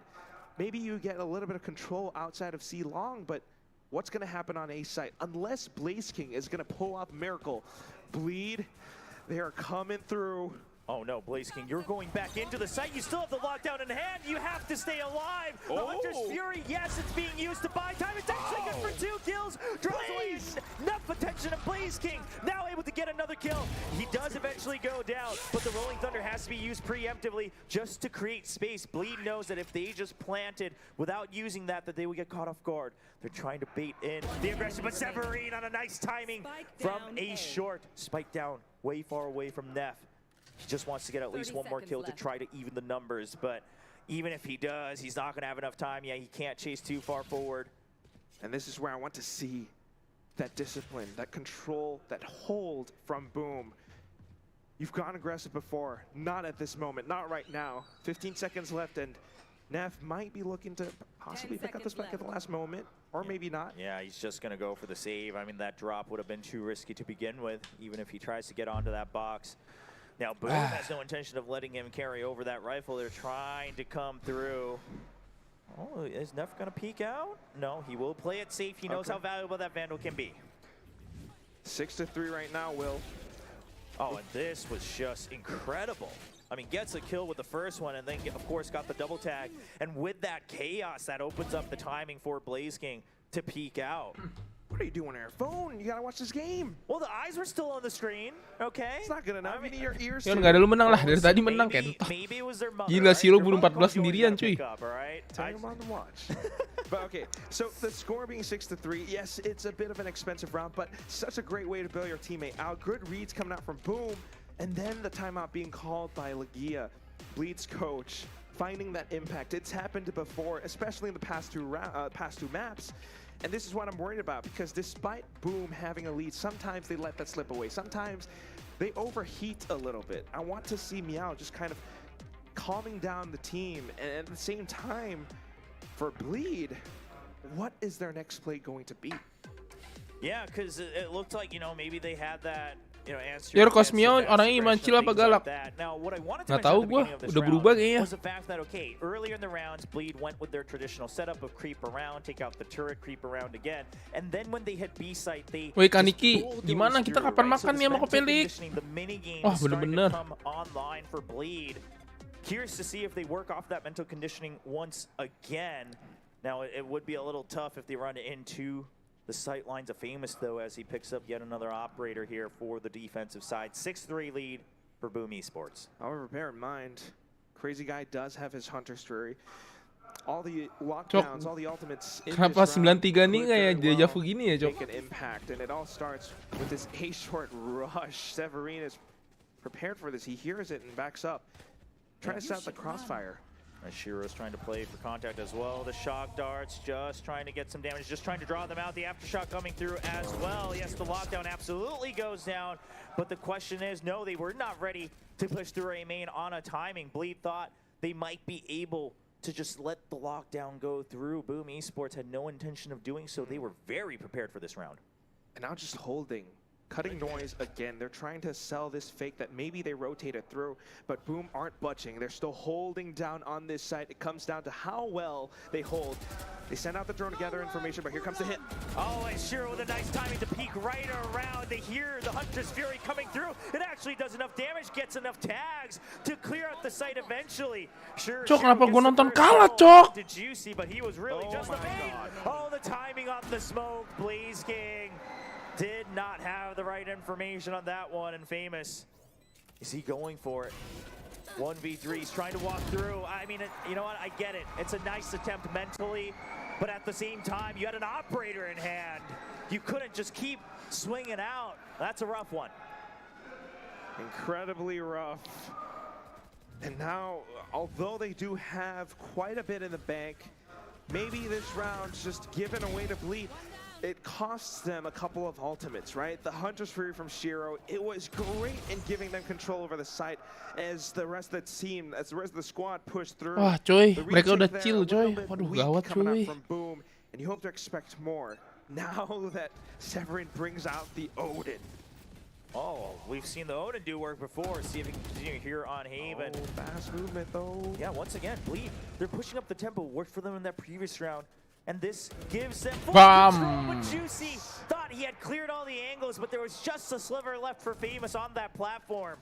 S7: Maybe you get a little bit of control outside of C Long, but what's going to happen on A site? Unless Blaze King is going to pull off Miracle. Bleed, they are coming through.
S6: Oh no, Blaze King, you're going back into the site. You still have the lockdown in hand. You have to stay alive. The Hunter's Fury, yes, it's being used to buy time. It's actually good for 2 kills. Draws away enough attention, and Blaze King now able to get another kill. He does eventually go down, but the Rolling Thunder has to be used preemptively just to create space. Bleed knows that if they just planted without using that they would get caught off guard. They're trying to bait in the aggression, but Severine on a nice timing from a short. Spike down, way far away from Neff. He just wants to get at least 1 more kill to try to even the numbers, but even if he does, he's not going to have enough time. Yeah, he can't chase too far forward.
S7: And this is where I want to see that discipline, that control, that hold from Boom. You've gone aggressive before, not at this moment, not right now. 15 seconds left, and Neff might be looking to possibly pick up the spike at the last moment, or maybe not.
S6: Yeah, he's just going to go for the save. I mean, that drop would have been too risky to begin with, even if he tries to get onto that box. Now, Boom has no intention of letting him carry over that rifle. They're trying to come through. Oh, is Neff going to peek out? No, he will play it safe. He knows how valuable that Vandal can be.
S7: 6-3 right now, Will.
S6: Oh, and this was just incredible. I mean, gets a kill with the first one, and then, of course, got the double tag. And with that chaos, that opens up the timing for Blaze King to peek out.
S7: What are you doing on your phone? You gotta watch this game.
S6: Well, the eyes were still on the screen, okay?
S7: It's not good enough. You need your ears
S1: Yon, gak ada lu menang lah. Dari tadi menang kan.
S6: Maybe it was their mother.
S1: Gila sih lo buru 14 sendirian cuy.
S7: Tell him on the watch. But okay, so the score being 6-3, yes, it's a bit of an expensive round, but such a great way to bail your teammate out. Good reads coming out from Boom, and then the timeout being called by Legia, Bleed's coach, finding that impact. It's happened before, especially in the past two maps. And this is what I'm worried about, because despite Boom having a lead, sometimes they let that slip away. Sometimes they overheat a little bit. I want to see Meow just kind of calming down the team. And at the same time, for Bleed, what is their next play going to be?
S6: Yeah, because it looked like, you know, maybe they had that, you know, answer.
S1: Ya, Kos Meow orangnya iman chill apa galak? Nggak tahu gua, udah berubah kayaknya.
S6: Was the fact that, okay, earlier in the rounds, Bleed went with their traditional setup of creep around, take out the turret, creep around again, and then when they hit B site, they.
S1: Woi Kaniki, gimana kita kapan makan nih sama Kopelik? Wah bener-bener.
S6: Online for Bleed. Curious to see if they work off that mental conditioning once again. Now, it would be a little tough if they run into the sight lines of Famous, though, as he picks up yet another operator here for the defensive side. 6-3 lead for Boom Esports.
S7: However, bear in mind, Crazy Guy does have his Hunter's Fury. All the lockdowns, all the ultimates in
S1: Kenapa
S7: this round
S1: 93 nih
S7: could
S1: kayak
S7: very
S1: Deja
S7: well
S1: Vu gini ya, Cok?
S7: make an impact, and it all starts with this A-short rush. Severin is prepared for this. He hears it and backs up, trying to set the crossfire.
S6: Shiro's trying to play for contact as well. The shock darts just trying to get some damage, just trying to draw them out. The aftershock coming through as well. Yes, the lockdown absolutely goes down, but the question is, no, they were not ready to push through A main on a timing. Bleed thought they might be able to just let the lockdown go through. Boom Esports had no intention of doing so. They were very prepared for this round.
S7: And now just holding. Cutting noise again. They're trying to sell this fake that maybe they rotated through, but Boom aren't budging. They're still holding down on this site. It comes down to how well they hold. They send out the drone to gather information, but here comes the hit.
S6: Oh, and Shiro with a nice timing to peek right around. They hear the Hunter's Fury coming through. It actually does enough damage, gets enough tags to clear out the site eventually. Sure,
S1: Cok, kenapa gua nonton kalah, Cok?
S6: To Juicy, but he was really just the main. Oh, the timing on the smoke. Blaze King did not have the right information on that one, and Famous, is he going for it? 1v3, he's trying to walk through. I mean, you know what, I get it. It's a nice attempt mentally, but at the same time, you had an operator in hand. You couldn't just keep swinging out. That's a rough one.
S7: Incredibly rough. And now, although they do have quite a bit in the bank, maybe this round's just given away to Bleed. It costs them a couple of ultimates, right? The Hunter's Fury from Shiro, it was great in giving them control over the site as the rest of the team, as the rest of the squad pushed through.
S1: Wah, coy,
S7: The
S1: mereka
S7: retake
S1: udah
S7: there,
S1: chill,
S7: a little
S1: coy.
S7: bit
S1: Waduh,
S7: weak
S1: gawat,
S7: coming out
S1: coy.
S7: from Boom, and you hope to expect more. Now that Severin brings out the Odin.
S6: Oh, we've seen the Odin do work before. See if he can continue here on Haven.
S7: Oh, fast movement though.
S6: Yeah, once again, Bleed. They're pushing up the tempo. Worked for them in that previous round. And this gives them full control. But Juicy thought he had cleared all the angles, but there was just a sliver left for Famous on that platform.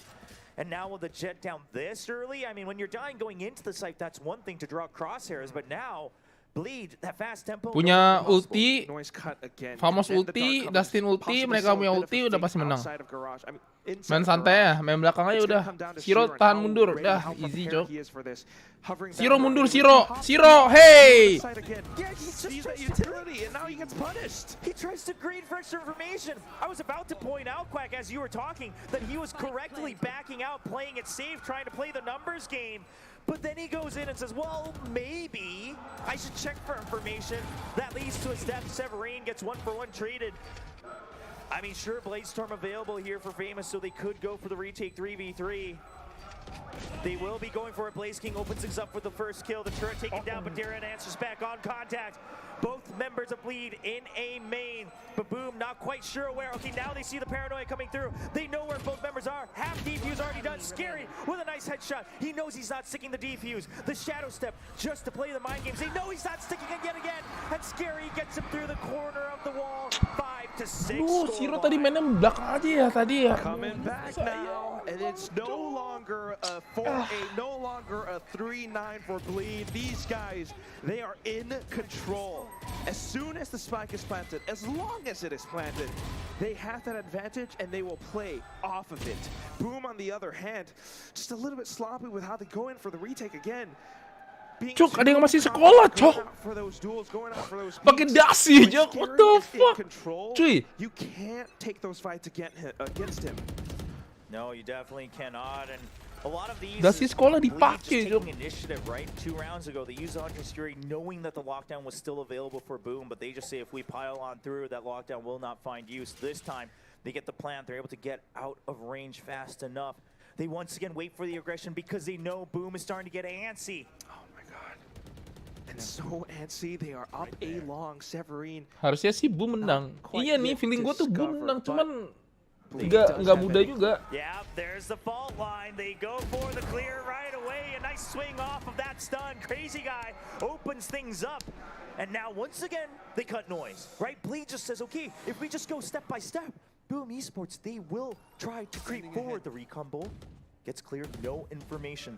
S6: And now with the jet down this early, I mean, when you're dying going into the site, that's one thing to draw crosshairs. But now, Bleed, that fast tempo.
S1: Punya ulti,
S7: Noise cut again.
S1: Famous
S7: And then the
S1: ulti,
S7: dark
S1: Dustin
S7: comes,
S1: ulti,
S7: possibly
S1: mereka
S7: still a
S1: punya
S7: bit of a
S1: ulti, udah
S7: fake
S1: pasti menang.
S7: outside of garage. I mean, inside
S1: Main
S7: of
S1: santai ya,
S7: garage.
S1: main belakang aja
S7: It's
S1: udah.
S7: gonna come down to
S1: Shiro
S7: and
S1: tahan
S7: how
S1: mundur,
S7: ready,
S1: dah
S7: how
S1: easy,
S7: prepared
S1: Cok.
S7: he is for this. Hovering
S1: Shiro
S7: down
S1: mundur,
S7: right
S1: Shiro,
S7: away.
S1: Shiro, hey!
S7: Side again. Yeah, he sees that utility, and now he gets punished.
S6: He tries to greed for extra information. I was about to point out, Quack, as you were talking, that he was correctly backing out, playing it safe, trying to play the numbers game. But then he goes in and says, well, maybe I should check for information. That leads to his death. Severin gets 1-for-1 traded. I mean, sure, Bladestorm available here for Famous, so they could go for the retake 3v3. They will be going for it. Blaze King opens things up with the first kill. The turret taken down, but Darren answers back on contact. Both members of Bleed in a main, but Boom not quite sure where. Okay, now they see the paranoia coming through. They know where both members are. Half defuse already done. Scary with a nice headshot. He knows he's not sticking the defuse. The shadow step just to play the mind games. They know he's not sticking it yet again. And Scary gets him through the corner of the wall. 5-6.
S1: Shiro tadi mainnya belakang aja ya tadi ya.
S7: Coming back now, and it's no longer a 4-8, no longer a 3-9 for Bleed. These guys, they are in control. As soon as the spike is planted, as long as it is planted, they have that advantage and they will play off of it. Boom, on the other hand, just a little bit sloppy with how they go in for the retake again.
S1: Cok, ada yang masih sekolah, Cok. Pakai dasi, Cok. What the fuck? Cuy.
S7: You can't take those fights against him.
S6: No, you definitely cannot. And a lot of these
S1: Dasi sekolah dipakai,
S6: taking initiative, right? 2 rounds ago, they used the Hunter's Fury knowing that the lockdown was still available for Boom, but they just say if we pile on through, that lockdown will not find use. This time, they get the plant. They're able to get out of range fast enough. They once again wait for the aggression because they know Boom is starting to get antsy.
S7: Oh my god. And so antsy, they are up a long. Severin.
S1: Harusnya sih Boom menang. Iya nih, feeling gue tuh Boom menang, cuman nggak mudah juga.
S6: Yeah, there's the fault line. They go for the clear right away. A nice swing off of that stun. Crazy Guy opens things up. And now once again, they cut noise, right? Bleed just says, okay, if we just go step by step, Boom Esports, they will try to creep forward. The recon bolt gets cleared, no information.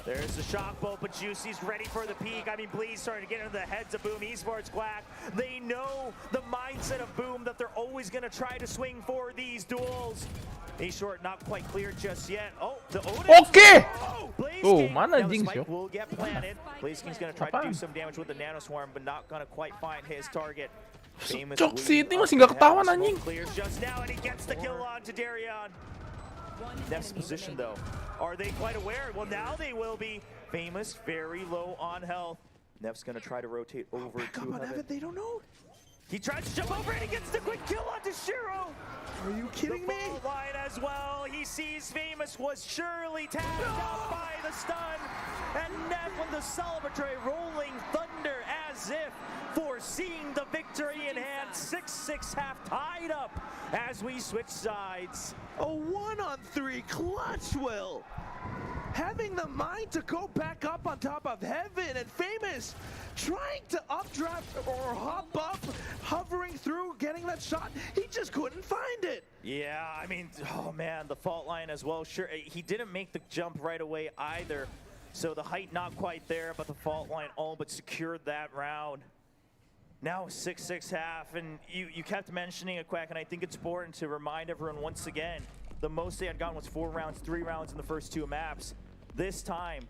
S6: There's the shock bolt, but Juicy's ready for the peak. I mean, Bleed's starting to get into the heads of Boom Esports, Quack. They know the mindset of Boom, that they're always going to try to swing for these duels. A short, not quite clear just yet. Oh, the Odin.
S1: Okay.
S6: Oh,
S1: mana
S6: now the
S1: Jinx
S6: spike
S1: yo.
S6: will get planted. Blazeking's going to try to do some damage with the Nano Swarm, but not going to quite find his target. Famous
S1: Cok
S6: Bleed
S1: City masih nggak ketahuan anjing.
S6: clears just now, and he gets the kill on to Darion. Next position though. Are they quite aware? Well, now they will be. Famous, very low on health. Nev's gonna try to rotate over to Heaven.
S7: They don't know.
S6: He tries to jump over and he gets the quick kill onto Shiro.
S7: Are you kidding me?
S6: The line as well. He sees Famous was surely tagged out by the stun. And Nev with the celebratory rolling thunder as if foreseeing the victory in hand. 6-6 half tied up as we switch sides.
S7: A 1-on-3 clutch, Will. Having the mind to go back up on top of Heaven, and Famous trying to updraft or hop up, hovering through, getting that shot. He just couldn't find it.
S6: Yeah, I mean, oh man, the fault line as well. Sure, he didn't make the jump right away either. So the height not quite there, but the fault line all but secured that round. Now 6-6 half, and you kept mentioning it, Quack, and I think it's important to remind everyone once again, the most they had gotten was 4 rounds, 3 rounds in the first 2 maps. This time,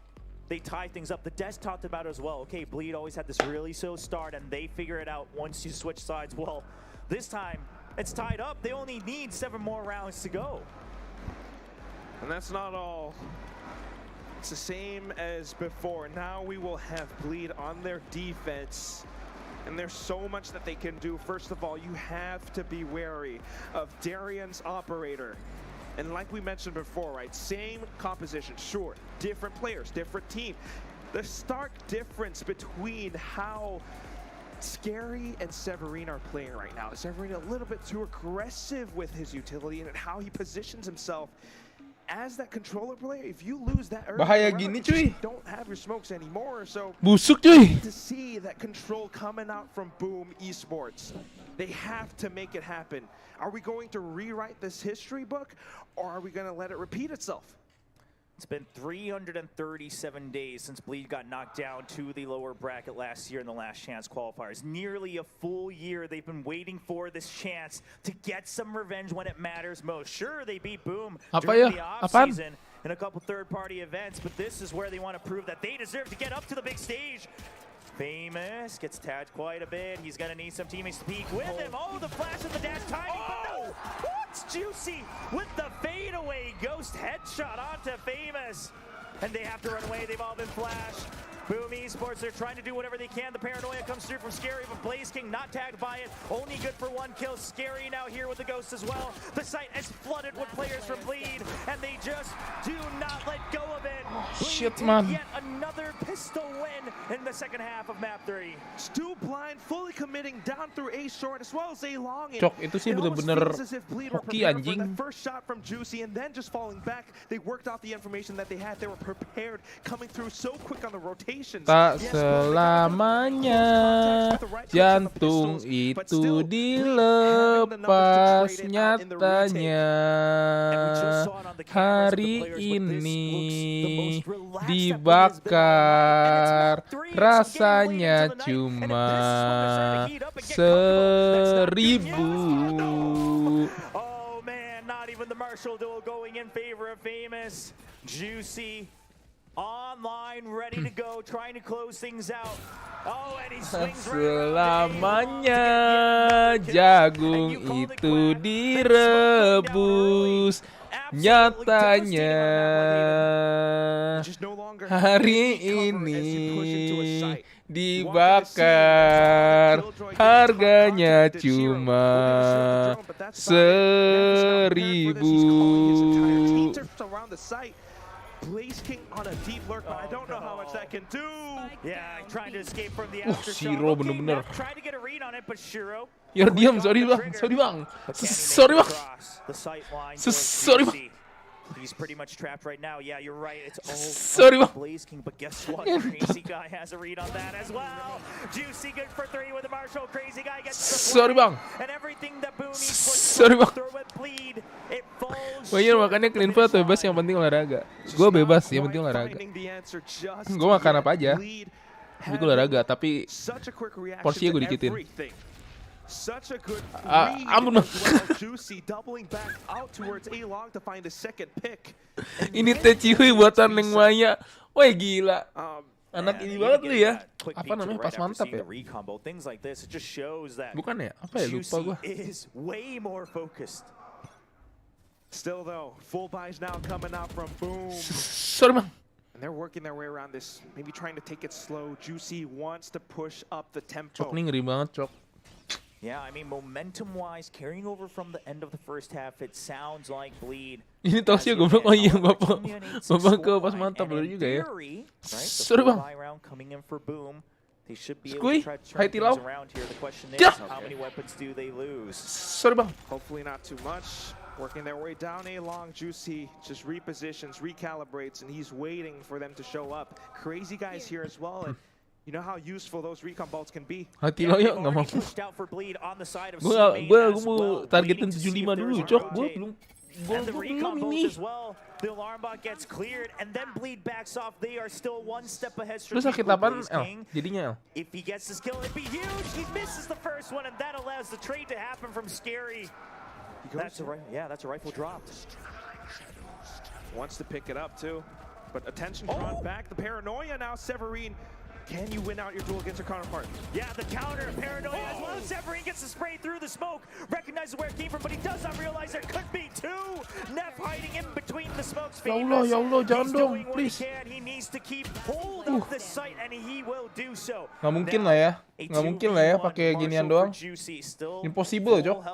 S6: they tied things up. The Desk talked about it as well. Okay, Bleed always had this really slow start, and they figure it out once you switch sides. Well, this time, it's tied up. They only need 7 more rounds to go.
S7: And that's not all. It's the same as before. Now we will have Bleed on their defense. And there's so much that they can do. First of all, you have to be wary of Darion's operator. And like we mentioned before, right, same composition, sure, different players, different team. The stark difference between how Scary and Severine are playing right now. Severine a little bit too aggressive with his utility and how he positions himself as that controller player. If you lose that early,
S1: Bahaya gini cuy.
S7: Don't have your smokes anymore. So
S1: Busuk cuy.
S7: to see that control coming out from Boom Esports, they have to make it happen. Are we going to rewrite this history book, or are we going to let it repeat itself?
S6: It's been 337 days since Bleed got knocked down to the lower bracket last year in the Last Chance qualifiers. Nearly a full year they've been waiting for this chance to get some revenge when it matters most. Sure, they beat Boom during the offseason in a couple third-party events, but this is where they want to prove that they deserve to get up to the big stage. Famous gets tagged quite a bit. He's going to need some teammates to peek with him. Oh, the flash of the dash timing, but no! What's Juicy with the fadeaway ghost headshot onto Famous. And they have to run away. They've all been flashed. Boom Esports, they're trying to do whatever they can. The paranoia comes through from Scary, but Blazeking not tagged by it. Only good for 1 kill. Scary now here with the Ghost as well. The site is flooded with players from Bleed, and they just do not let go of it.
S1: Shit, man.
S6: Yet another pistol win in the second half of map 3.
S7: Stu Blind fully committing down through A short as well as A long.
S1: Cok, itu sih bener-bener hoki anjing.
S7: First shot from Juicy and then just falling back. They worked out the information that they had. They were prepared, coming through so quick on the rotation.
S1: Tak selamanya jantung itu dilepas nyatanya. Hari ini dibakar, rasanya cuma 1000.
S6: Oh man, not even the Marshall duel going in favor of Famous. Juicy online, ready to go, trying to close things out. Oh, and he swings
S1: Selamanya jagung itu direbus, nyatanya hari ini dibakar, harganya cuma 1000.
S7: Blazeking on a deep lurk, but I don't know how much that can do.
S6: Yeah, trying to escape from the aftershock.
S1: Shiro bener-bener.
S6: Trying to get a read on it, but Shiro.
S1: Ya diam, sorry bang. Sorry bang.
S6: He's pretty much trapped right now. Yeah, you're right. It's all
S1: Sorry, Bang.
S6: Blaze King, but guess what? Crazy Guy has a read on that as well. Juicy good for 3 with the Marshall. Crazy Guy gets the
S1: Sorry, Bang.
S6: and everything that Boom
S1: Sorry, Bang.
S6: throw with Bleed. It falls.
S1: Makanya makanya clean fight bebas, yang penting olahraga. Gue bebas, yang penting olahraga. Gue makan apa aja. Tapi gue olahraga, tapi porsinya gue dikitin. Ampun, Bang. Ini Tecihui buatan Neng Maya. Woi gila. Anak ini banget lu ya. Apa namanya? Pas mantap ya. Bukan ya? Apa ya? Lupa gua.
S7: Still though, full buys now coming out from Boom.
S1: Sorry, Bang.
S7: And they're working their way around this, maybe trying to take it slow. Juicy wants to push up the tempo.
S1: Cok nih ngeri banget, Cok.
S6: Yeah, I mean, momentum-wise, carrying over from the end of the first half, it sounds like Bleed.
S1: Ini Tosya goblok. Oh iya, Bapak ke pas mantap bener juga ya. Sorry, Bang. Skuy, hai Tilau.
S6: How many weapons do they lose?
S1: Sorry, Bang.
S7: Hopefully not too much. Working their way down A long. Juicy just repositions, recalibrates, and he's waiting for them to show up. Crazy Guy's here as well, and you know how useful those recon bolts can be.
S1: Hati lo yuk, nggak mau. Gue mau targetin 75 dulu, Cok. Gue belum ini.
S6: The alarm bot gets cleared, and then Bleed backs off. They are still one step ahead.
S1: Lu sakit apaan, El? Jadinya, El?
S6: If he gets this kill, it'd be huge. He misses the first one, and that allows the trade to happen from Scary. That's a rifle dropped.
S7: Wants to pick it up too, but attention drawn back. The paranoia now, Severine. Can you win out your duel against your counterpart?
S6: Yeah, the counter, paranoia as well. Severine gets the spray through the smoke, recognizes where it came from, but he does not realize there could be 2. Neff hiding in between the smokes.
S1: Ya Allah, jangan dong, please.
S6: He needs to keep hold of the site, and he will do so.
S1: Nggak mungkin lah ya, pakai ginian doang. Impossible, Cok.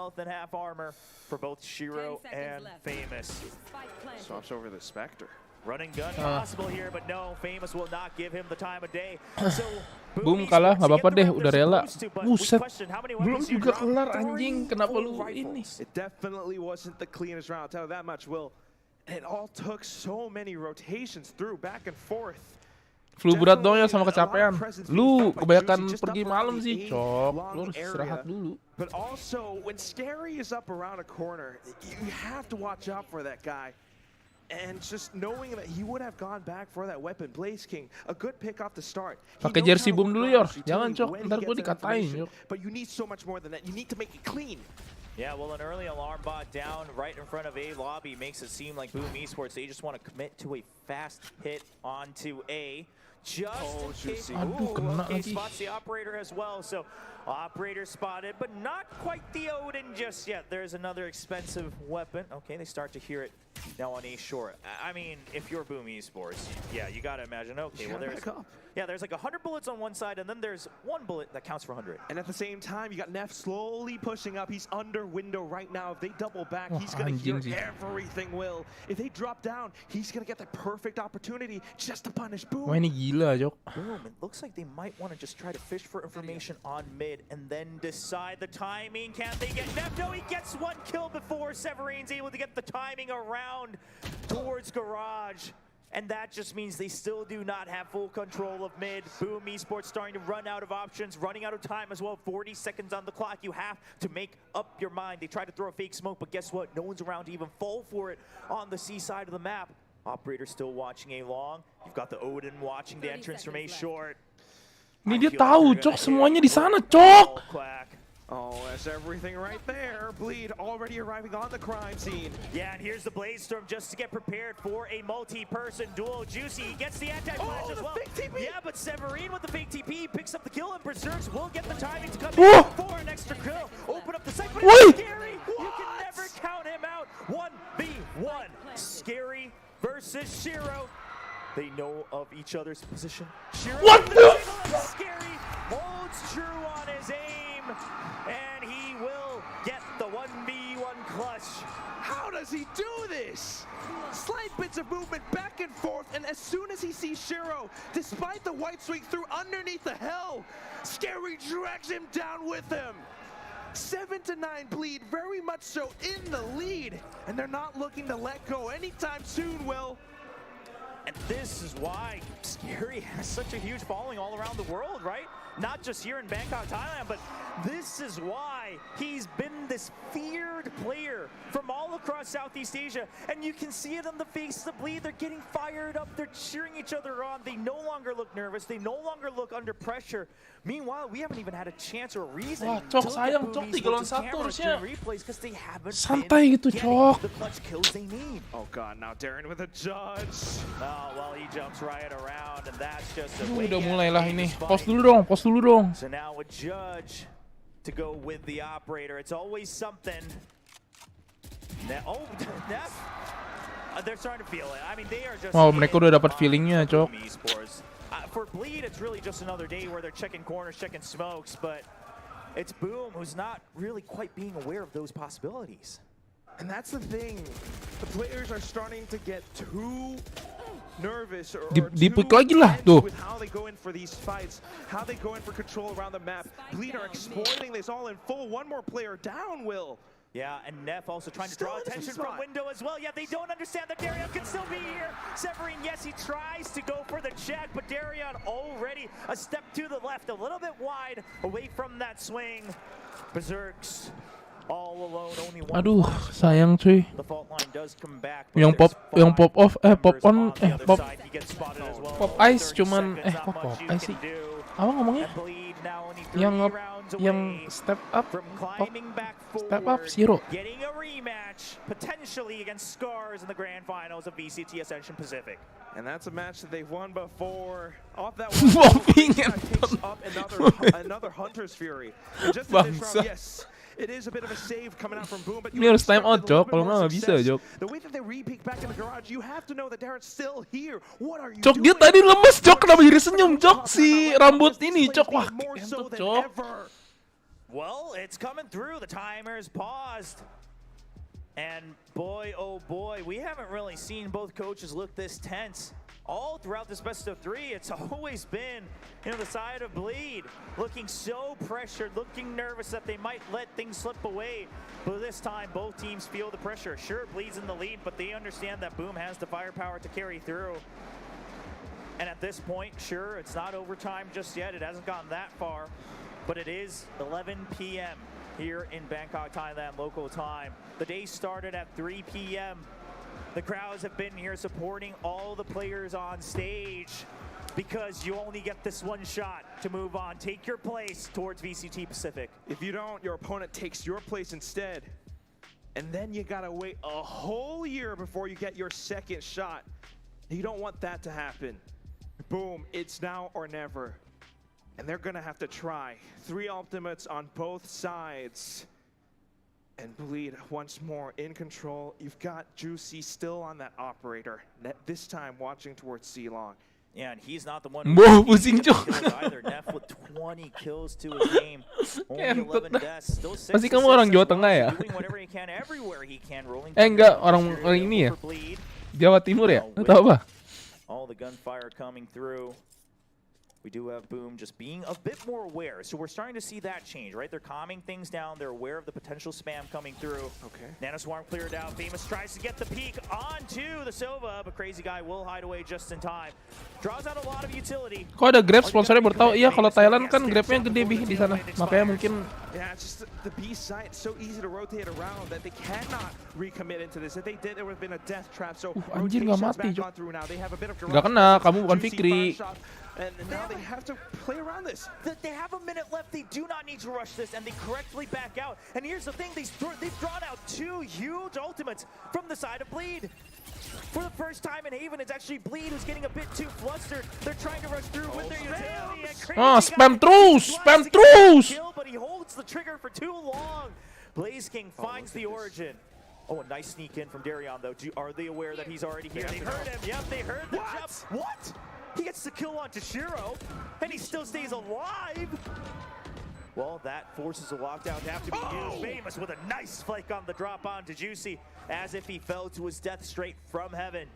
S6: For both Shiro and Famous.
S7: Swaps over the Spectre.
S6: Running gun possible here, but no, Famous will not give him the time of day. So
S1: Boom kalah, nggak apa-apa deh, udah rela. Buset, belum juga kelar anjing, kenapa lu ini?
S7: It definitely wasn't the cleanest round, I'll tell you that much, Will. And it all took so many rotations through, back and forth.
S1: Flu berat dong ya sama kecapean. Lu kebanyakan pergi malam sih, Cok. Lu harus istirahat dulu.
S7: But also, when Scary is up around a corner, you have to watch out for that guy. And just knowing that he would have gone back for that weapon, Blaze King, a good pick off the start.
S1: Pakai jersey Boom dulu, Yor. Jangan, Cok. Ntar gue dikatain, Yor.
S7: But you need so much more than that. You need to make it clean.
S6: Yeah, well, an early alarm bot down right in front of A lobby makes it seem like Boom Esports, they just want to commit to a fast hit onto A. Just in case. Okay, spots the operator as well. So operator spotted, but not quite the Odin just yet. There's another expensive weapon. Okay, they start to hear it now on A shore. I mean, if you're Boom Esports, yeah, you gotta imagine. Okay, well there's like 100 bullets on one side, and then there's 1 bullet that counts for 100.
S7: And at the same time, you got Neff slowly pushing up. He's under window right now. If they double back, he's gonna hear everything. Will if they drop down, he's gonna get the perfect opportunity just to punish Boom.
S1: Wah, ini gila, Jok.
S6: Boom, it looks like they might want to just try to fish for information on mid and then decide the timing. Can they get Neff? No, he gets 1 kill before Severine's able to get the timing around towards Garage. And that just means they still do not have full control of mid. Boom Esports starting to run out of options, running out of time as well. 40 seconds on the clock. You have to make up your mind. They tried to throw a fake smoke, but guess what? No one's around to even fall for it on the C side of the map. Operator still watching A long. You've got the Odin watching the entrance from A short.
S1: Ini dia tahu, Cok, semuanya di sana, Cok.
S7: Oh, that's everything right there. Bleed already arriving on the crime scene.
S6: Yeah, and here's the Blaze Storm just to get prepared for a multi-person duel. Juicy, he gets the anti-flash as well.
S7: Fake TP.
S6: Yeah, but Severine with the fake TP picks up the kill, and Berserks will get the timing to come in for an extra kill. Open up the site, but it's Scary. You can never count him out. 1v1. Scary versus Shiro. They know of each other's position. Shiro Scary holds true on his aim, and he will get the 1v1 clutch.
S7: How does he do this? Slight bits of movement back and forth, and as soon as he sees Shiro, despite the white swing through underneath the hell, Scary drags him down with him. 7-9 Bleed, very much so in the lead, and they're not looking to let go anytime soon, Will.
S6: And this is why Scary has such a huge following all around the world, right? Not just here in Bangkok, Thailand, but this is why he's been this feared player from all across Southeast Asia. And you can see it on the face of Bleed. They're getting fired up. They're cheering each other on. They no longer look nervous. They no longer look under pressure. Meanwhile, we haven't even had a chance or a reason
S1: Wah,
S6: to
S1: Cok,
S6: look
S1: sayang,
S6: at
S1: Cok,
S6: Boomy's
S1: 3 lawan
S6: versus
S1: 1
S6: cameras
S1: harusnya.
S6: during replays because they haven't
S1: Santai
S6: been
S1: gitu,
S6: getting
S1: Cok.
S6: the clutch kills they need.
S7: Oh God, now Darren with a judge.
S6: Oh, well, he jumps right around, and that's just a
S1: Udah mulai lah ini. Pause dulu dong.
S6: So now a judge to go with the operator. It's always something. Neff. They're starting to feel it. I mean, they are just.
S1: Wow, mereka udah dapat feelingnya, Cok.
S6: For Bleed, it's really just another day where they're checking corners, checking smokes, but it's Boom who's not really quite being aware of those possibilities.
S7: And that's the thing. The players are starting to get too nervous or
S1: Dipik
S7: too
S1: lagi lah,
S7: tense
S1: tuh.
S7: with how they go in for these fights, how they go in for control around the map. Bleed are exploiting this all in full. One more player down, Will.
S6: Yeah, and Neff also trying to draw attention from window as well. Yeah, they don't understand that Darion can still be here. Severin, yes, he tries to go for the check, but Darion already a step to the left, a little bit wide, away from that swing. Berserks all alone, only one.
S1: Aduh, sayang cuy.
S6: The fault line does come back.
S1: Yang pop off, pop on, pop
S6: well.
S1: pop ice cuman pop ice sih. Apa ngomongnya? Yang step up, pop, step up, zero.
S6: Getting a rematch potentially against Scars in the grand finals of VCT Ascension Pacific.
S7: And that's a match that they've won before. Off that one, takes up another Hunter's Fury. And just in this round, yes, it is a bit of a save coming out from Boom, but
S1: ini harus time out, Jok. Kalau nggak bisa, Jok.
S7: The way that they re-peek back in the garage, you have to know that Darren's still here. What are you
S1: Jok, dia
S7: doing?
S1: tadi lemes, Jok. Kenapa jadi senyum, Jok? Si rambut ini, Jok. Wah, kentut, Jok.
S6: Well, it's coming through. The timer's paused. And boy, oh boy, we haven't really seen both coaches look this tense. All throughout this best of 3, it's always been, the side of Bleed, looking so pressured, looking nervous that they might let things slip away. But this time, both teams feel the pressure. Sure, Bleed's in the lead, but they understand that Boom has the firepower to carry through. And at this point, sure, it's not overtime just yet. It hasn't gotten that far. But it is 11 p.m. here in Bangkok, Thailand, local time. The day started at 3 p.m. The crowds have been here supporting all the players on stage because you only get this one shot to move on. Take your place towards VCT Pacific.
S7: If you don't, your opponent takes your place instead. And then you gotta wait a whole year before you get your second shot. You don't want that to happen. Boom, it's now or never. And they're gonna have to try. 3 ultimates on both sides. And Bleed once more in control. You've got Juicy still on that operator. This time watching towards C-Long.
S6: Yeah, and he's not the one
S1: Wow, pusing, Jok.
S6: either. Neff with 20 kills to his game. Only 11 deaths. Still 6
S1: Pasti kamu orang Jawa Tengah ya?
S6: Doing whatever he can everywhere he can. Rolling
S1: Enggak, orang ini ya? Jawa Timur ya? Tahu apa?
S6: All the gunfire coming through. We do have Boom just being a bit more aware. So we're starting to see that change, right? They're calming things down. They're aware of the potential spam coming through.
S7: Okay.
S6: Nanoswarm cleared out. Famous tries to get the peek onto the Sova, but Crazy Guy will hide away just in time. Draws out a lot of utility.
S1: Kok ada Grab sponsornya baru tahu? Iya, kalau Thailand kan Grabnya gede di sana. Makanya mungkin
S7: yeah, it's just the B side. It's so easy to rotate around that they cannot recommit into this. If they did, it would have been a death trap. So
S1: anjir nggak mati,
S7: Jok.
S1: Nggak kena, kamu bukan Fikri.
S7: And now they have to play around this.
S6: They have a minute left. They do not need to rush this, and they correctly back out. And here's the thing: they've drawn out 2 huge ultimates from the side of Bleed. For the first time in Haven, it's actually Bleed who's getting a bit too flustered. They're trying to rush through with their utility.
S1: spam terus.
S6: But he holds the trigger for too long. Blaze King finds the origin. Oh, a nice sneak in from Darion, though. Are they aware that he's already here? They heard him. Yep, they heard the jump. What? He gets the kill on Toshiro, and he still stays alive. Well, that forces a lockdown to have to be used. Famous with a nice flake on the drop on to Juicy, as if he fell to his death straight from heaven.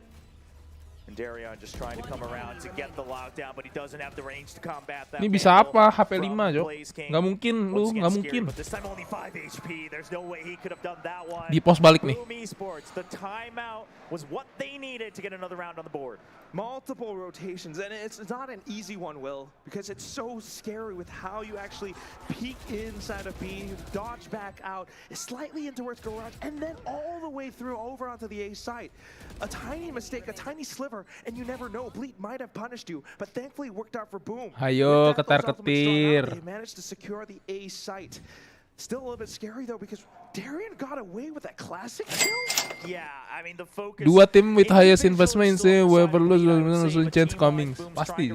S6: And Darian just trying to come around to get the lockdown, but he doesn't have the range to combat that.
S1: Ini bisa apa? HP 5, Jo. Nggak mungkin, lu. Nggak mungkin.
S6: But this time only 5 HP. There's no way he could have done that one.
S1: Di post balik nih.
S6: Boom Esports, the timeout was what they needed to get another round on the board.
S7: Multiple rotations, and it's not an easy one, Will, because it's so scary with how you actually peek inside of B, dodge back out, slightly into Earth Garage, and then all the way through over onto the A site. A tiny mistake, a tiny sliver, and you never know. Bleed might have punished you, but thankfully it worked out for Boom.
S1: Ayo, ketar-ketir.
S7: They managed to secure the A site. Still a little bit scary though, because Darian got away with that classic kill.
S6: Yeah, I mean the focus.
S1: Dua tim with highest investment say whoever lose chance coming. Pasti.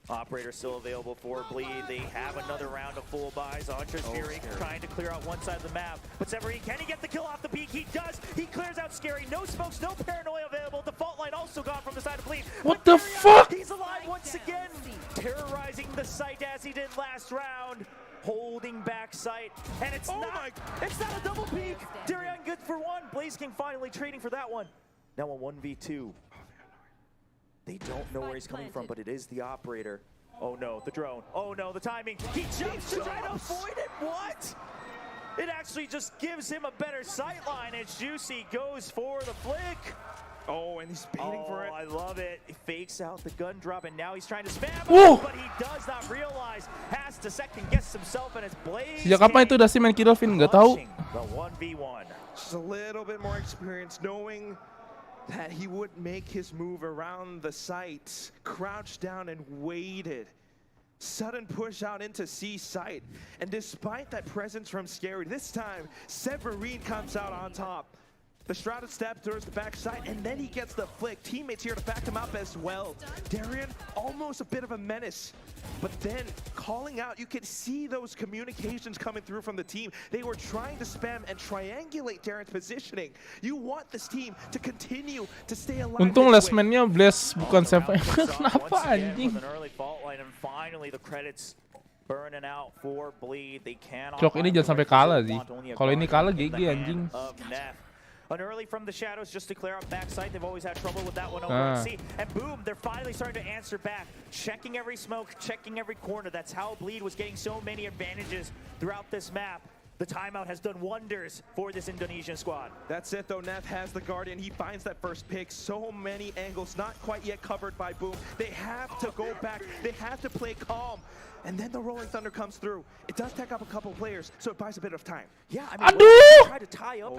S6: Operator still available for Bleed. They have another round of full buys. Andres Fury trying to clear out one side of the map. But Severin, can he get the kill off the peak? He does. He clears out Scary. No smokes, no paranoia available. The fault line also gone from the side of Bleed.
S1: What the fuck?
S6: He's alive once again. Terrorizing the site as he did last round. Holding back sight. And it's it's not a double peak. Darian good for one. Blaze King finally trading for that one. Now a 1v2. They don't know where he's coming from, but it is the operator. Oh no, the drone. Oh no, the timing. He jumps to try to avoid it. What? It actually just gives him a better sight line as Juicy goes for the flick.
S7: Oh, and he's baiting for it.
S6: I love it. He fakes out the gun drop, and now he's trying to spam
S1: Whoa.
S6: but he does not realize. Has to second guess himself, and it's Blaze.
S1: Sejak kapan itu Dasi main Kirolvin? Nggak tahu.
S6: The 1v1.
S7: Just a little bit more experience, knowing that he would make his move around the site, crouched down and waited. Sudden push out into C site. And despite that presence from Scary, this time, Severin comes out on top. The shrouded step towards the back side, and then he gets the flick. Teammates here to back him up as well. Darian, almost a bit of a menace. But then, calling out, you could see those communications coming through from the team. They were trying to spam and triangulate Darian's positioning. You want this team to continue to stay alive.
S1: Untung last man-nya Blaze bukan Seven. Kenapa anjing? Cok ini jangan sampai kalah sih. Kalau ini kalah GG anjing.
S6: An early from the shadows just to clear out backside. They've always had trouble with that one over at C. And boom, they're finally starting to answer back. Checking every smoke, checking every corner. That's how Bleed was getting so many advantages throughout this map. The timeout has done wonders for this Indonesian squad.
S7: That's it though, Neff has the Guardian. He finds that first pick. So many angles, not quite yet covered by Boom. They have to go back. They have to play calm. And then the Rolling Thunder comes through. It does take up a couple players, so it buys a bit of time.
S6: Yeah, I mean, try to tie up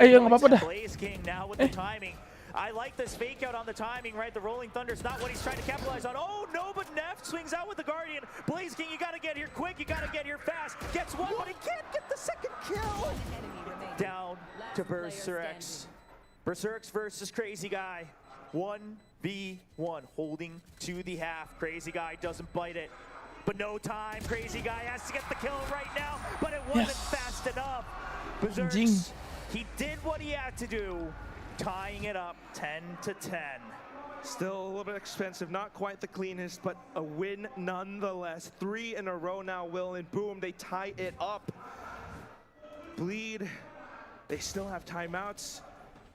S6: Blaze King now with the timing. I like this fake out on the timing, right? The Rolling Thunder's not what he's trying to capitalize on. Oh no, but Neff swings out with the Guardian. Blaze King, you gotta get here quick, you gotta get here fast. Gets one, but he can't get the second kill. Down to Berserx. Berserx versus Crazy Guy. 1v1, holding to the half. Crazy Guy doesn't bite it. But no time. Crazy Guy has to get the kill right now, but it wasn't fast enough. Berserx, he did what he had to do, tying it up 10-10.
S7: Still a little bit expensive, not quite the cleanest, but a win nonetheless. 3 in a row now, Will, and boom, they tie it up. Bleed, they still have timeouts.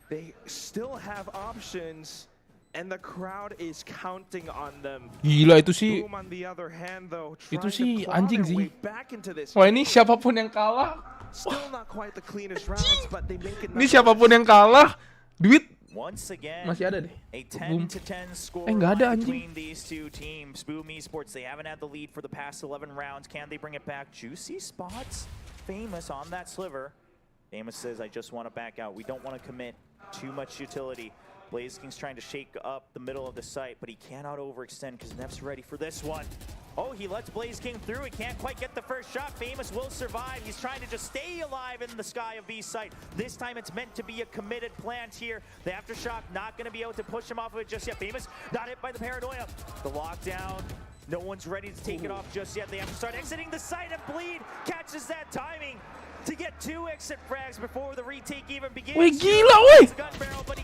S7: They still have options. And the crowd is counting on them.
S1: Gila itu sih.
S7: Boom on the other hand though,
S1: Itu sih anjing sih.
S7: back into this.
S1: Wah ini siapapun yang kalah.
S7: Still not quite the cleanest rounds, but they make it.
S1: Ini siapapun yang kalah, duit
S6: Once again,
S1: masih ada deh.
S6: a 10-10 score
S1: nggak ada
S6: between these two teams. Boom Esports, they haven't had the lead for the past 11 rounds. Can they bring it back? Juicy spots Famous on that sliver. Famous says, I just want to back out. We don't want to commit too much utility. Blaze King's trying to shake up the middle of the site, but he cannot overextend because Neff's ready for this one. Oh, he lets Blaze King through. He can't quite get the first shot. Famous will survive. He's trying to just stay alive in the sky of B site. This time it's meant to be a committed plant here. The Aftershock not going to be able to push him off of it just yet. Famous not hit by the paranoia. The lockdown. No one's ready to take it off just yet. They have to start exiting the site, and Bleed catches that timing to get 2 exit frags before the retake even begins.
S1: Wih gila, wih!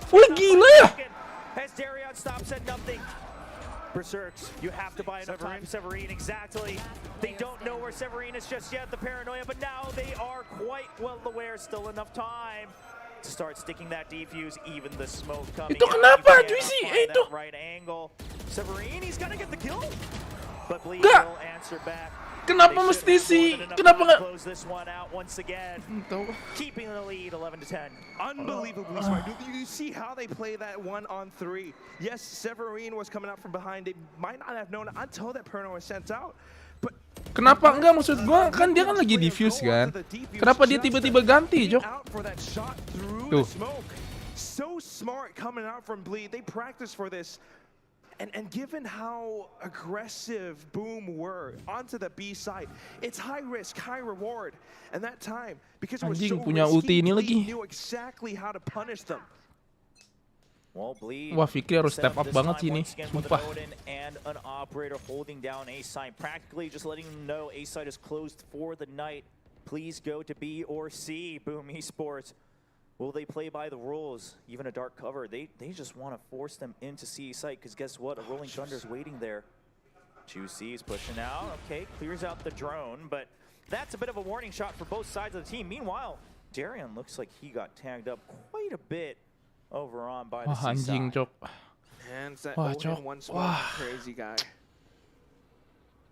S1: Wih gila ya!
S6: As Darian stops at nothing. Berserx, you have to buy enough time. Severin, exactly. They don't know where Severin is just yet, the paranoia, but now they are quite well aware. Still enough time. to start sticking that defuse, even the smoke coming.
S1: Itu kenapa, Juicy? Itu.
S6: Right angle. Severin, he's gonna get the kill. But Bleed
S1: Nggak.
S6: will answer back.
S1: Kenapa mesti sih? Kenapa nggak?
S6: Close this one out once again. Keeping the lead 11-10.
S7: Unbelievably smart. You see how they play that 1-on-3. Yes, Severin was coming out from behind. They might not have known it until that Perno was sent out. But
S1: Kenapa enggak, maksud gua kan dia kan lagi diffuse kan? Kenapa dia tiba-tiba ganti, Jok? Tuh.
S7: So smart coming out from Bleed. They practiced for this. And given how aggressive Boom were onto the B side, it's high risk, high reward. And that time, because it was so
S1: punya ulti
S7: risky,
S1: ini
S7: Bleed
S1: lagi.
S7: knew exactly how to punish them.
S6: Well, Bleed.
S1: Wah, Fikri harus step up banget sih ini, sumpah.
S6: And an operator holding down A side, practically just letting them know A side is closed for the night. Please go to B or C. Boom Esports. Will they play by the rules? Even a dark cover, they just want to force them into C site, because guess what? A Rolling Thunder is waiting there. Juicy is pushing out. Okay, clears out the drone, but that's a bit of a warning shot for both sides of the team. Meanwhile, Darian looks like he got tagged up quite a bit over on by the C
S1: anjing,
S6: side.
S1: Cok.
S7: Hands that
S1: Wah,
S7: Odin
S1: Cok.
S7: one spot, crazy guy.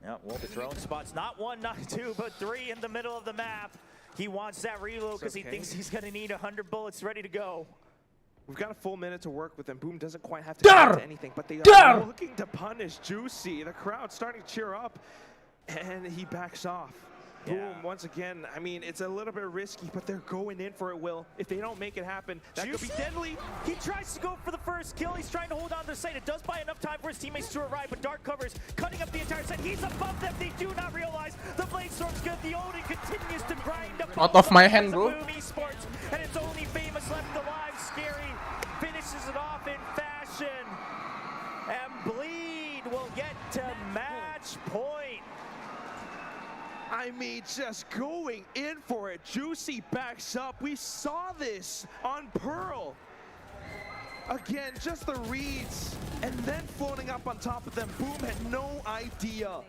S6: Yeah, well, the drone spots not one, not two, but three in the middle of the map. He wants that reload because he thinks he's going to need 100 bullets ready to go.
S7: We've got a full minute to work with, and Boom doesn't quite have to
S1: Dar!
S7: commit to anything, but they
S1: Dar!
S7: are looking to punish Juicy. The crowd's starting to cheer up, and he backs off. Boom, once again, I mean, it's a little bit risky, but they're going in for it, Will. If they don't make it happen, that could be deadly.
S6: He tries to go for the first kill. He's trying to hold on to the site. It does buy enough time for his teammates to arrive, but Dark covers, cutting up the entire site. He's above them. They do not realize the Blade Storm's good. The Odin continues to grind up.
S1: Out of my hand, bro.
S6: Boom Esports, and it's only Famous left alive. Scary finishes it off in fashion. And Bleed will get to match point.
S7: I mean, just going in for it. Juicy backs up. We saw this on Pearl. Again, just the reads, and then floating up on top of them. Boom had no idea.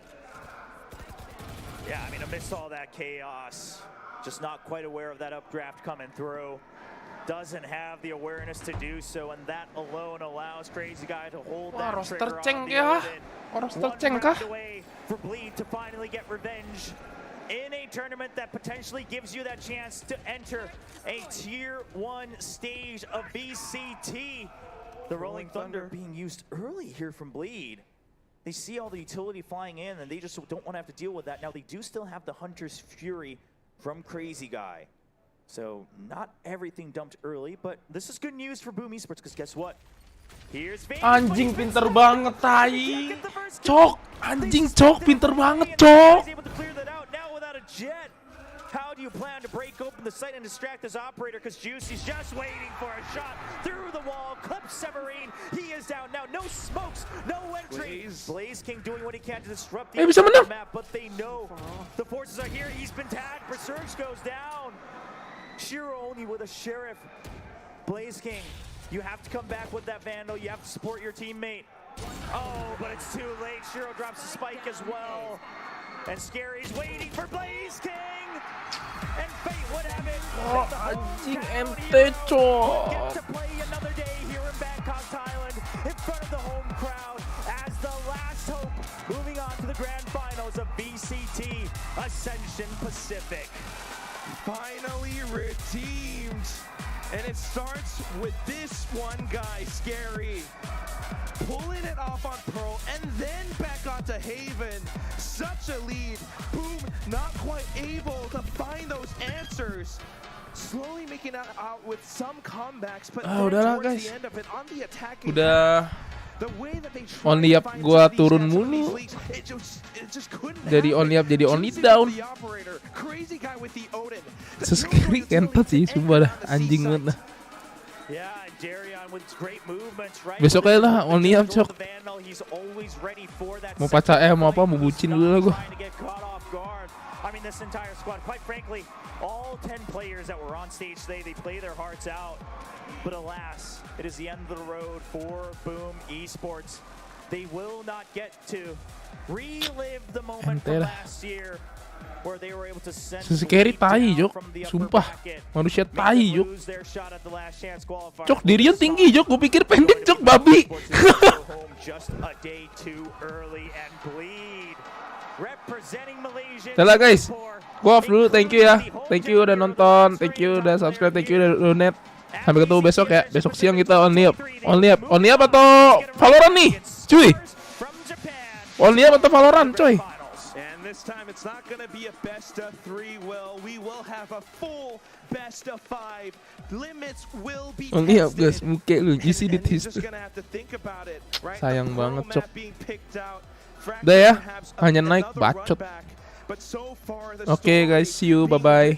S6: Yeah, I mean, amidst all that chaos, just not quite aware of that updraft coming through. Doesn't have the awareness to do so, and that alone allows Crazy Guy to hold that trigger on the Odin. One round away for Bleed to finally get revenge in a tournament that potentially gives you that chance to enter a Tier 1 stage of VCT. The Rolling Thunder being used early here from Bleed. They see all the utility flying in, and they just don't want to have to deal with that. Now, they do still have the Hunter's Fury from Crazy Guy. So, not everything dumped early, but this is good news for Boom Esports, because guess what? Here's
S1: Anjing, pinter banget, tai. Cok, anjing, Cok, pinter banget, Cok.
S6: Able to clear that out now without a jet. How do you plan to break open the site and distract this operator? Because Juicy's just waiting for a shot through the wall. Clips Severin. He is down now. No smokes, no entry. Blaze King doing what he can to disrupt the map, but they know the forces are here. He's been tagged. Berserk goes down. Shiro only with a Sheriff. Blaze King, you have to come back with that Vandal. You have to support your teammate. Oh, but it's too late. Shiro drops the spike as well. And Scary's waiting for Blaze King. And fate would have it.
S1: Anjing, ente, Cok.
S6: Get to play another day here in Bangkok, Thailand, in front of the home crowd as the last hope moving on to the grand finals of VCT Ascension Pacific.
S7: Finally redeemed. And it starts with this one guy, Scary, pulling it off on Pearl and then back onto Haven. Such a lead. Boom not quite able to find those answers. Slowly making it out with some comebacks, but
S1: udahlah,
S7: towards
S1: guys.
S7: the end of it on the attacking.
S1: Udah.
S7: The way that they
S1: Only up gua turun mulu. Dari only up jadi only down. Seskiri kentot sih, sumpah dah, anjing banget dah. Besok aja lah only up, Cok. Mau pacar mau apa, mau bucin dulu lah gua.
S6: I mean, this entire squad, quite frankly, all 10 players that were on stage today, they play their hearts out. But alas, it is the end of the road for Boom Esports. they will not get to relive the moment from last year where they were able to send
S1: Si carry tai, Jok. Sumpah. Manusia tai, Jok. Jok, dirinya tinggi, Jok. Gue pikir pendek, Jok, babi. Udah guys, gue off dulu. Thank you ya. Thank you udah nonton. Thank you udah subscribe. Thank you udah donate. Sampai ketemu besok ya. Besok siang kita only up. Only up atau Valorant nih, cuy. Only up atau Valorant, coy.
S7: This time it's not going to be a best of 3, we will have a full best of 5. Limits will be
S1: Only up guys, muke lu isi di tis. Sayang banget, Cok. Udah ya, hanya naik bacot. Oke guys, see you, bye bye.